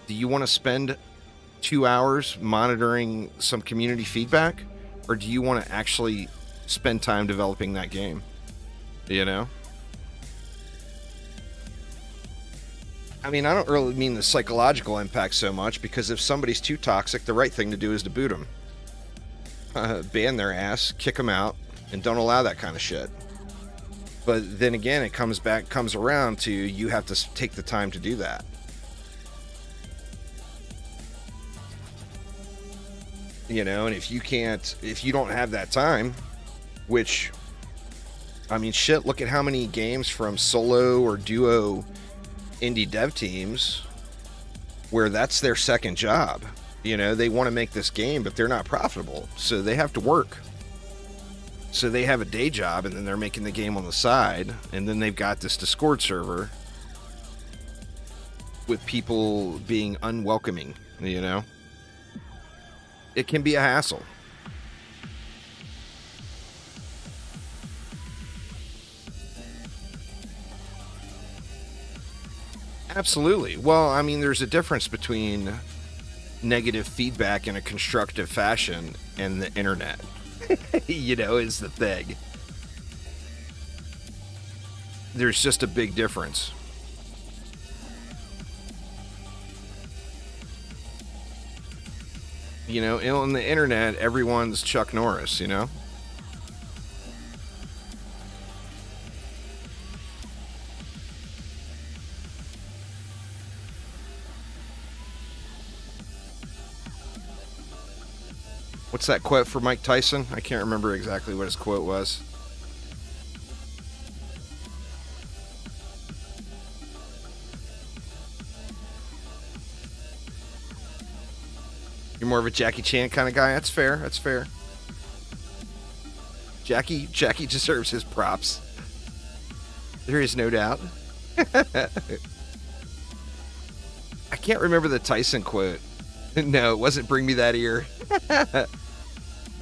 do you want to spend 2 hours monitoring some community feedback? Or do you want to actually spend time developing that game? You know? I mean, I don't really mean the psychological impact so much, because if somebody's too toxic, the right thing to do is to boot them. Ban their ass, kick them out, and don't allow that kind of shit. But then again, it comes around to you have to take the time to do that. You know, and if you don't have that time, which, I mean, shit, look at how many games from solo or duo indie dev teams where that's their second job. You know, they want to make this game, but they're not profitable, so they have to work. So they have a day job, and then they're making the game on the side, and then they've got this Discord server with people being unwelcoming, you know? It can be a hassle. Absolutely. Well, I mean, there's a difference between negative feedback in a constructive fashion and the internet. You know, is the thing. There's just a big difference. You know, on the internet, everyone's Chuck Norris, you know? What's that quote for Mike Tyson? I can't remember exactly what his quote was. You're more of a Jackie Chan kind of guy? That's fair. That's fair. Jackie deserves his props. There is no doubt. I can't remember the Tyson quote. No, it wasn't bring me that ear.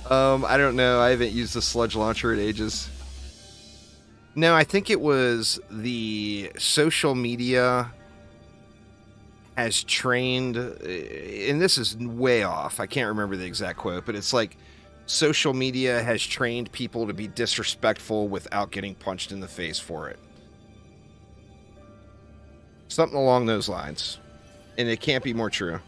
I don't know. I haven't used the sludge launcher in ages. No, I think it was the social media has trained, and this is way off. I can't remember the exact quote, but it's like social media has trained people to be disrespectful without getting punched in the face for it. Something along those lines. And it can't be more true.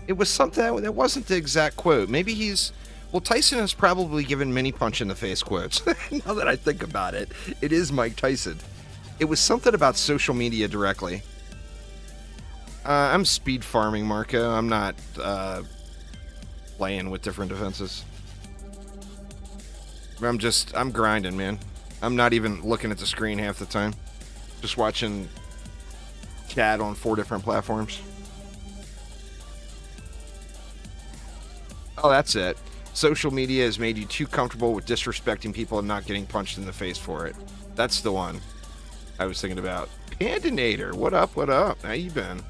It was something that wasn't the exact quote. Maybe he's... Well, Tyson has probably given many punch in the face quotes. Now that I think about it, it is Mike Tyson. It was something about social media directly. I'm speed farming, Marco. I'm not playing with different defenses. I'm grinding, man. I'm not even looking at the screen half the time. Just watching chat on 4 different platforms. Oh, that's it. Social media has made you too comfortable with disrespecting people and not getting punched in the face for it. That's the one I was thinking about. Pandinator, what up, what up? How you been?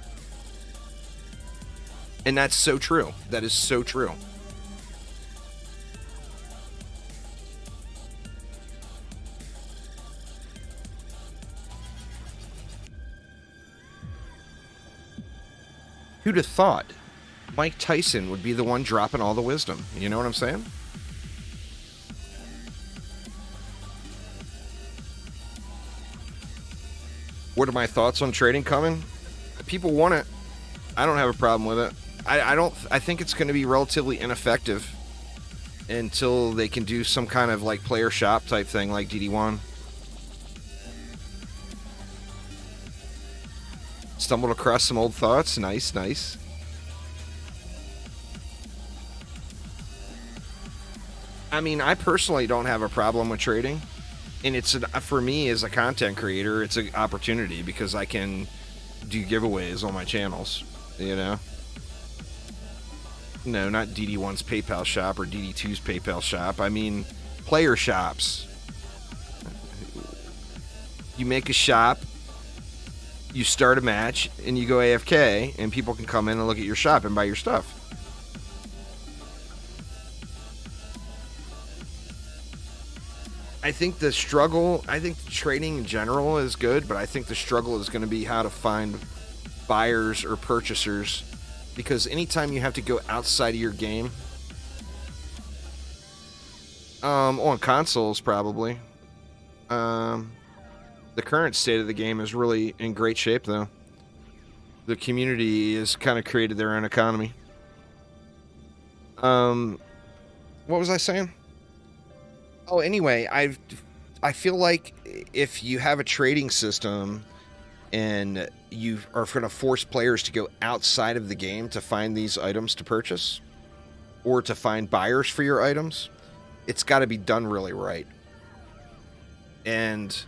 And that's so true. That is so true. Who'd have thought Mike Tyson would be the one dropping all the wisdom? You know what I'm saying? What are my thoughts on trading coming? People want it. I don't have a problem with it. I think it's going to be relatively ineffective until they can do some kind of like player shop type thing like DD1. Stumbled across some old thoughts. Nice, nice. I mean, I personally don't have a problem with trading, and for me as a content creator, it's an opportunity because I can do giveaways on my channels, you know? No, not DD1's PayPal shop or DD2's PayPal shop. I mean, player shops. You make a shop, you start a match, and you go AFK, and people can come in and look at your shop and buy your stuff. I think trading in general is good, but I think the struggle is going to be how to find buyers or purchasers, because anytime you have to go outside of your game, on consoles probably, the current state of the game is really in great shape though. The community has kind of created their own economy. What was I saying? Oh, anyway, I feel like if you have a trading system and you are going to force players to go outside of the game to find these items to purchase or to find buyers for your items, it's got to be done really right. And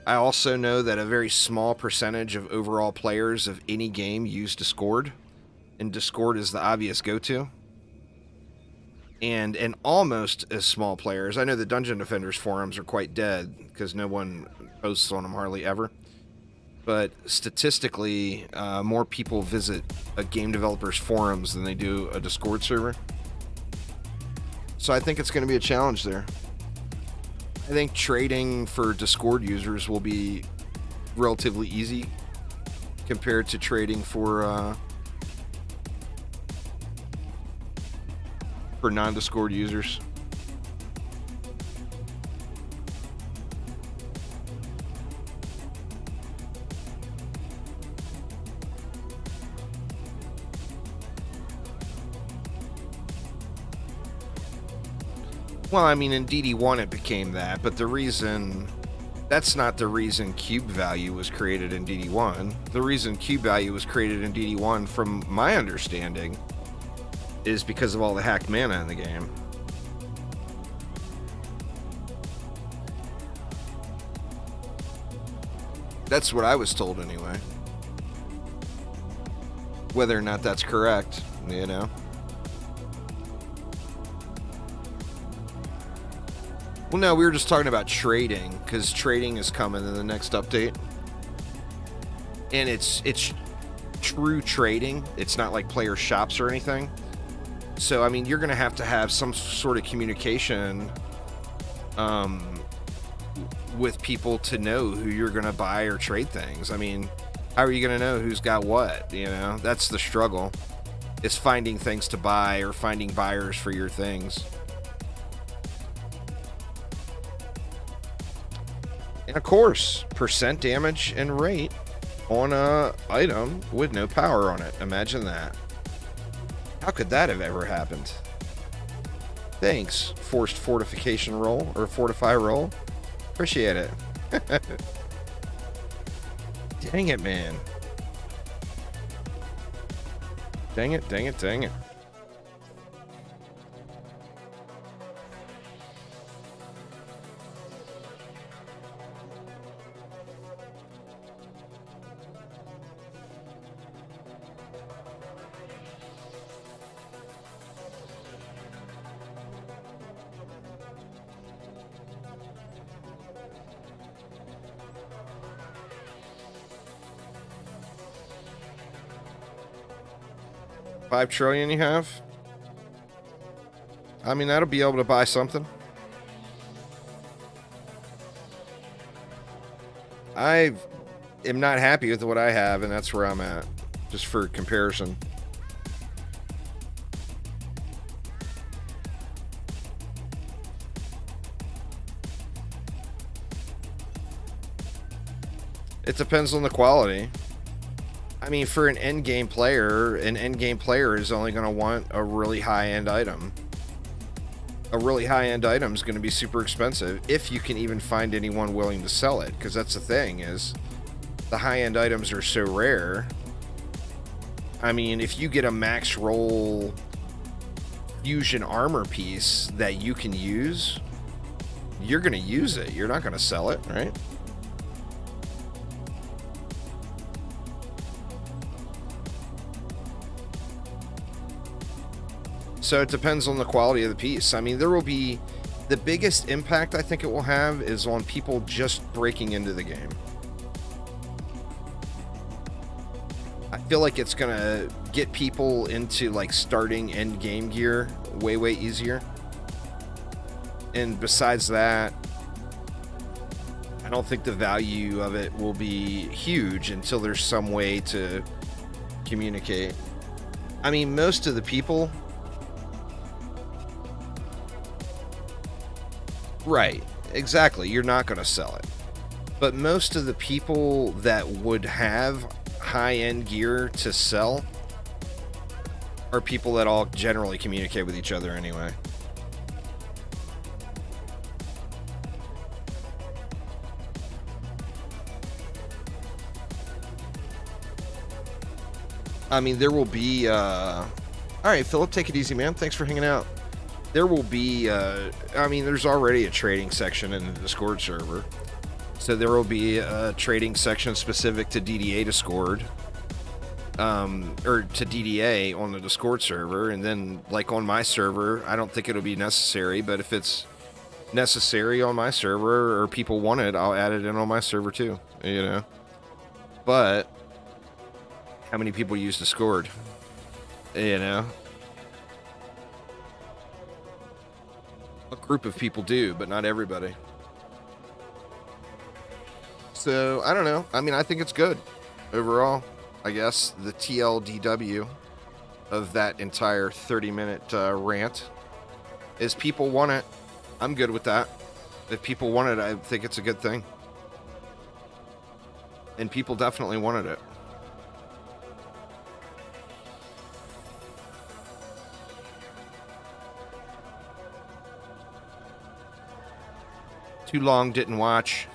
I also know that a very small percentage of overall players of any game use Discord, and Discord is the obvious go-to. and almost as small players. I know the Dungeon Defenders forums are quite dead because no one posts on them hardly ever. But statistically, more people visit a game developer's forums than they do a Discord server. So I think it's going to be a challenge there. I think trading for Discord users will be relatively easy compared to trading for non-Discord users. Well, I mean, in DD1 it became that, but that's not the reason cube value was created in DD1. The reason cube value was created in DD1, from my understanding, is because of all the hacked mana in the game. That's what I was told anyway. Whether or not that's correct, you know. Well, no, we were just talking about trading, because trading is coming in the next update. And it's true trading. It's not like player shops or anything. So, I mean, you're going to have some sort of communication with people to know who you're going to buy or trade things. I mean, how are you going to know who's got what? You know, that's the struggle. Is finding things to buy or finding buyers for your things. And of course, percent damage and rate on a item with no power on it. Imagine that. How could that have ever happened? Thanks, forced fortification roll, or fortify roll. Appreciate it. Dang it, man. Dang it, dang it, dang it. $5 trillion you have? I mean, that'll be able to buy something. I am not happy with what I have, and that's where I'm at, just for comparison. It depends on the quality. I mean, for an endgame player is only going to want a really high-end item. A really high-end item is going to be super expensive, if you can even find anyone willing to sell it. Because that's the thing, is the high-end items are so rare. I mean, if you get a max roll fusion armor piece that you can use, you're going to use it. You're not going to sell it, right? So it depends on the quality of the piece. I mean, there will be... The biggest impact I think it will have is on people just breaking into the game. I feel like it's going to get people into, like, starting end game gear way, way easier. And besides that, I don't think the value of it will be huge until there's some way to communicate. I mean, most of the people... Right, exactly. You're not going to sell it. But most of the people that would have high-end gear to sell are people that all generally communicate with each other anyway. I mean, there will be... All right, Philip, take it easy, man. Thanks for hanging out. There will be, I mean, there's already a trading section in the Discord server. So there will be a trading section specific to DDA Discord. or to DDA on the Discord server, and then like on my server, I don't think it'll be necessary, but if it's necessary on my server or people want it, I'll add it in on my server too, you know. But how many people use Discord? You know, a group of people do, but not everybody. So I don't know. I mean, I think it's good overall. I guess the TLDW of that entire 30-minute rant is people want it. I'm good with that. If people want it, I think it's a good thing. And people definitely wanted it. Too long, didn't watch.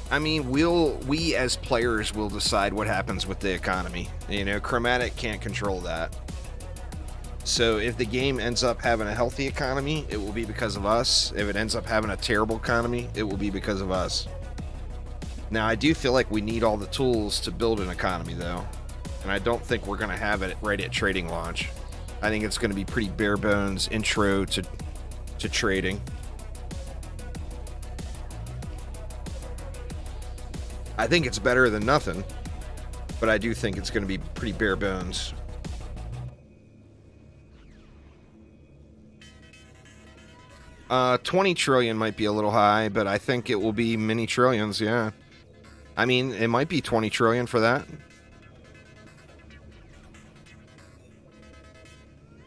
I mean, we as players will decide what happens with the economy. You know, Chromatic can't control that. So if the game ends up having a healthy economy, it will be because of us. If it ends up having a terrible economy, it will be because of us. Now, I do feel like we need all the tools to build an economy, though. And I don't think we're going to have it right at trading launch. I think it's going to be pretty bare bones intro to trading. I think it's better than nothing, but I do think it's going to be pretty bare bones. $20 trillion might be a little high, but I think it will be many trillions, yeah. I mean, it might be 20 trillion for that.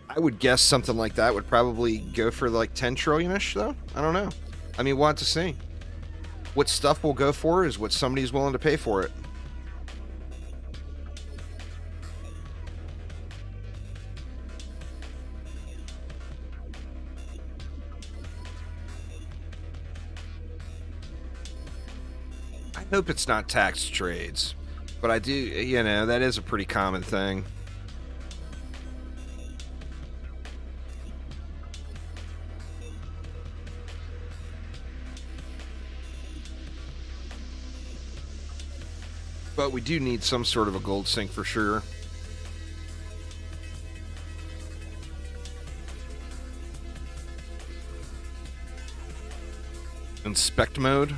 I would guess something like that would probably go for like 10 trillion-ish, though. I don't know. I mean, we'll have to see. What stuff will go for is what somebody's willing to pay for it. I hope it's not taxed trades, but I do, you know, that is a pretty common thing. But we do need some sort of a gold sink for sure. Inspect mode.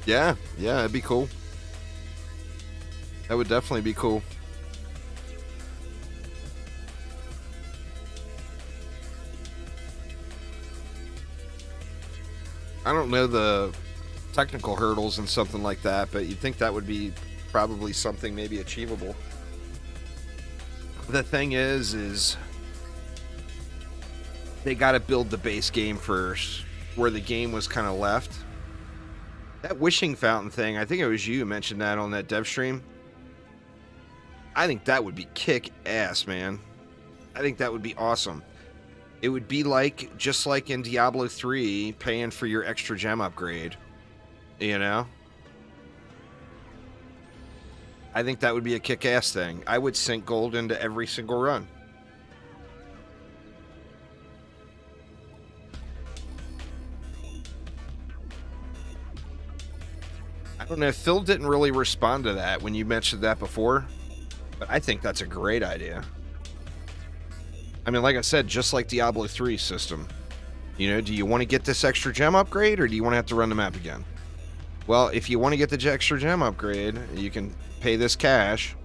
Yeah, it'd be cool. That would definitely be cool. I don't know the technical hurdles and something like that, but you'd think that would be probably something maybe achievable. The thing is they got to build the base game first, where the game was kind of left. That wishing fountain thing, I think it was you who mentioned that on that dev stream. I think that would be kick ass, man. I think that would be awesome. It would be like, just like in Diablo 3, paying for your extra gem upgrade. You know? I think that would be a kick-ass thing. I would sink gold into every single run. I don't know, Phil didn't really respond to that when you mentioned that before, but I think that's a great idea. I mean, like I said, just like Diablo 3 system. You know, do you want to get this extra gem upgrade, or do you want to have to run the map again? Well, if you want to get the extra gem upgrade, you can pay this cash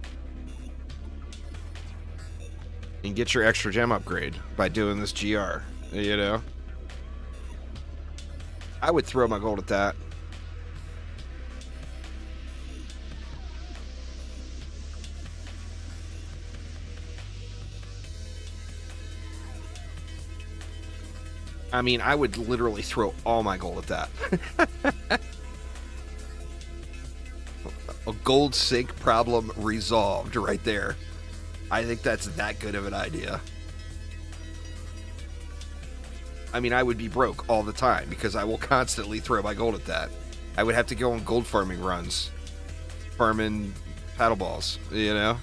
and get your extra gem upgrade by doing this GR, you know? I would throw my gold at that. I mean, I would literally throw all my gold at that. A gold sink problem resolved right there. I think that's that good of an idea. I mean, I would be broke all the time because I will constantly throw my gold at that. I would have to go on gold farming runs. Farming paddle balls, you know?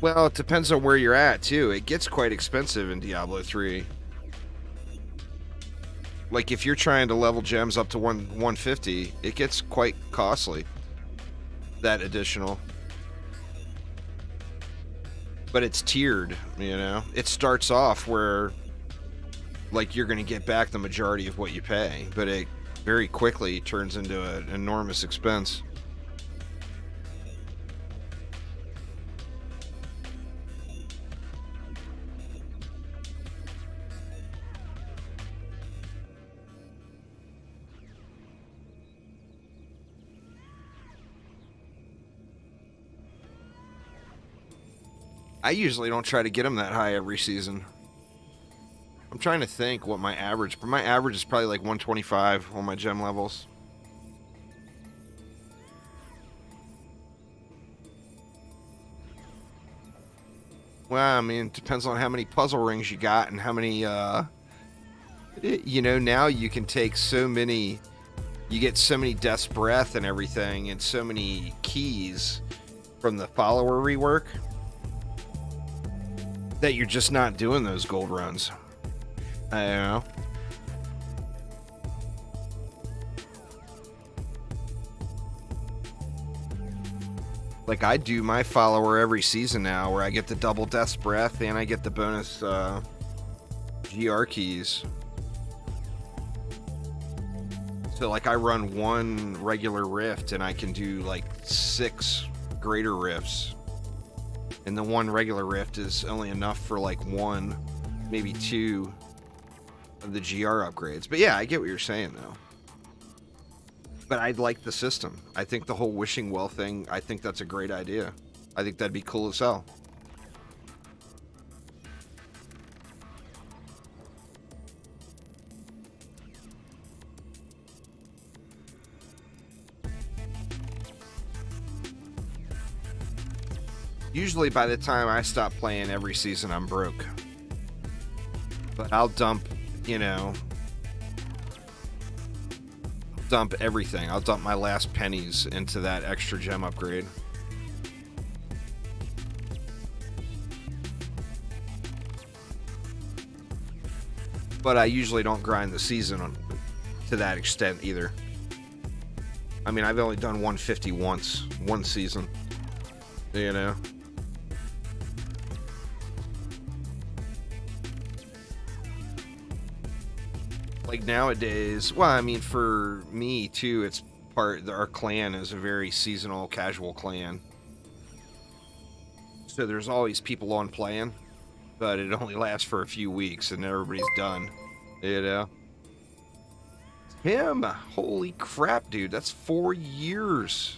Well, it depends on where you're at, too. It gets quite expensive in Diablo 3. Like, if you're trying to level gems up to 150, it gets quite costly. That additional. But it's tiered, you know? It starts off where, like, you're going to get back the majority of what you pay, but it very quickly turns into an enormous expense. I usually don't try to get them that high every season. I'm trying to think what my average, but my average is probably like 125 on my gem levels. Well, I mean, it depends on how many puzzle rings you got and how many, you know, now you can take so many, you get so many Death's Breath and everything and so many keys from the follower rework that you're just not doing those gold runs. I don't know. Like, I do my follower every season now where I get the double Death's Breath and I get the bonus GR keys. So, like, I run one regular rift and I can do, like, 6 greater rifts. And the one regular rift is only enough for, like, 1, maybe 2 of the GR upgrades. But yeah, I get what you're saying, though. But I like the system. I think the whole wishing well thing, I think that's a great idea. I think that'd be cool as hell. Usually by the time I stop playing every season, I'm broke. But I'll dump, you know, dump everything. I'll dump my last pennies into that extra gem upgrade. But I usually don't grind the season to that extent either. I mean, I've only done 150 once, one season, you know. Like nowadays, well, I mean, for me too, it's our clan is a very seasonal, casual clan. So there's always people on playing, but it only lasts for a few weeks and everybody's done, you know. Him, holy crap, dude, that's 4 years.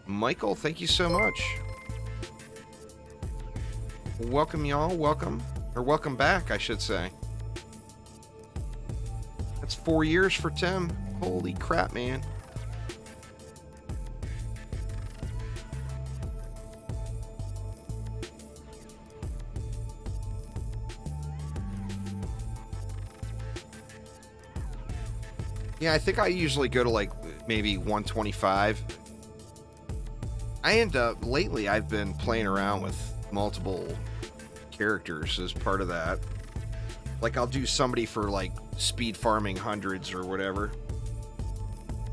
Michael, thank you so much. Welcome, y'all, welcome. Or welcome back, I should say. That's 4 years for Tim. Holy crap, man. Yeah, I think I usually go to like maybe 125. I end up, lately I've been playing around with multiple characters as part of that. Like, I'll do somebody for like speed farming hundreds or whatever,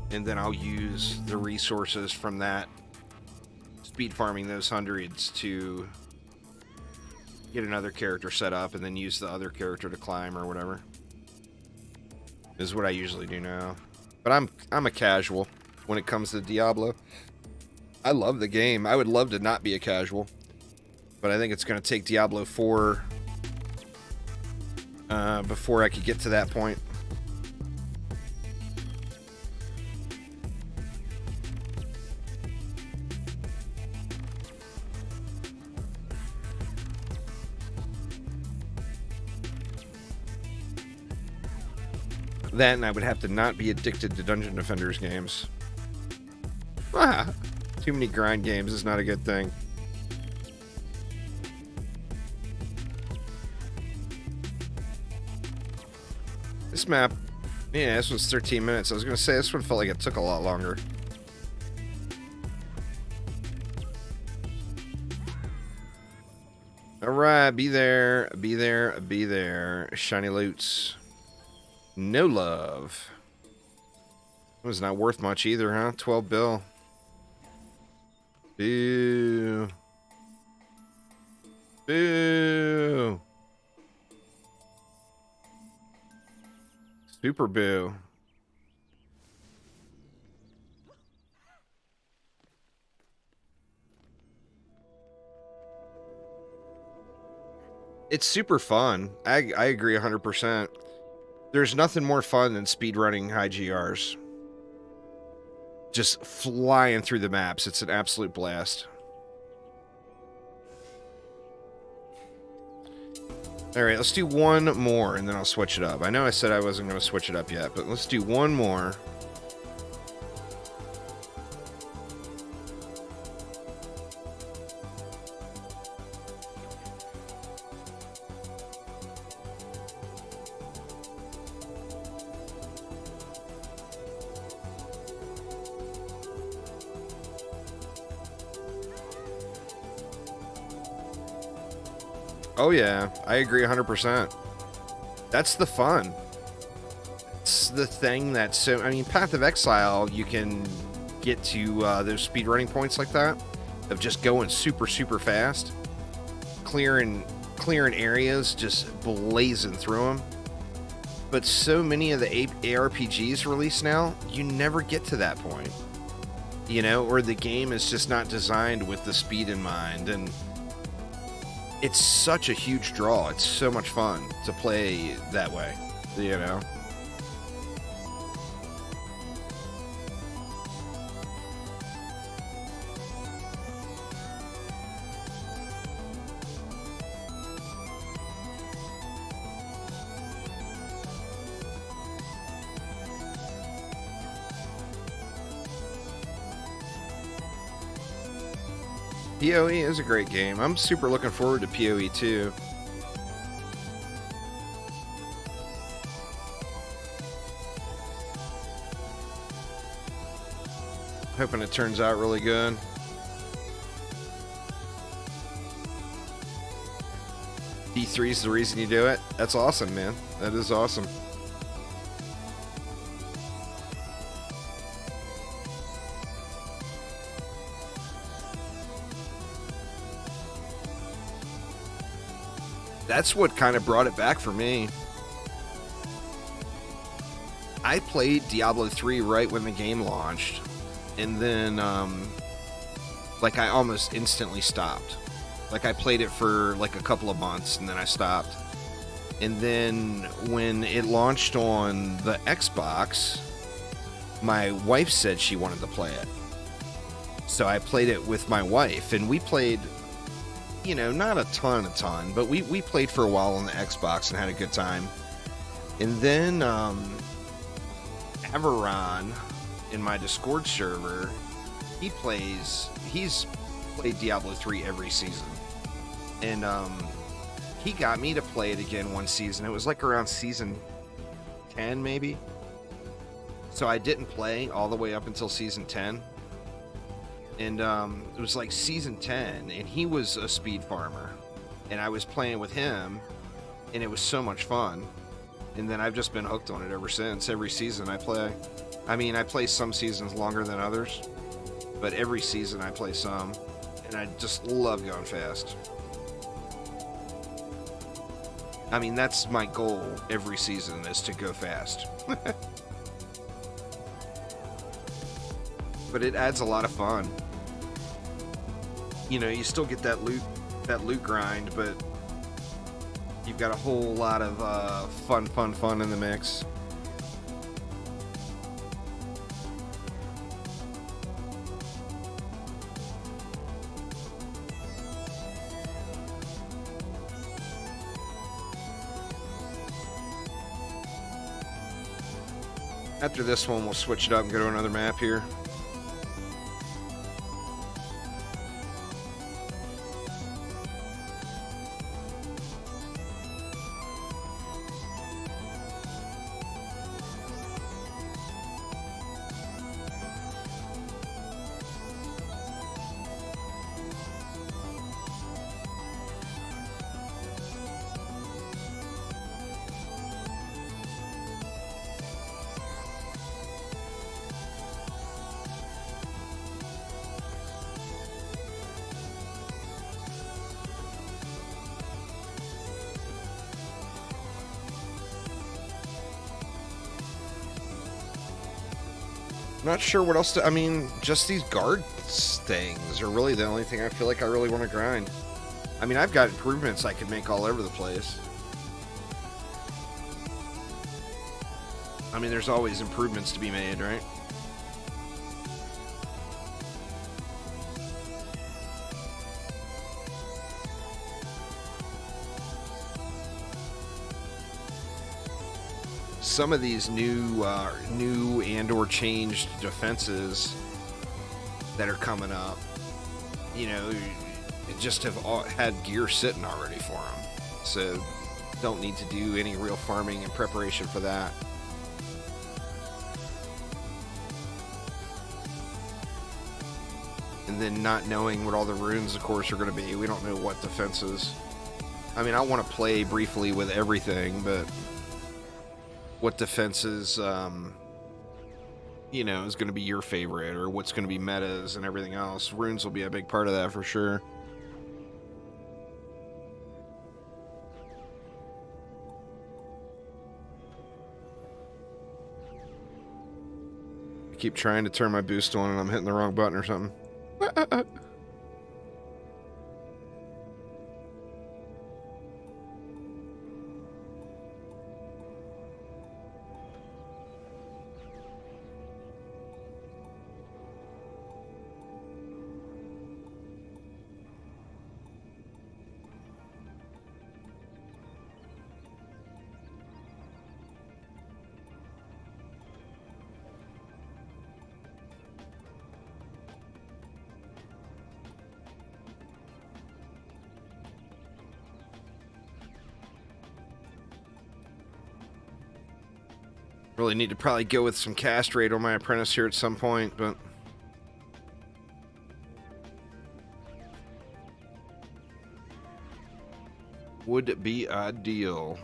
and then I'll use the resources from that speed farming those hundreds to get another character set up and then use the other character to climb or whatever is what I usually do now. But I'm a casual when it comes to Diablo. I love the game. I would love to not be a casual, but I think it's going to take Diablo 4 before I could get to that point. Then I would have to not be addicted to Dungeon Defenders games. Ah, too many grind games is not a good thing. This map, yeah, this was 13 minutes. I was going to say, this one felt like it took a lot longer. Alright, be there, be there, be there. Shiny loots. No love. It was not worth much either, huh? 12 bill. Boo. Boo. Super boo. It's super fun. I agree 100%. There's nothing more fun than speedrunning high GRs. Just flying through the maps. It's an absolute blast. Alright, let's do one more, and then I'll switch it up. I know I said I wasn't going to switch it up yet, but let's do one more. Oh yeah, I agree 100%. That's the fun. It's the thing that's so... I mean, Path of Exile, you can get to those speedrunning points like that, of just going super, super fast. Clearing areas, just blazing through them. But so many of the ARPGs released now, you never get to that point. You know, or the game is just not designed with the speed in mind, and it's such a huge draw. It's so much fun to play that way, you know? PoE is a great game. I'm super looking forward to PoE too. Hoping it turns out really good. D3 is the reason you do it. That's awesome, man. That is awesome. That's what kind of brought it back for me. I played Diablo 3 right when the game launched, and then like I almost instantly stopped. Like I played it for like a couple of months and then I stopped. And then when it launched on the Xbox, my wife said she wanted to play it. So I played it with my wife, and we played, you know, not a ton, but we played for a while on the Xbox and had a good time. And then Averon in my Discord server, he's played Diablo 3 every season. And he got me to play it again one season. It was like around season 10 maybe. So I didn't play all the way up until season 10. And it was like season 10, and he was a speed farmer, and I was playing with him, and it was so much fun. And then I've just been hooked on it ever since. Every season I play. I mean, I play some seasons longer than others, but every season I play some, and I just love going fast. I mean, that's my goal every season, is to go fast. But it adds a lot of fun. You know, you still get that loot grind, but you've got a whole lot of fun in the mix. After this one, we'll switch it up and go to another map here. Not sure what else to... I mean, just these guard things are really the only thing I feel like I really want to grind. I mean, I've got improvements I could make all over the place. I mean, there's always improvements to be made, right? Some of these new and/or changed defenses that are coming up, you know, just have had gear sitting already for them, so don't need to do any real farming in preparation for that. And then not knowing what all the runes, of course, are going to be. We don't know what defenses. I mean, I want to play briefly with everything, but what defenses, you know, is going to be your favorite, or what's going to be metas and everything else. Runes will be a big part of that for sure. I keep trying to turn my boost on and I'm hitting the wrong button or something. Really need to probably go with some cast rate on my apprentice here at some point, but would be ideal.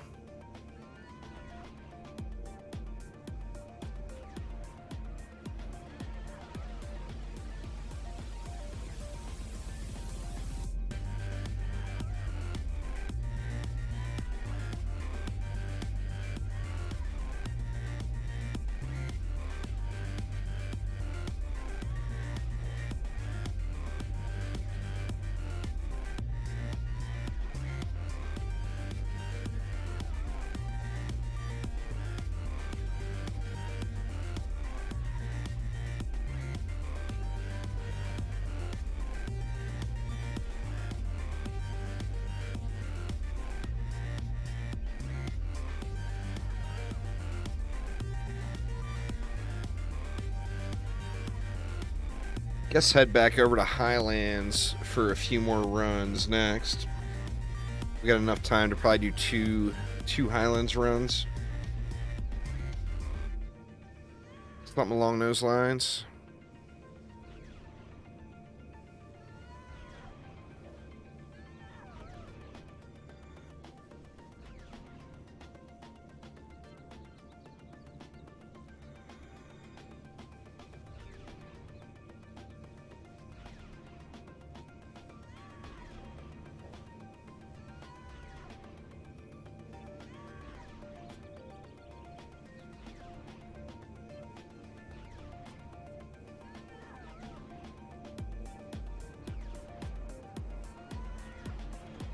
Guess head back over to Highlands for a few more runs next. We got enough time to probably do two Highlands runs. Something along those lines.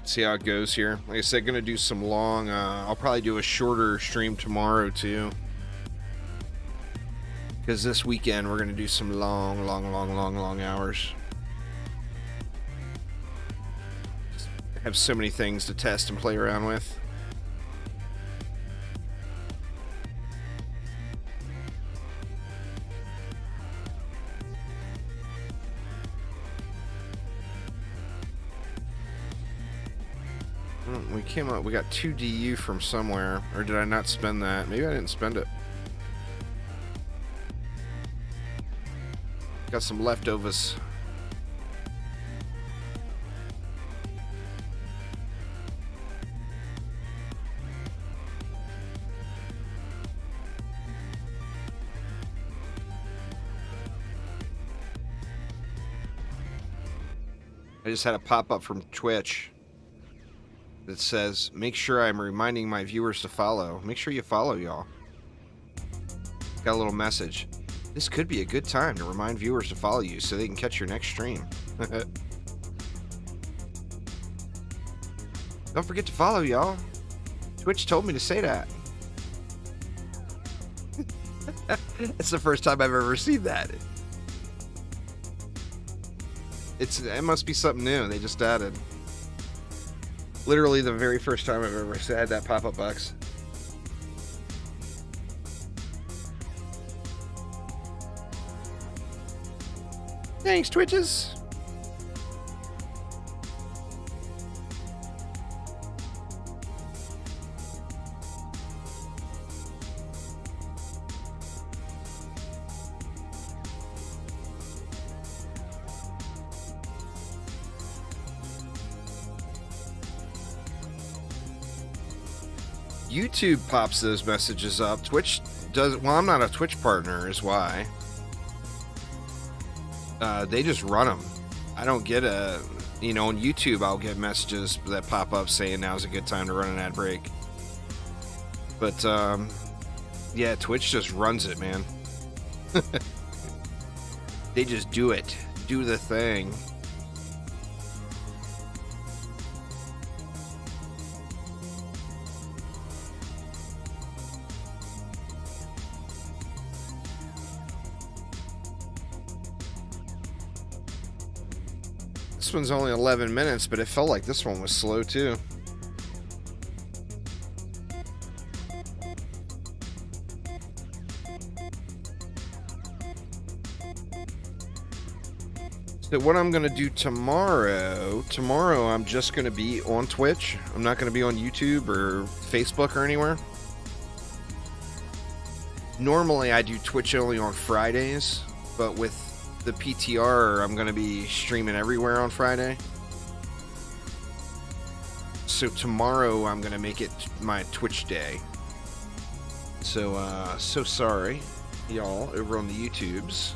See how it goes here. Like I said, gonna do some long, I'll probably do a shorter stream tomorrow too, because this weekend we're gonna do some long hours. Just have so many things to test and play around with. We got 2 DU from somewhere, or did I not spend that? Maybe I didn't spend it. Got some leftovers. I just had a pop-up from Twitch that says, make sure I'm reminding my viewers to follow. Make sure you follow, y'all. Got a little message. This could be a good time to remind viewers to follow you so they can catch your next stream. Don't forget to follow, y'all. Twitch told me to say that. It's the first time I've ever seen that. It must be something new they just added. Literally the very first time I've ever had that pop-up box. Thanks, Twitches. YouTube pops those messages up. Twitch does. Well, I'm not a Twitch partner, is why. They just run them. I don't get on YouTube, I'll get messages that pop up saying now's a good time to run an ad break. But, yeah, Twitch just runs it, man. They just do it. Do the thing. This one's only 11 minutes, but it felt like this one was slow too. So what I'm going to do tomorrow I'm just going to be on Twitch. I'm not going to be on YouTube or Facebook or anywhere. Normally I do Twitch only on Fridays, but with the PTR, I'm going to be streaming everywhere on Friday. So tomorrow I'm going to make it my Twitch day. So, so sorry, y'all, over on the YouTubes.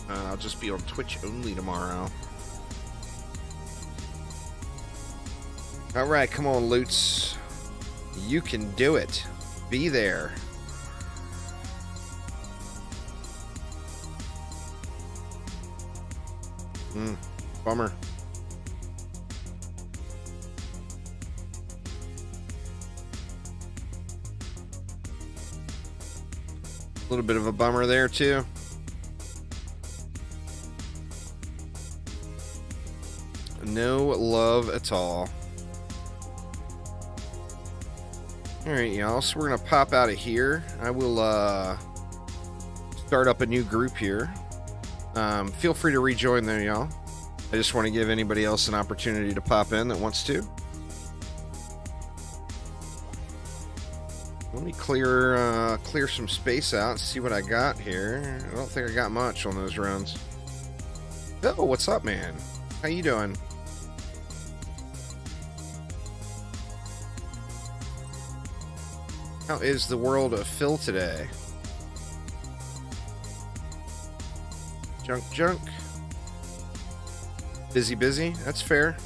I'll just be on Twitch only tomorrow. Alright, come on, Loots. You can do it. Be there. Bummer. A little bit of a bummer there, too. No love at all. Alright, y'all, so we're gonna pop out of here. I will start up a new group here. Feel free to rejoin there, y'all. I just want to give anybody else an opportunity to pop in that wants to. Let me clear some space out and see what I got here. I don't think I got much on those runs. Oh, what's up, man? How you doing? How is the world of Phil today? Junk. Busy. That's fair.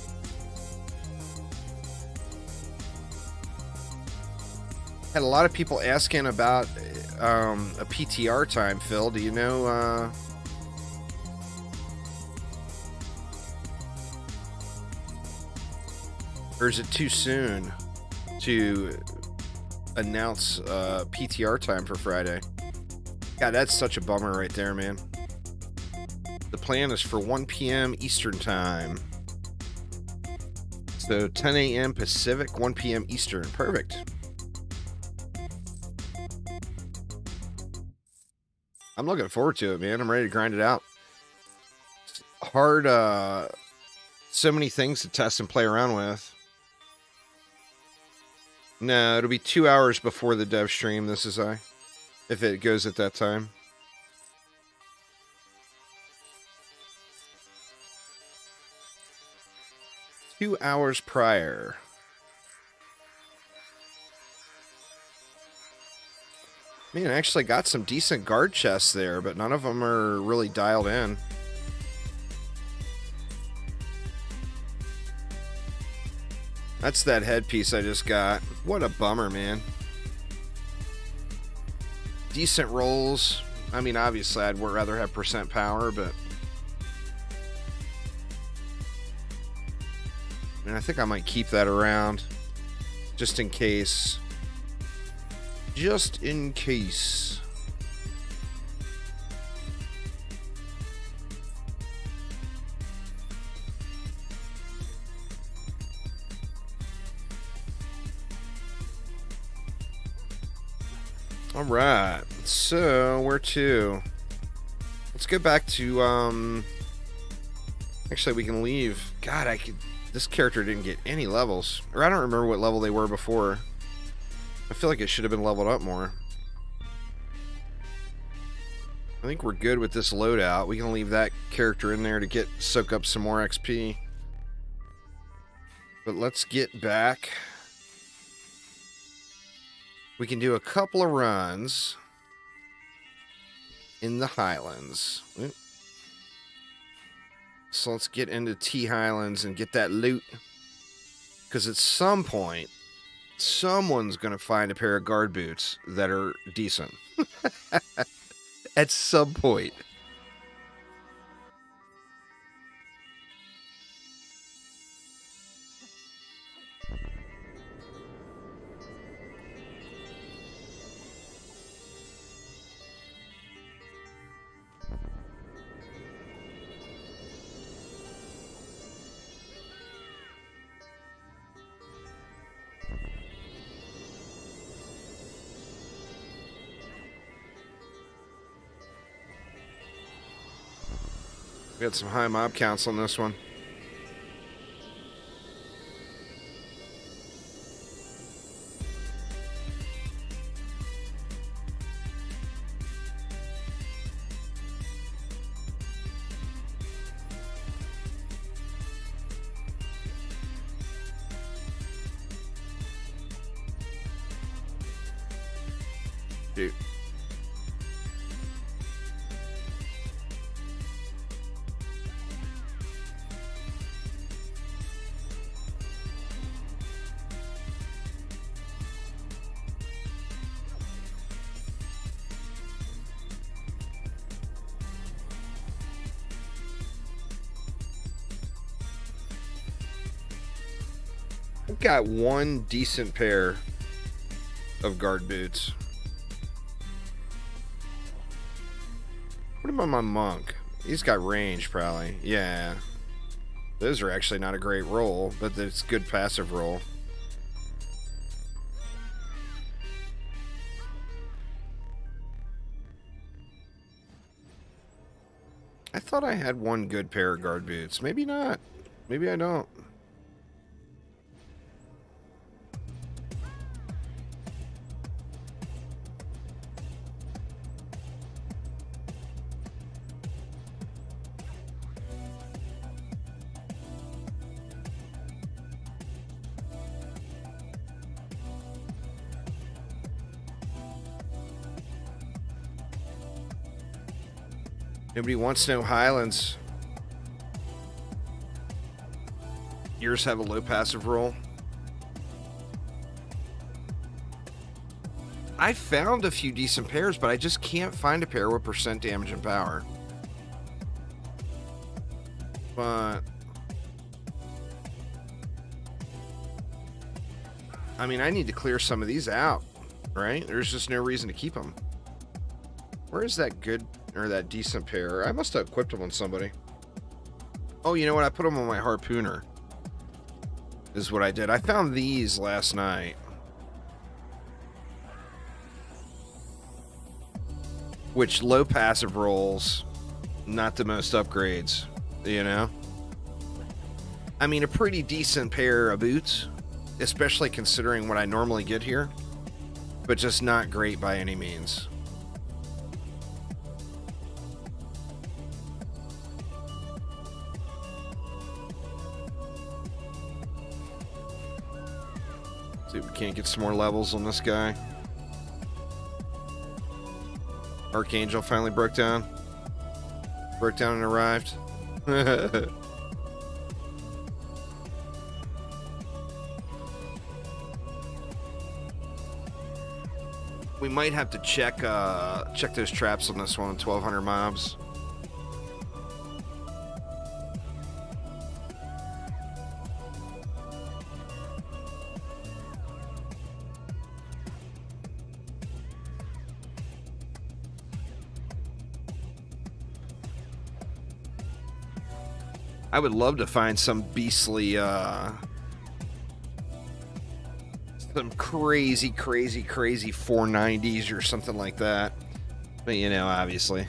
Had a lot of people asking about a PTR time, Phil. Do you know? Or is it too soon to announce PTR time for Friday? God, that's such a bummer right there, man. The plan is for 1 p.m. Eastern time. So 10 a.m. Pacific, 1 p.m. Eastern. Perfect. I'm looking forward to it, man. I'm ready to grind it out. It's hard, so many things to test and play around with. No, it'll be 2 hours before the dev stream, if it goes at that time. Two hours prior. Man, I actually got some decent guard chests there, but none of them are really dialed in. That's that headpiece I just got. What a bummer, man. Decent rolls, I mean, obviously, I'd rather have percent power, but... And I think I might keep that around. Just in case. Just in case. Alright, so where to? Let's go back to, actually we can leave. God, this character didn't get any levels. Or I don't remember what level they were before. I feel like it should have been leveled up more. I think we're good with this loadout. We can leave that character in there to soak up some more XP. But let's get back. We can do a couple of runs in the Highlands. So let's get into T Highlands and get that loot. Because at some point, someone's going to find a pair of guard boots that are decent. At some point. We got some high mob counts on this one. Dude. I've got one decent pair of guard boots. What about my monk? He's got range, probably. Yeah. Those are actually not a great roll, but it's good passive roll. I thought I had one good pair of guard boots. Maybe not. Maybe I don't. Nobody wants no Highlands. Yours have a low passive roll. I found a few decent pairs, but I just can't find a pair with percent damage and power. But I mean, I need to clear some of these out, right? There's just no reason to keep them. Where is that good or that decent pair? I must have equipped them on somebody. Oh, you know what? I put them on my harpooner. Is what I did. I found these last night. Which low passive rolls, not the most upgrades, you know? I mean, a pretty decent pair of boots, especially considering what I normally get here, but just not great by any means. See if we can't get some more levels on this guy. Archangel finally broke down. Broke down and arrived. We might have to check those traps on this one, 1,200 mobs. I would love to find some beastly, some crazy 490s or something like that. But, you know, obviously.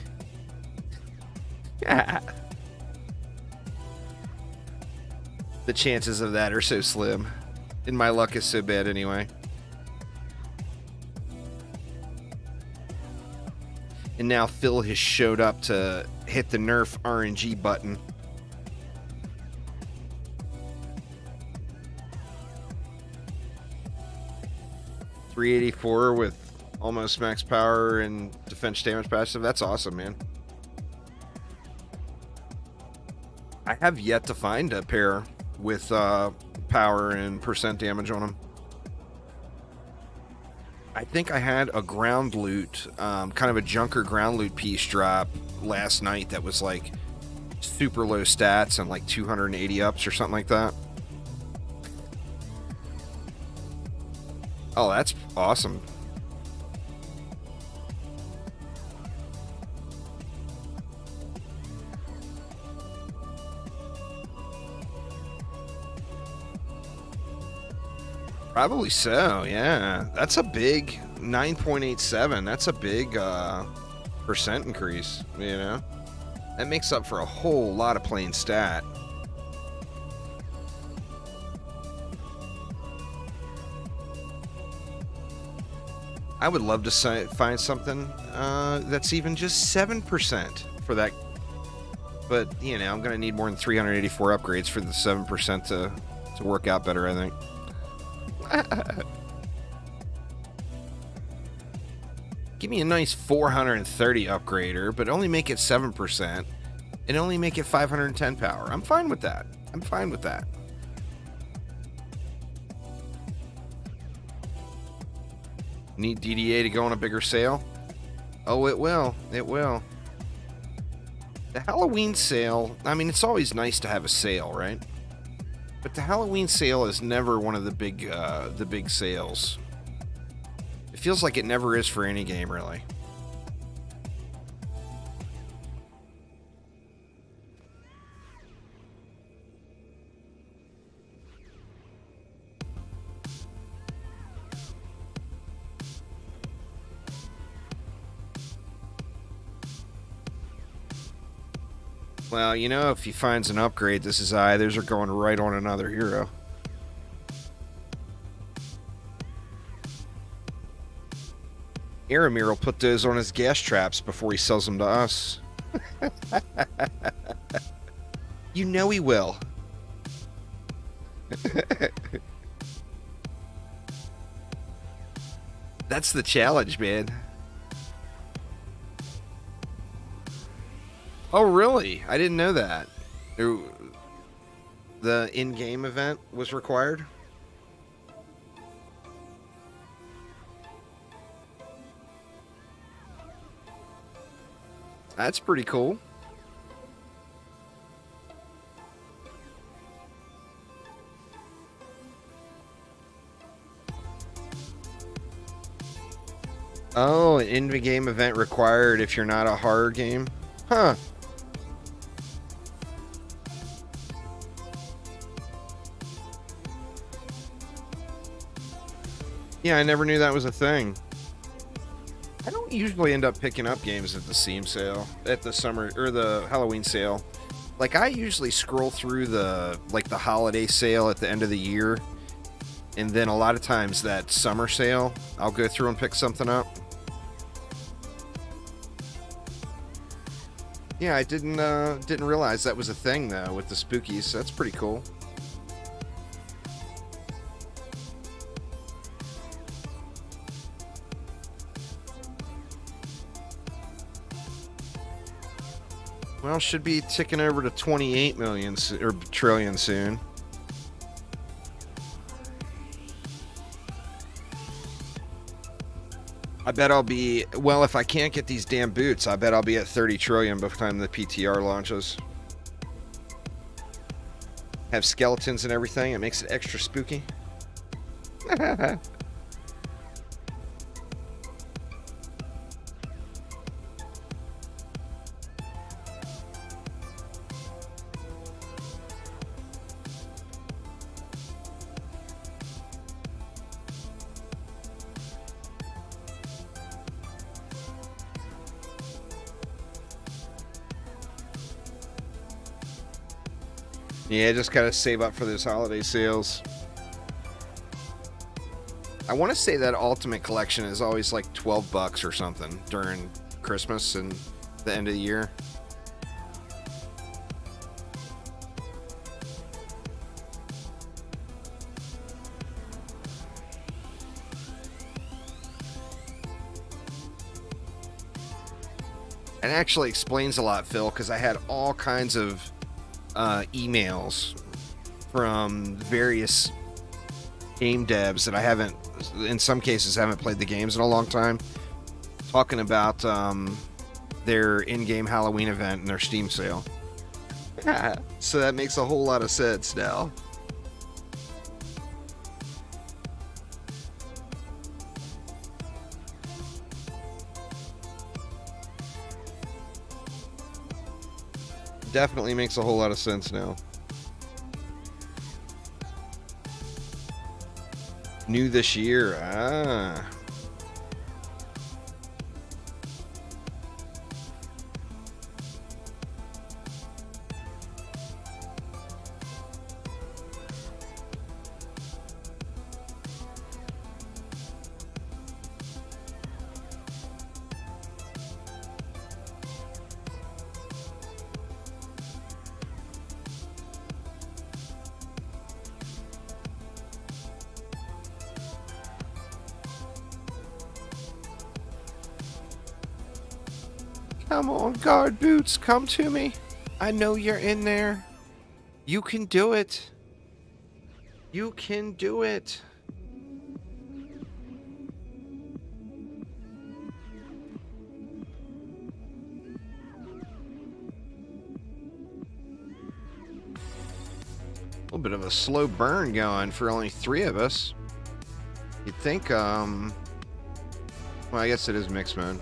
The chances of that are so slim. And my luck is so bad anyway. And now Phil has showed up to hit the nerf RNG button. .384 with almost max power and defense damage passive. That's awesome, man. I have yet to find a pair with power and percent damage on them. I think I had a ground loot, kind of a junker ground loot piece drop last night that was like super low stats and like 280 ups or something like that. Oh, that's awesome. Probably so, yeah. That's a big 9.87. That's a big percent increase, you know? That makes up for a whole lot of plain stat. I would love to find something that's even just 7% for that. But, you know, I'm going to need more than 384 upgrades for the 7% to work out better, I think. Give me a nice 430 upgrader, but only make it 7% and only make it 510 power. I'm fine with that. I'm fine with that. Need DDA to go on a bigger sale? Oh, it will. It will. The Halloween sale, I mean, it's always nice to have a sale, right? But the Halloween sale is never one of the big sales. It feels like it never is for any game, really. Well, you know, if he finds an upgrade, this is those are going right on another hero. Aramir will put those on his gas traps before he sells them to us. You know he will. That's the challenge, man. Oh, really? I didn't know that. The in-game event was required? That's pretty cool. Oh, an in-game event required if you're not a horror game? Huh. Yeah, I never knew that was a thing. I don't usually end up picking up games at the Steam sale, at the summer or the Halloween sale. Like, I usually scroll through the holiday sale at the end of the year, and then a lot of times that summer sale, I'll go through and pick something up. Yeah, I didn't realize that was a thing though with the spookies. That's pretty cool. Well, should be ticking over to 28 million or trillion soon. I bet I'll be, well, if I can't get these damn boots, I bet I'll be at 30 trillion by the time the PTR launches. Have skeletons and everything. It makes it extra spooky. Yeah, just gotta save up for those holiday sales. I want to say that Ultimate Collection is always like 12 bucks or something during Christmas and the end of the year. It actually explains a lot, Phil, because I had all kinds of emails from various game devs that I haven't, in some cases, haven't played the games in a long time, talking about their in-game Halloween event and their Steam sale. So that makes a whole lot of sense now. Definitely makes a whole lot of sense now. New this year. Ah. Come on, guard boots, come to me. I know you're in there. You can do it. You can do it. A little bit of a slow burn going for only 3 of us. You'd think, well, I guess it is mixed mode.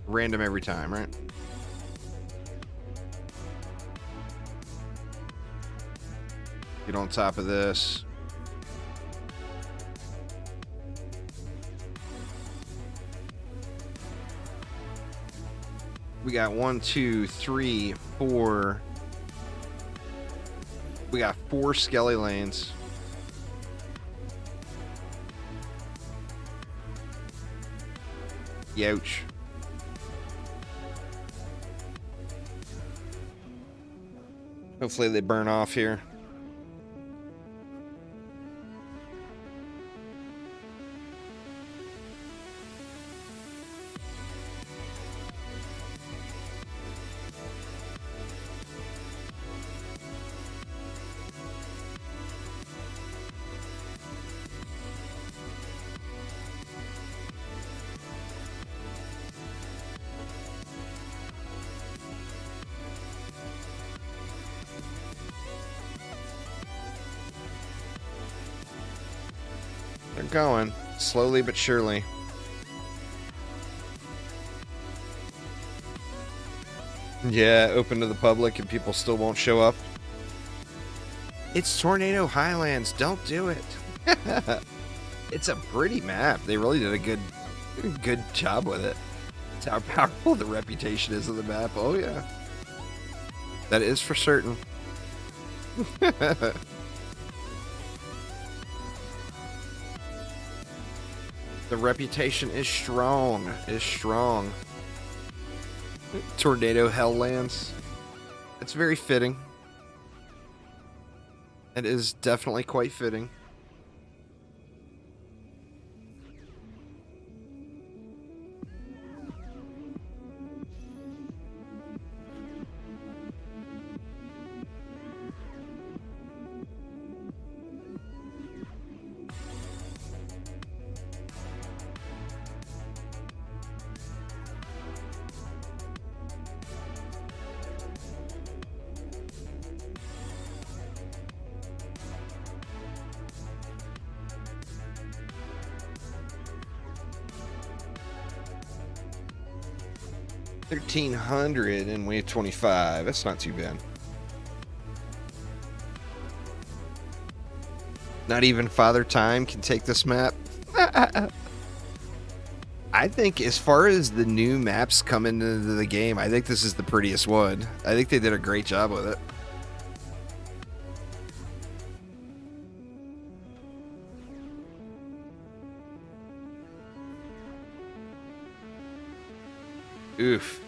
Random every time, right? Get on top of this. We got 1, 2, 3, 4. We got 4 skelly lanes. Youch. Hopefully they burn off here. They're going, slowly but surely. Yeah, open to the public and people still won't show up. It's Tornado Highlands, don't do it. It's a pretty map. They really did a good job with it. It's how powerful the reputation is of the map. Oh yeah. That is for certain. The reputation is strong. Tornado Helllands. It's very fitting. It is definitely quite fitting. 1,300 in wave 25. That's not too bad. Not even Father Time can take this map. I think as far as the new maps come into the game, I think this is the prettiest one. I think they did a great job with it. Oof.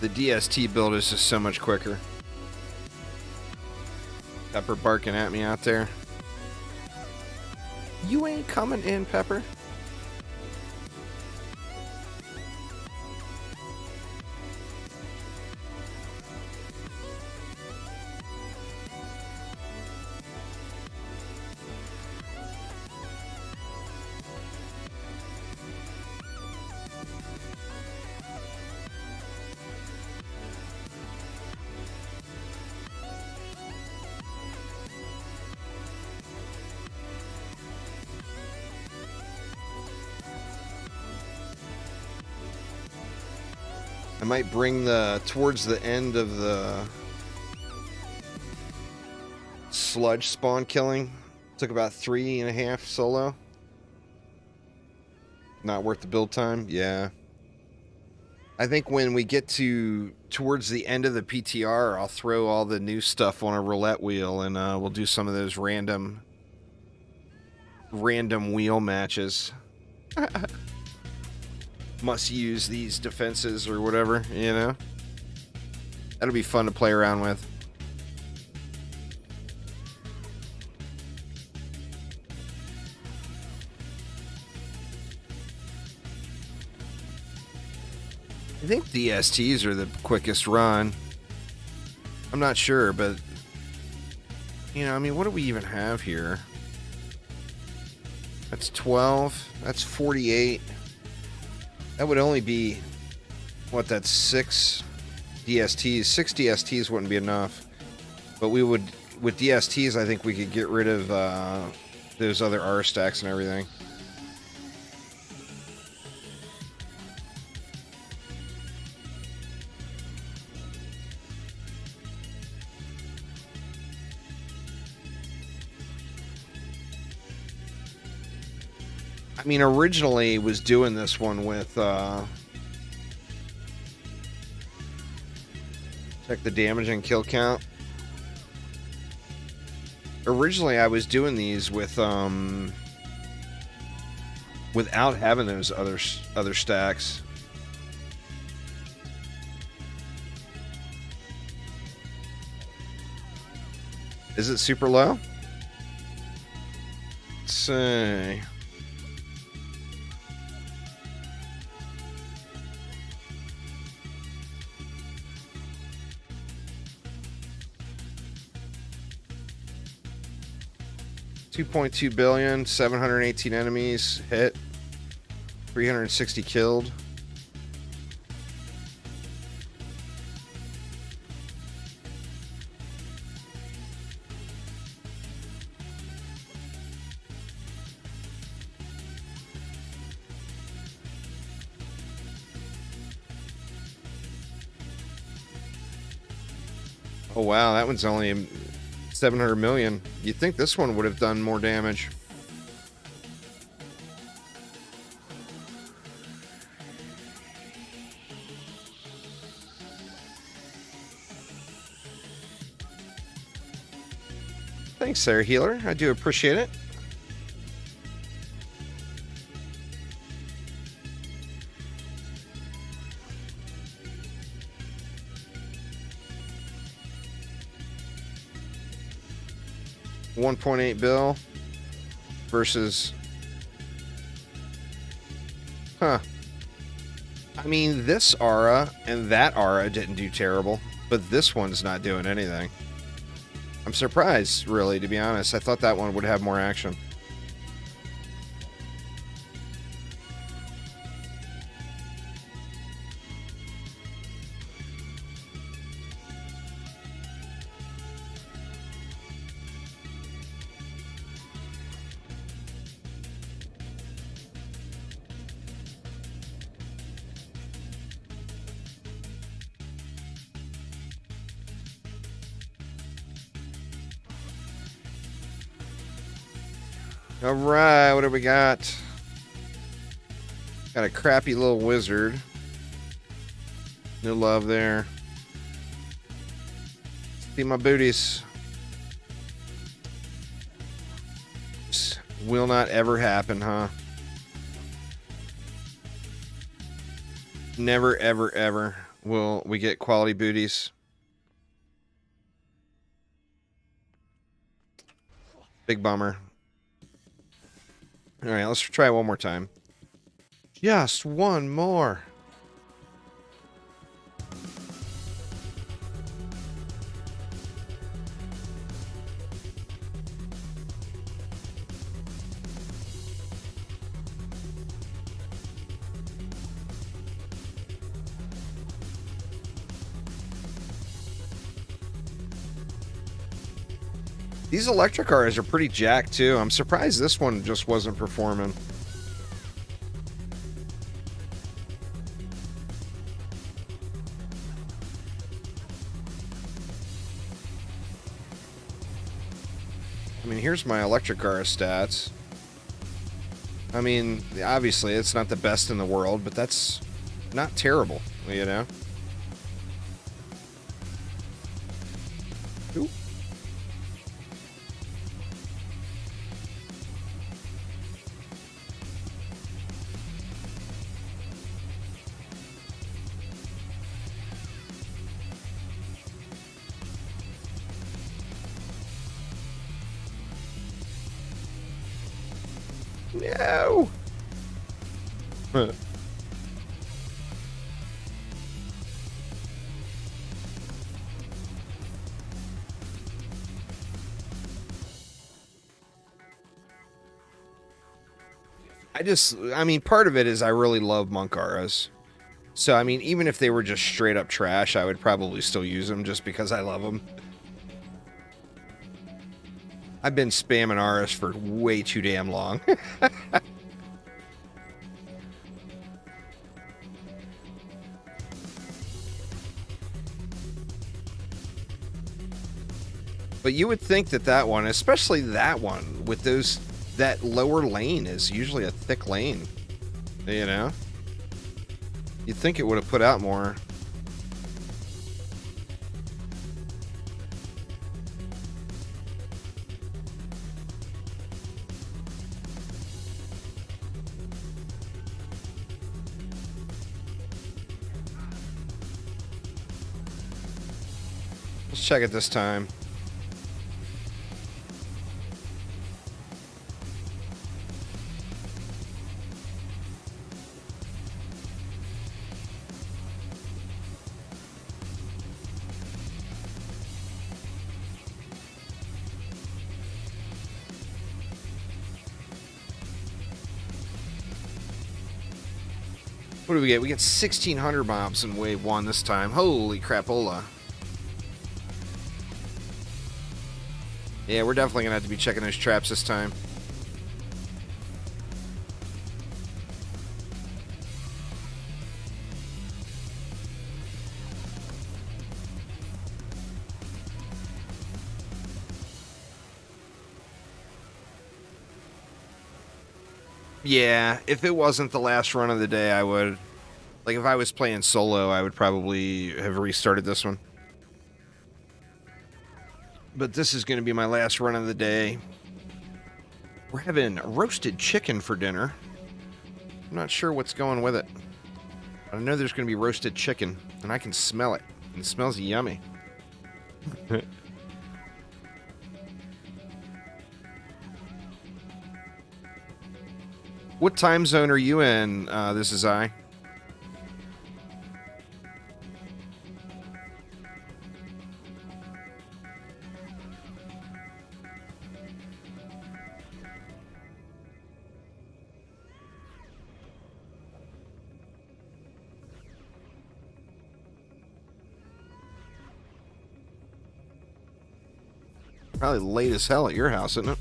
The DST build is just so much quicker. Pepper barking at me out there. You ain't coming in, Pepper. I might bring towards the end of the sludge spawn killing. Took about 3.5 solo. Not worth the build time? Yeah. I think when we get towards the end of the PTR, I'll throw all the new stuff on a roulette wheel and we'll do some of those random wheel matches. Must use these defenses or whatever, you know? That'll be fun to play around with. I think DSTs are the quickest run. I'm not sure, but you know, I mean, what do we even have here? That's 12. That's 48. That would only be, what, that's 6 DSTs. 6 DSTs wouldn't be enough. But we would, with DSTs, I think we could get rid of those other R stacks and everything. I mean, originally was doing this one with, check the damage and kill count. Originally, I was doing these with, without having those other stacks. Is it super low? Let's see. $2.2 billion, 718 enemies hit, 360 killed. Oh wow, that one's only 700 million. You'd think this one would have done more damage. Thanks there, healer. I do appreciate it. $1.8 bill versus, I mean, this aura and that aura didn't do terrible, but this one's not doing anything. I'm surprised, really, to be honest. I thought that one would have more action. All right, what do we got? Got a crappy little wizard. No love there. See my booties. This will not ever happen, huh? Never, ever, ever will we get quality booties. Big bummer. All right, let's try one more time. Just one more. These electric cars are pretty jacked too. I'm surprised this one just wasn't performing. I mean, here's my electric car stats. I mean, obviously it's not the best in the world, but that's not terrible, you know? Ooh. No. I mean, part of it is I really love Monkaras. So, I mean, even if they were just straight up trash, I would probably still use them just because I love them. I've been spamming Aras for way too damn long. But you would think that that one, especially that one, with those, that lower lane is usually a thick lane. You know? You'd think it would have put out more. Let's check it this time. What do we get? We get 1,600 mobs in wave 1 this time. Holy crapola. Yeah, we're definitely going to have to be checking those traps this time. Yeah, if it wasn't the last run of the day, I would. Like, if I was playing solo, I would probably have restarted this one. But this is going to be my last run of the day. We're having roasted chicken for dinner. I'm not sure what's going with it. I know there's going to be roasted chicken, and I can smell it. It smells yummy. What time zone are you in? This is I. Probably late as hell at your house, isn't it?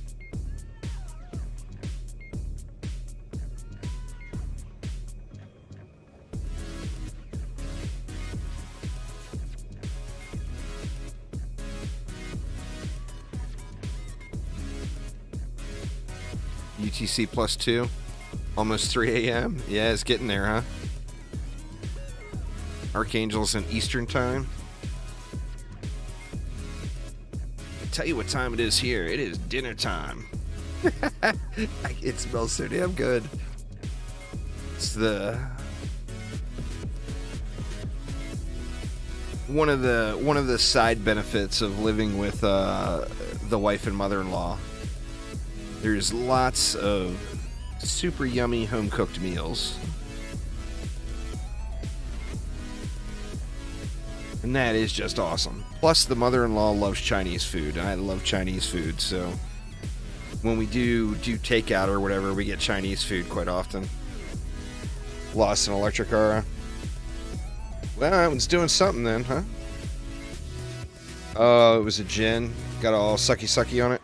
UTC +2. Almost 3 a.m. Yeah, it's getting there, huh? Archangel's in Eastern time. I'll tell you what time it is here. It is dinner time. It smells so damn good. It's one of the side benefits of living with the wife and mother-in-law. There's lots of super yummy home-cooked meals. And that is just awesome. Plus, the mother-in-law loves Chinese food, and I love Chinese food, so when we do takeout or whatever, we get Chinese food quite often. Lost an electric car. Well, that one's doing something then, huh? Oh, it was a gin. Got all sucky on it.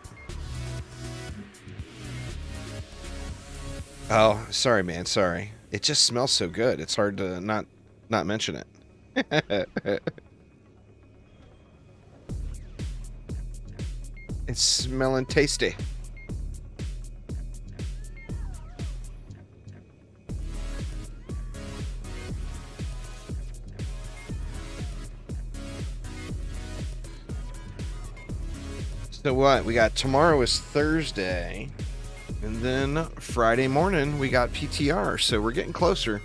Oh, sorry, man. Sorry. It just smells so good. It's hard to not mention it. It's smelling tasty. So what? We got tomorrow is Thursday. And then Friday morning, we got PTR, so we're getting closer.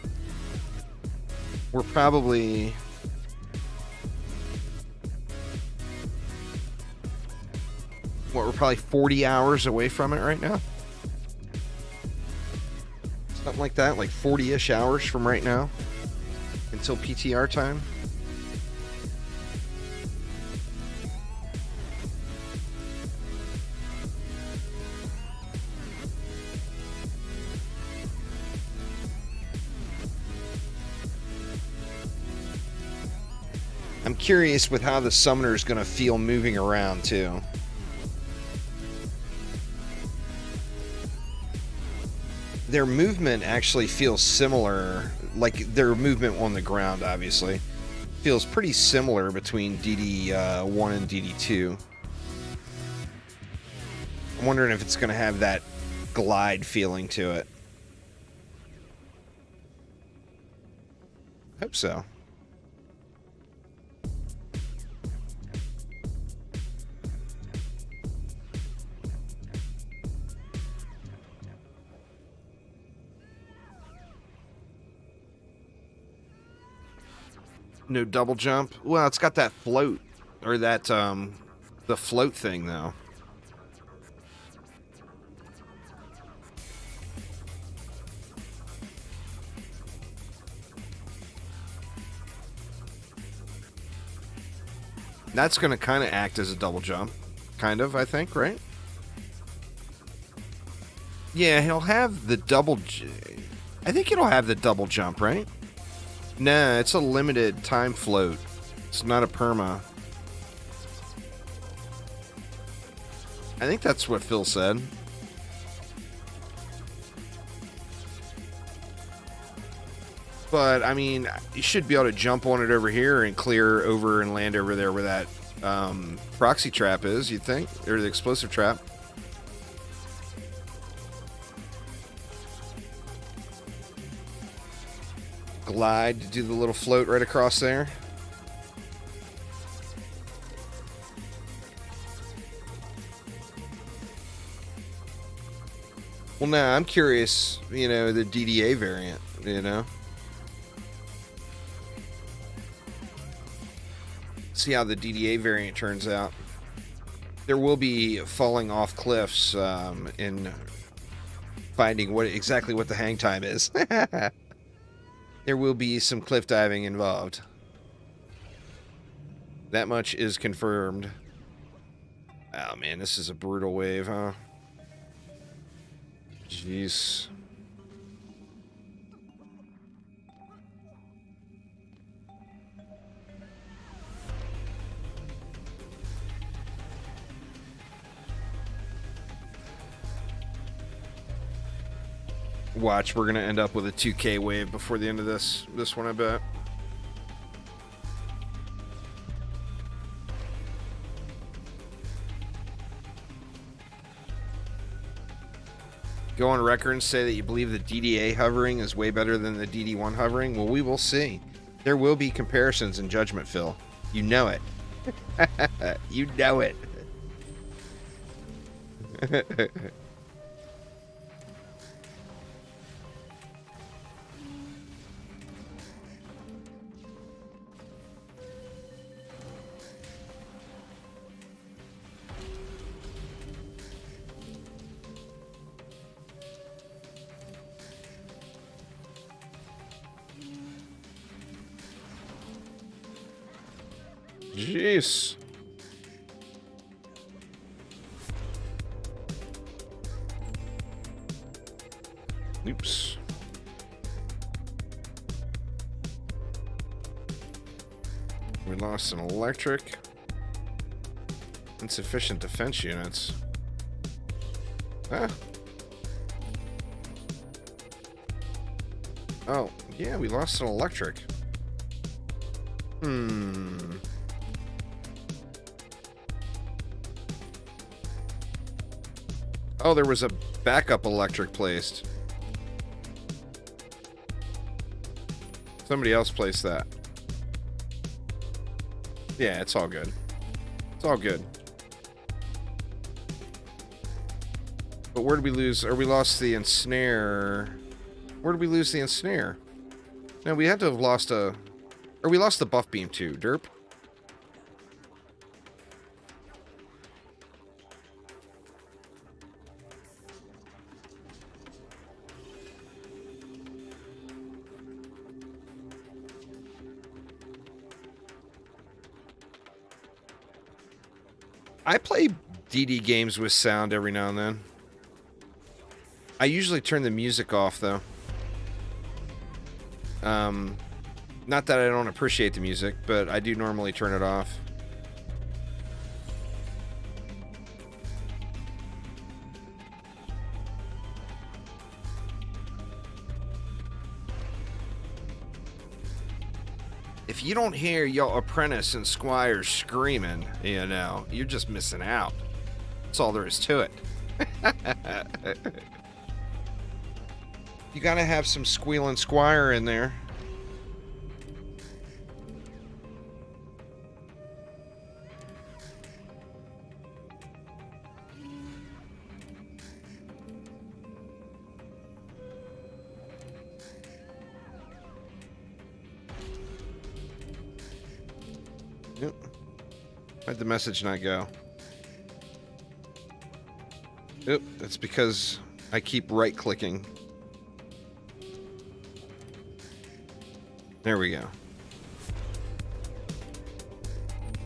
We're probably... we're probably 40 hours away from it right now? Something like that, like 40-ish hours from right now until PTR time. I'm curious with how the summoner is going to feel moving around, too. Their movement actually feels similar, like their movement on the ground, obviously, feels pretty similar between DD1 and DD2. I'm wondering if it's going to have that glide feeling to it. Hope so. No double jump. Well, it's got that float, or that the float thing though. That's going to kind of act as a double jump, kind of, I think, right? Yeah, he'll have the double. I think it'll have the double jump, right? Nah, it's a limited time float. It's not a perma. I think that's what Phil said. But, I mean, you should be able to jump on it over here and clear over and land over there where that proxy trap is, you'd think? Or the explosive trap. Glide to do the little float right across there. Well, now I'm curious, you know, the DDA variant, you know. See how the DDA variant turns out. There will be falling off cliffs in finding exactly what the hang time is. There will be some cliff diving involved. That much is confirmed. Oh man, this is a brutal wave, huh? Jeez. Watch, we're gonna end up with a 2K wave before the end of this one, I bet. go on record and say that you believe the DDA hovering is way better than the DD1 hovering? Well, we will see. There will be comparisons in Judgment, Phil. You know it. You know it. Jeez. Oops. We lost an electric. Insufficient defense units. Ah. Oh, yeah, we lost an electric. Oh, there was a backup electric placed. Somebody else placed that. Yeah, it's all good. It's all good. But where did we lose? Or we lost the ensnare. Where did we lose the ensnare? No, we had to have lost a... Or we lost the buff beam too, derp. I play DD games with sound every now and then. I usually turn the music off, though. Not that I don't appreciate the music, but I do normally turn it off. If you don't hear your apprentice and Squire screaming, you know, you're just missing out. That's all there is to it. You gotta have some squealing Squire in there. Yep. Why'd the message not go? Yep, that's because I keep right-clicking. There we go.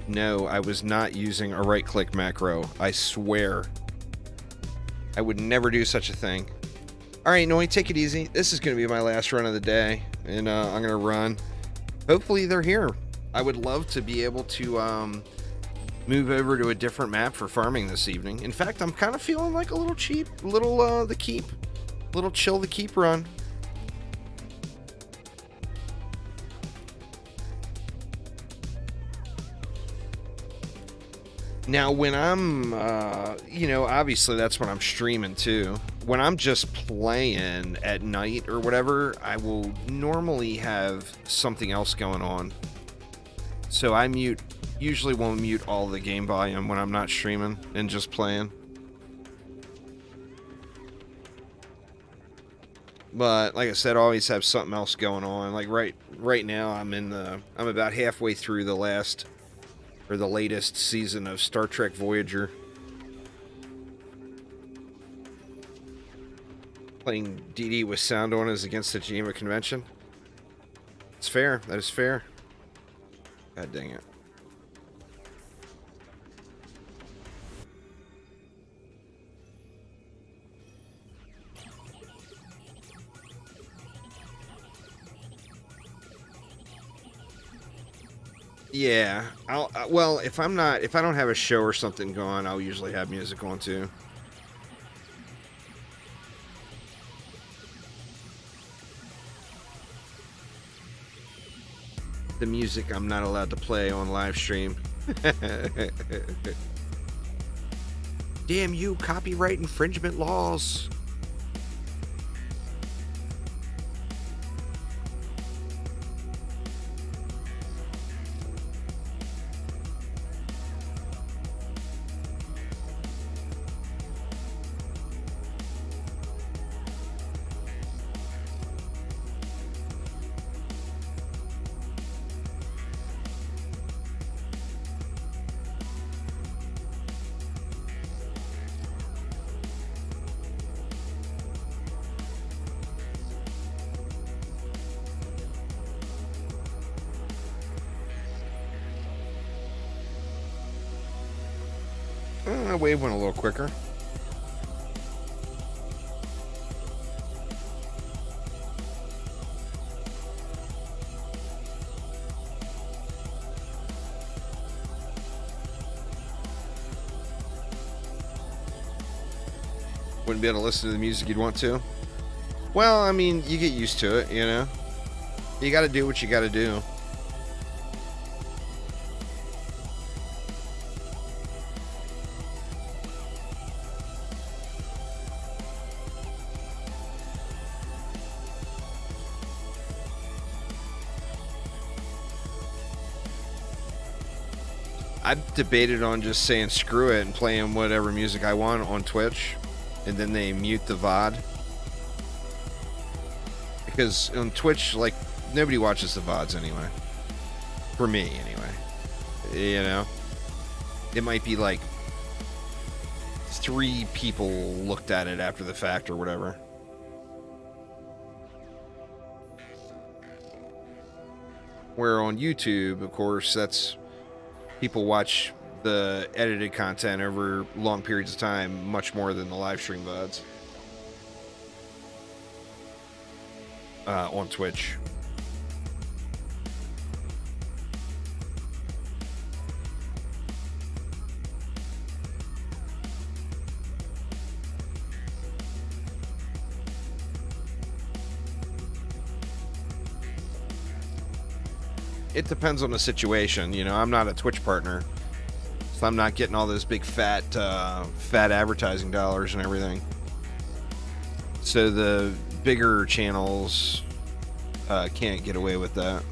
No, I was not using a right-click macro. I swear. I would never do such a thing. Alright, Noi, take it easy. This is going to be my last run of the day. And I'm going to run. Hopefully they're here. I would love to be able to move over to a different map for farming this evening. In fact, I'm kind of feeling like a little cheap, little the keep, little chill the keep run. Now, when I'm, you know, obviously that's when I'm streaming too. When I'm just playing at night or whatever, I will normally have something else going on. So I usually won't mute all the game volume when I'm not streaming and just playing. But like I said, I always have something else going on. Like right now, I'm about halfway through the latest season of Star Trek Voyager. Playing DD with sound on is against the Geneva Convention. It's fair. That is fair. God dang it. Yeah, well, if I don't have a show or something going, I'll usually have music on too. The music I'm not allowed to play on live stream. Damn you, copyright infringement laws. Wave went a little quicker. Wouldn't be able to listen to the music you'd want to. Well, I mean, you get used to it, you know? You gotta do what you gotta do. I've debated on just saying screw it and playing whatever music I want on Twitch, and then they mute the VOD. Because on Twitch, like, nobody watches the VODs anyway. For me, anyway. You know? It might be like 3 people looked at it after the fact or whatever. Where on YouTube, of course, that's... people watch the edited content over long periods of time much more than the live stream VODs on Twitch. It depends on the situation, you know. I'm not a Twitch partner, so I'm not getting all those big fat advertising dollars and everything. So the bigger channels can't get away with that.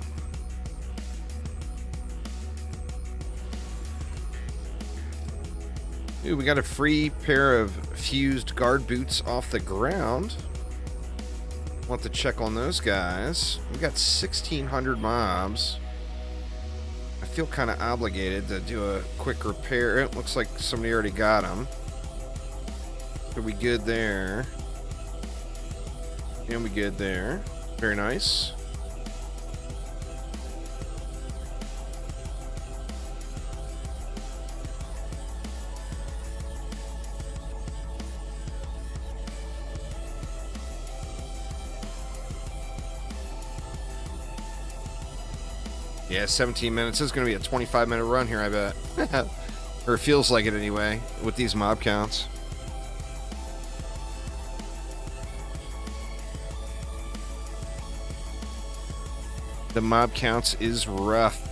Ooh, we got a free pair of fused guard boots off the ground. Want to check on those guys. We got 1,600 mobs. I feel kind of obligated to do a quick repair. It looks like somebody already got them. Are we good there? And we good there. Very nice. Yeah, 17 minutes. This is going to be a 25-minute run here, I bet. Or it feels like it anyway, with these mob counts. The mob counts is rough.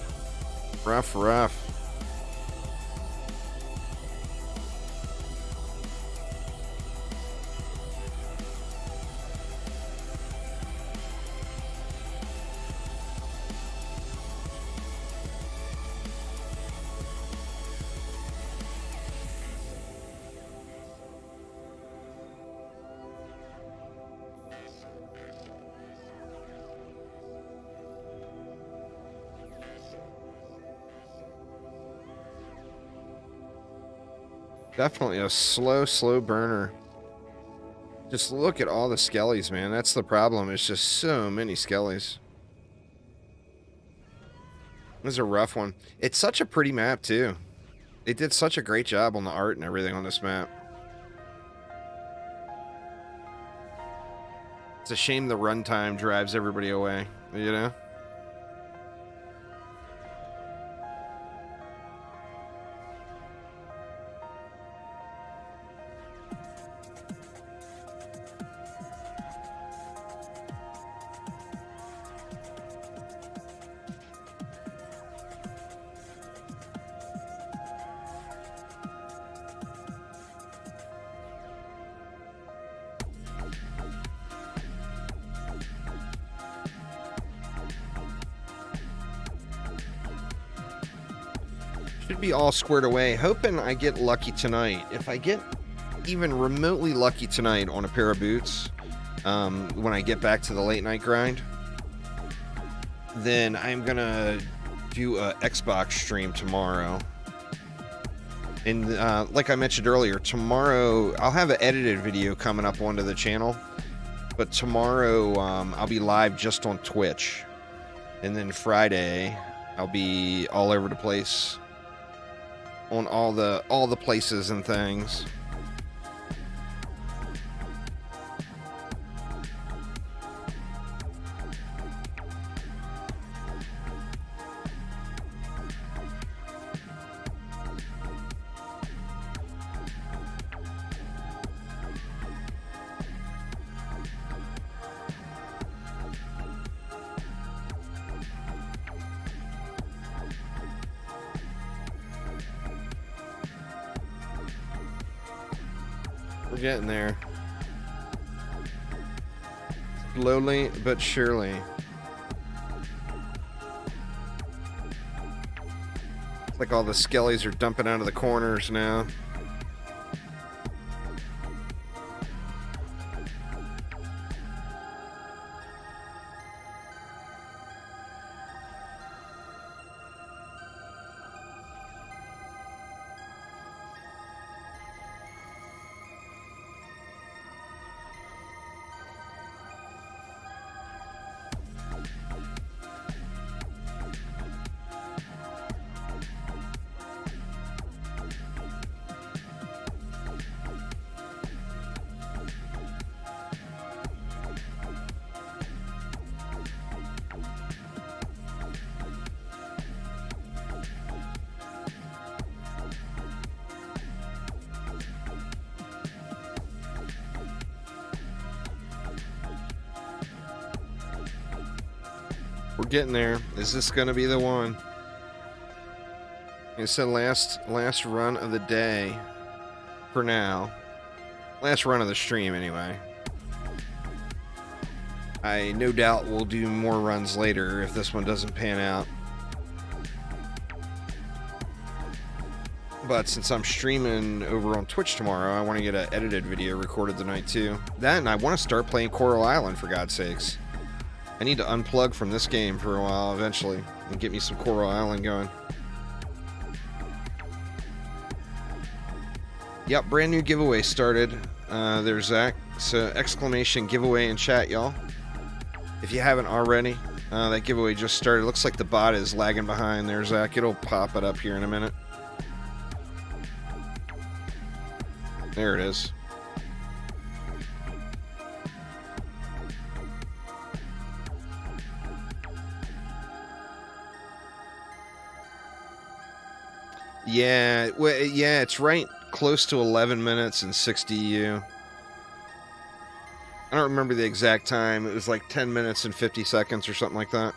Rough. Definitely a slow burner. Just look at all the skellies, man. That's the problem. It's just so many skellies. This is a rough one. It's such a pretty map, too. They did such a great job on the art and everything on this map. It's a shame the runtime drives everybody away, you know? Should be all squared away. Hoping I get lucky tonight. If I get even remotely lucky tonight on a pair of boots, when I get back to the late night grind, then I'm gonna do a Xbox stream tomorrow. And like I mentioned earlier, tomorrow I'll have an edited video coming up onto the channel, but tomorrow I'll be live just on Twitch, and then Friday I'll be all over the place on all the places and things. We're getting there. Slowly but surely. It's like all the skellies are dumping out of the corners now. We're getting there. Is this going to be the one? It's the last run of the day for now. Last run of the stream, anyway. I no doubt will do more runs later if this one doesn't pan out. But since I'm streaming over on Twitch tomorrow, I want to get an edited video recorded tonight too. That, and I want to start playing Coral Island, for God's sakes. I need to unplug from this game for a while eventually and get me some Coral Island going. Yep, brand new giveaway started. There's Zach. So exclamation giveaway in chat, y'all. If you haven't already, that giveaway just started. Looks like the bot is lagging behind there, Zach. It'll pop it up here in a minute. There it is. Yeah, well, yeah, it's right close to 11 minutes and 60 EU. I don't remember the exact time. It was like 10 minutes and 50 seconds or something like that.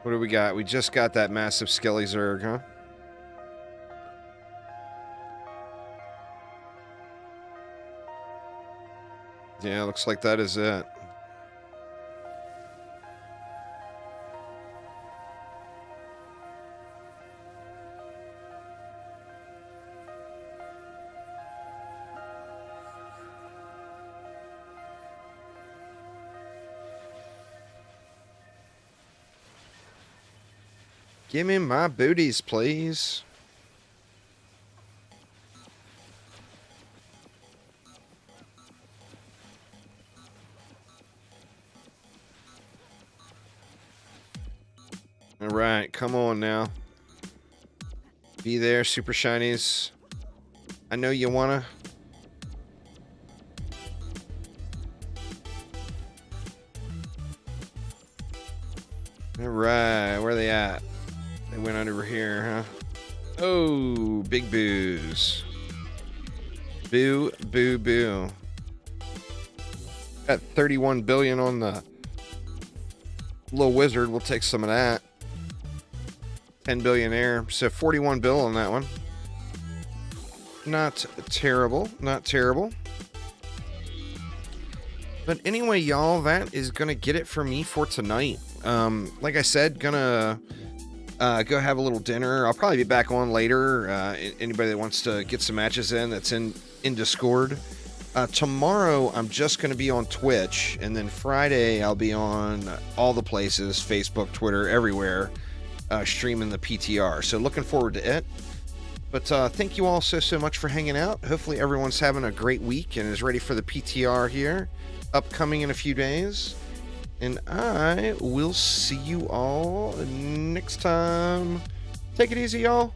What do we got? We just got that massive Skelly Zerg, huh? Yeah, looks like that is it. Give me my booties, please. All right, come on now. Be there, super shinies. I know you wanna. All right, where are they at? They went over here, huh? Oh, big boos. Boo, boo, boo. Got 31 billion on the little wizard. We'll take some of that. 10 billionaire. So 41 bill on that one. Not terrible. Not terrible. But anyway, y'all, that is going to get it for me for tonight. Like I said, gonna go have a little dinner. I'll probably be back on later. Anybody that wants to get some matches in that's in Discord. Tomorrow, I'm just going to be on Twitch. And then Friday, I'll be on all the places, Facebook, Twitter, everywhere, streaming the PTR. So looking forward to it. But thank you all so much for hanging out. Hopefully everyone's having a great week and is ready for the PTR here. upcoming in a few days. And I will see you all next time. Take it easy, y'all.